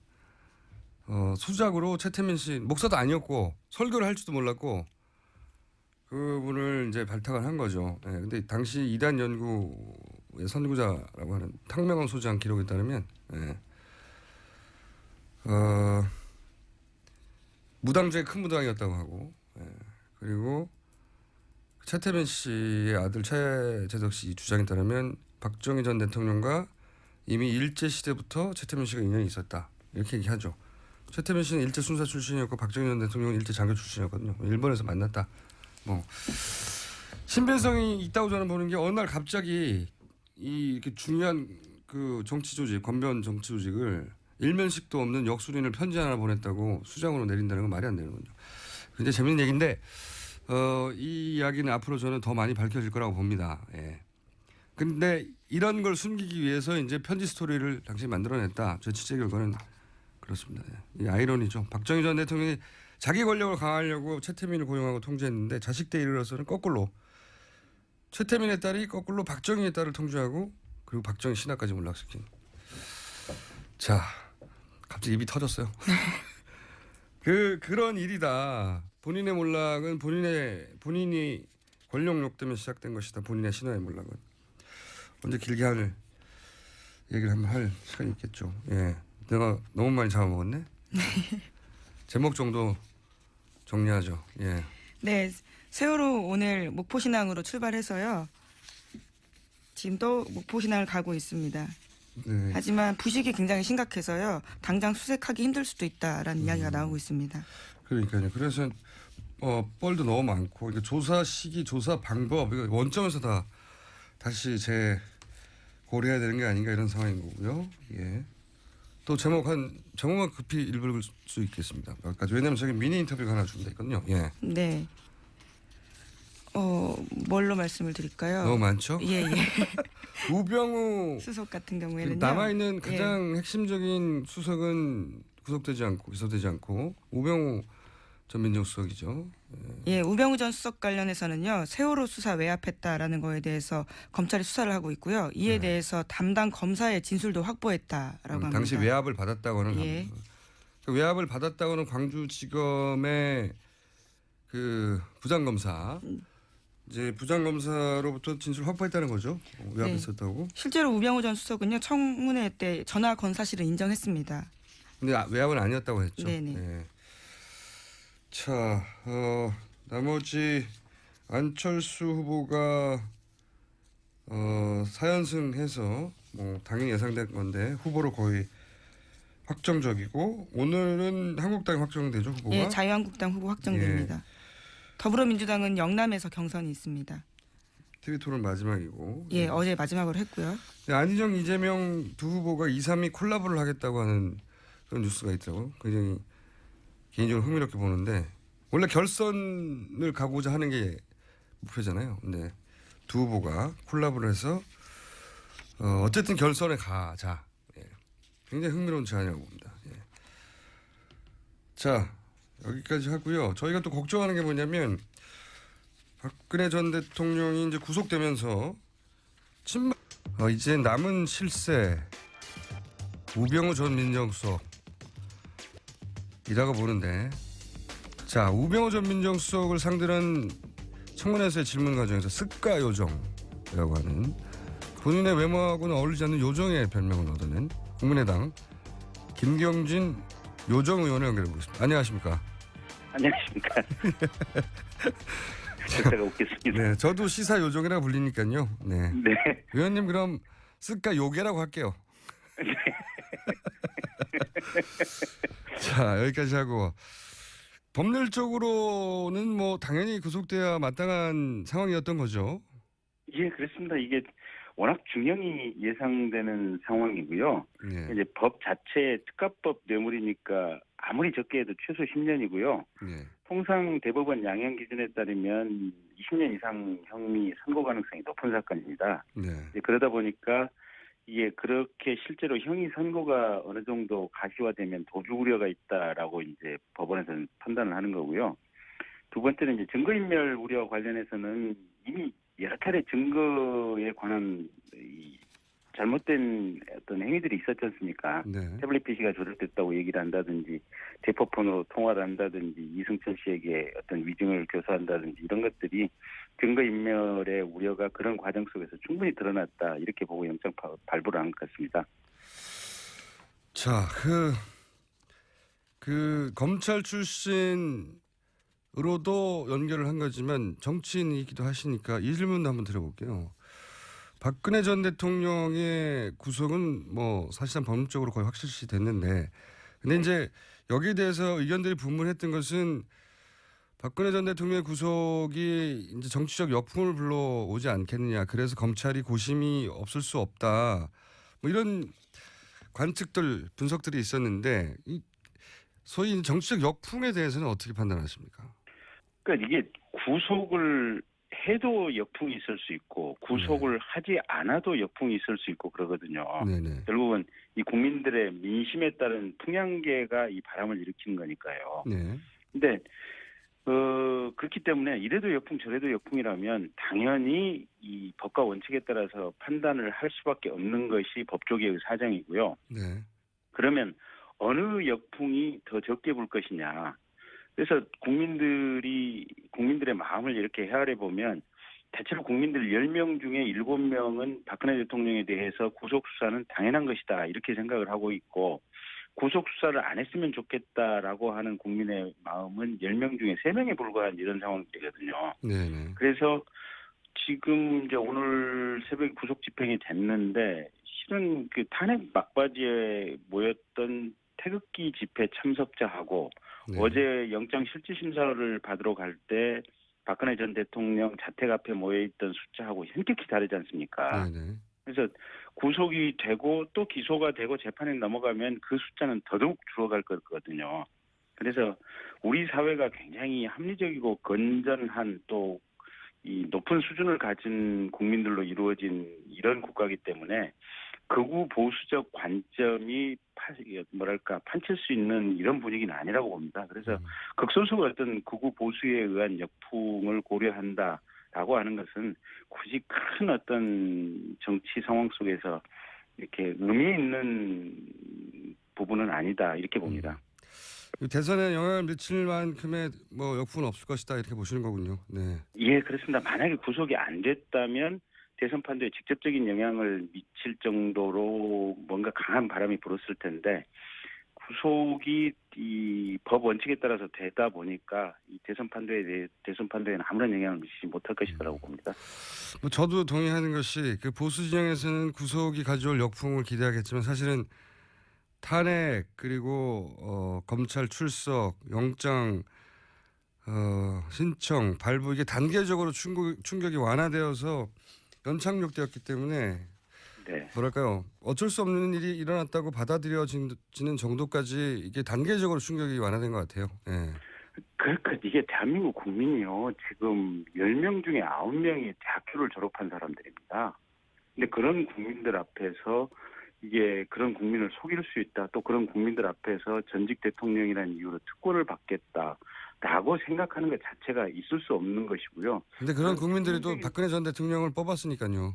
수작으로 최태민 씨, 목사도 아니었고 설교를 할 줄도 몰랐고, 그분을 이제 발탁을 한 거죠. 네, 근데 당시 이단 연구의 선구자라고 하는 탕명원 소장 기록에 따르면 무당 중에 큰 무당이었다고 하고, 그리고 최태민 씨의 아들 최재덕 씨 주장에 따르면 박정희 전 대통령과 이미 일제 시대부터 최태민 씨가 인연이 있었다, 이렇게 얘기하죠. 최태민 씨는 일제 순사 출신이었고 박정희 전 대통령은 일제 장교 출신이었거든요. 일본에서 만났다. 뭐 신빙성이 있다고 저는 보는 게, 어느 날 갑자기 이렇게 중요한 그 정치 조직, 권변 정치 조직을 일면식도 없는 역술인을 편지 하나 보냈다고 수장으로 내린다는 건 말이 안 되는 거죠. 굉장히 재밌는 얘기인데, 이 이야기는 앞으로 저는 더 많이 밝혀질 거라고 봅니다. 예. 근데 이런 걸 숨기기 위해서 이제 편지 스토리를 당시 만들어냈다. 제 취재 결과는 그렇습니다. 이 아이러니죠. 박정희 전 대통령이 자기 권력을 강화하려고 최태민을 고용하고 통제했는데, 자식 때 이르러서는 거꾸로 최태민의 딸이 거꾸로 박정희의 딸을 통제하고, 그리고 박정희 신하까지 몰락시킨. 자, 갑자기 입이 터졌어요. 그런 일이다. 본인의 몰락은 본인이 권력욕 때문에 시작된 것이다. 본인의 신화의 몰락은. 언제 길게 얘기를 한번 할 시간이 있겠죠. 예, 내가 너무 많이 잡아먹었네. 제목 정도 정리하죠. 예. 네, 세월호 오늘 목포신항으로 출발해서요. 지금 또 목포신항을 가고 있습니다. 네. 하지만 부식이 굉장히 심각해서요. 당장 수색하기 힘들 수도 있다라는 이야기가 나오고 있습니다. 그러니까요. 그래서 뻘도 너무 많고, 그러니까 조사 시기, 조사 방법, 이거 원점에서 다시 고려해야 되는 게 아닌가, 이런 상황인 거고요. 예. 또 제목만 급히 읽을 수 있겠습니다. 몇 가지. 왜냐하면 저기 미니 인터뷰가 하나 준비돼 있거든요. 예. 네. 뭘로 말씀을 드릴까요? 너무 많죠? 예. 우병우 수석 같은 경우에는요. 남아있는 가장 핵심적인 수석은 구속되지 않고 기소되지 않고, 우병우 전 민정수석이죠. 예, 우병우 전 수석 관련해서는요. 세월호 수사 외압했다라는 거에 대해서 검찰이 수사를 하고 있고요. 이에 대해서 담당 검사의 진술도 확보했다라고 합니다. 당시 외압을 받았다고는 예. 합니다. 그 외압을 받았다고는 광주지검의 그 부장검사 이제 부장검사로부터 진술 확보했다는 거죠. 외압했었다고. 실제로 우병우 전 수석은요. 청문회 때 전화 건 사실을 인정했습니다. 근데 외압은 아니었다고 했죠. 네네. 예. 자, 나머지 안철수 후보가 4연승해서 뭐 당연히 예상된 건데 후보로 거의 확정적이고 오늘은 한국당이 확정되죠 후보가. 예, 자유한국당 후보 확정됩니다. 더불어민주당은 영남에서 경선이 있습니다. TV 토론 마지막이고. 예, 어제 마지막으로 했고요. 안희정, 이재명 두 후보가 2, 3위 콜라보를 하겠다고 하는 그런 뉴스가 있더라고요. 굉장히 개인적으로 흥미롭게 보는데 원래 결선을 가고자 하는 게 목표잖아요. 근데 두 후보가 콜라보를 해서 어쨌든 결선에 가자. 예. 굉장히 흥미로운 제안이라고 봅니다. 예. 자, 여기까지 하고요. 저희가 또 걱정하는 게 뭐냐면 박근혜 전 대통령이 이제 구속되면서 이제 남은 실세 우병우 전 민정수석이라고 보는데 자, 우병우 전 민정수석을 상대로 한 청문회에서의 질문 과정에서 습가 요정이라고 하는 본인의 외모하고는 어울리지 않는 요정의 별명을 얻어낸 국민의당 김경진 요정 의원을 연결해 보겠습니다. 안녕하십니까? 안녕하십니까? 제가 웃겠습니다. 네, 저도 시사 요정이라 불리니까요. 네. 네. 의원님 그럼 습가 요괴라고 할게요. 자, 여기까지 하고 법률적으로는 뭐 당연히 구속돼야 마땅한 상황이었던 거죠. 예, 그렇습니다. 이게 워낙 중형이 예상되는 상황이고요. 네. 이제 법 자체의 특가법 뇌물이니까 아무리 적게 해도 최소 10년이고요. 네. 통상 대법원 양형 기준에 따르면 20년 이상 형이 선고 가능성이 높은 사건입니다. 네. 이제 그러다 보니까 이게 그렇게 실제로 형이 선고가 어느 정도 가시화되면 도주 우려가 있다라고 이제 법원에서는 판단을 하는 거고요. 두 번째는 이제 증거인멸 우려 관련해서는 이미 여러 차례 증거에 관한 이 잘못된 어떤 행위들이 있었지 않습니까? 네. 태블릿 PC가 조작됐다고 얘기를 한다든지 대포폰으로 통화를 한다든지 이승철 씨에게 어떤 위증을 교사한다든지 이런 것들이 증거인멸의 우려가 그런 과정 속에서 충분히 드러났다 이렇게 보고 영장 발부를 한 것 같습니다. 자, 그 검찰 출신으로도 연결을 한 거지만 정치인이기도 하시니까 이 질문도 한번 드려볼게요. 박근혜 전 대통령의 구속은 뭐 사실상 법률적으로 거의 확실시 됐는데 근데 이제 여기에 대해서 의견들이 분분했던 것은 박근혜 전 대통령의 구속이 이제 정치적 역풍을 불러오지 않겠느냐. 그래서 검찰이 고심이 없을 수 없다. 뭐 이런 관측들, 분석들이 있었는데 이 소위 정치적 역풍에 대해서는 어떻게 판단하십니까? 그러니까 이게 구속을 해도 역풍이 있을 수 있고 구속을 하지 않아도 역풍이 있을 수 있고 그러거든요. 네네. 결국은 이 국민들의 민심에 따른 풍향계가 이 바람을 일으키는 거니까요. 네. 근데 그렇기 때문에 이래도 역풍 저래도 역풍이라면 당연히 이 법과 원칙에 따라서 판단을 할 수밖에 없는 것이 법조계의 사정이고요. 네. 그러면 어느 역풍이 더 적게 불 것이냐. 그래서 국민들의 마음을 이렇게 헤아려 보면 대체로 국민들 10명 중에 7명은 박근혜 대통령에 대해서 구속수사는 당연한 것이다 이렇게 생각을 하고 있고 구속수사를 안 했으면 좋겠다라고 하는 국민의 마음은 10명 중에 3명에 불과한 이런 상황이거든요. 네네. 그래서 지금 이제 오늘 새벽에 구속 집행이 됐는데 실은 그 탄핵 막바지에 모였던 태극기 집회 참석자하고 네. 어제 영장 실질 심사를 받으러 갈 때 박근혜 전 대통령 자택 앞에 모여있던 숫자하고 현격히 다르지 않습니까? 네네. 그래서 구속이 되고 또 기소가 되고 재판에 넘어가면 그 숫자는 더더욱 줄어갈 거거든요. 그래서 우리 사회가 굉장히 합리적이고 건전한 또 이 높은 수준을 가진 국민들로 이루어진 이런 국가이기 때문에 극우 보수적 관점이 판칠 수 있는 이런 분위기는 아니라고 봅니다. 그래서 극소수가 어떤 극우 보수에 의한 역풍을 고려한다라고 하는 것은 굳이 큰 어떤 정치 상황 속에서 이렇게 의미 있는 부분은 아니다 이렇게 봅니다. 대선에 영향을 미칠 만큼의 뭐 역풍은 없을 것이다 이렇게 보시는 거군요. 네. 예, 그렇습니다. 만약에 구속이 안 됐다면 대선 판도에 직접적인 영향을 미칠 정도로 뭔가 강한 바람이 불었을 텐데 구속이 이 법 원칙에 따라서 되다 보니까 이 대선 판도에는 아무런 영향을 미치지 못할 것이라고 봅니다. 뭐 저도 동의하는 것이 그 보수 진영에서는 구속이 가져올 역풍을 기대하겠지만 사실은 탄핵 그리고 검찰 출석, 영장 신청, 발부 이게 단계적으로 충격이 완화되어서 연착륙되었기 때문에 네. 뭐랄까요 어쩔 수 없는 일이 일어났다고 받아들여지는 정도까지 이게 단계적으로 충격이 완화된 것 같아요. 예. 그러니까 이게 대한민국 국민이요. 지금 10명 중에 9명이 대학교를 졸업한 사람들입니다. 근데 그런 국민들 앞에서 이게 그런 국민을 속일 수 있다. 또 그런 국민들 앞에서 전직 대통령이라는 이유로 특권을 받겠다라고 생각하는 것 자체가 있을 수 없는 것이고요. 근데 그런 국민들이 또 박근혜 전 대통령을 뽑았으니까요.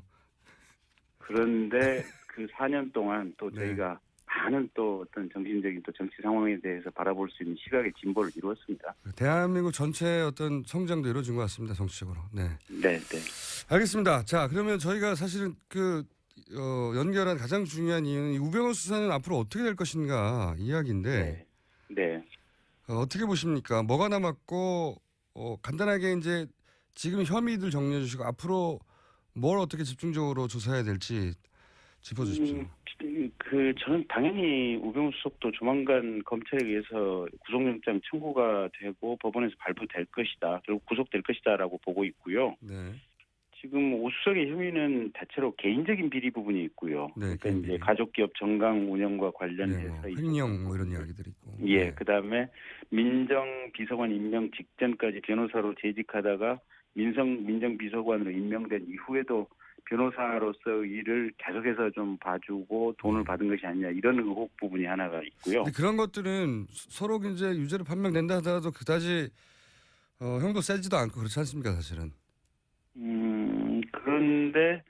그런데 그 4년 동안 또 네. 저희가 많은 또 어떤 정신적인 또 정치 상황에 대해서 바라볼 수 있는 시각의 진보를 이루었습니다. 대한민국 전체의 어떤 성장도 이루어진 것 같습니다. 정치적으로. 네. 네, 네. 알겠습니다. 자, 그러면 저희가 사실은 연결한 가장 중요한 이유는 이 우병우 수사는 앞으로 어떻게 될 것인가 이야기인데 네. 어떻게 보십니까? 뭐가 남았고 간단하게 이제 지금 혐의들 정리해 주시고 앞으로 뭘 어떻게 집중적으로 조사해야 될지 짚어주십시오. 저는 당연히 우병우 수석도 조만간 검찰에 의해서 구속영장 청구가 되고 법원에서 발부될 것이다. 결국 구속될 것이다라고 보고 있고요. 네. 지금 오 수석의 혐의는 대체로 개인적인 비리 부분이 있고요. 네, 그러니까 개인 이제 비리. 가족기업 정강 운영과 네, 관련해서 뭐 횡령 뭐 이런 이야기들이 있고. 예, 네. 그다음에 민정비서관 임명 직전까지 변호사로 재직하다가 민정비서관으로 임명된 이후에도 변호사로서 일을 계속해서 좀 봐주고 돈을 받은 것이 아니냐 이런 의혹 부분이 하나가 있고요. 근데 그런 것들은 서로 이제 유죄로 판명된다 하더라도 그다지 형도 세지도 않고 그렇지 않습니까, 사실은? 그런데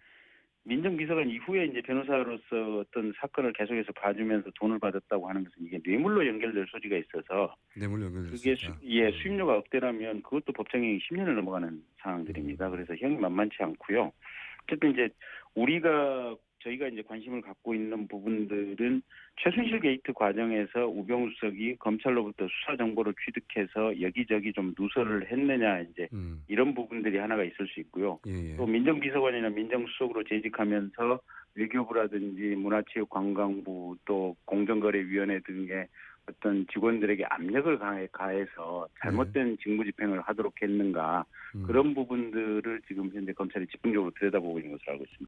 민정비서관 이후에 이제 변호사로서 어떤 사건을 계속해서 봐주면서 돈을 받았다고 하는 것은 이게 뇌물로 연결될 소지가 있어서 뇌물 연결될 수 그게 있다. 수임료가 억대라면 그것도 법정형이 10년을 넘어가는 상황들입니다. 그래서 형이 만만치 않고요. 어쨌든 이제 저희가 이제 관심을 갖고 있는 부분들은 최순실 게이트 과정에서 우병우 수석이 검찰로부터 수사 정보를 취득해서 여기저기 좀 누설을 했느냐 이제 이런 부분들이 하나가 있을 수 있고요. 예, 예. 또 민정비서관이나 민정수석으로 재직하면서 외교부라든지 문화체육관광부 또 공정거래위원회 등의 어떤 직원들에게 압력을 가해서 잘못된 직무집행을 하도록 했는가 그런 부분들을 지금 현재 검찰이 집중적으로 들여다보고 있는 것으로 알고 있습니다.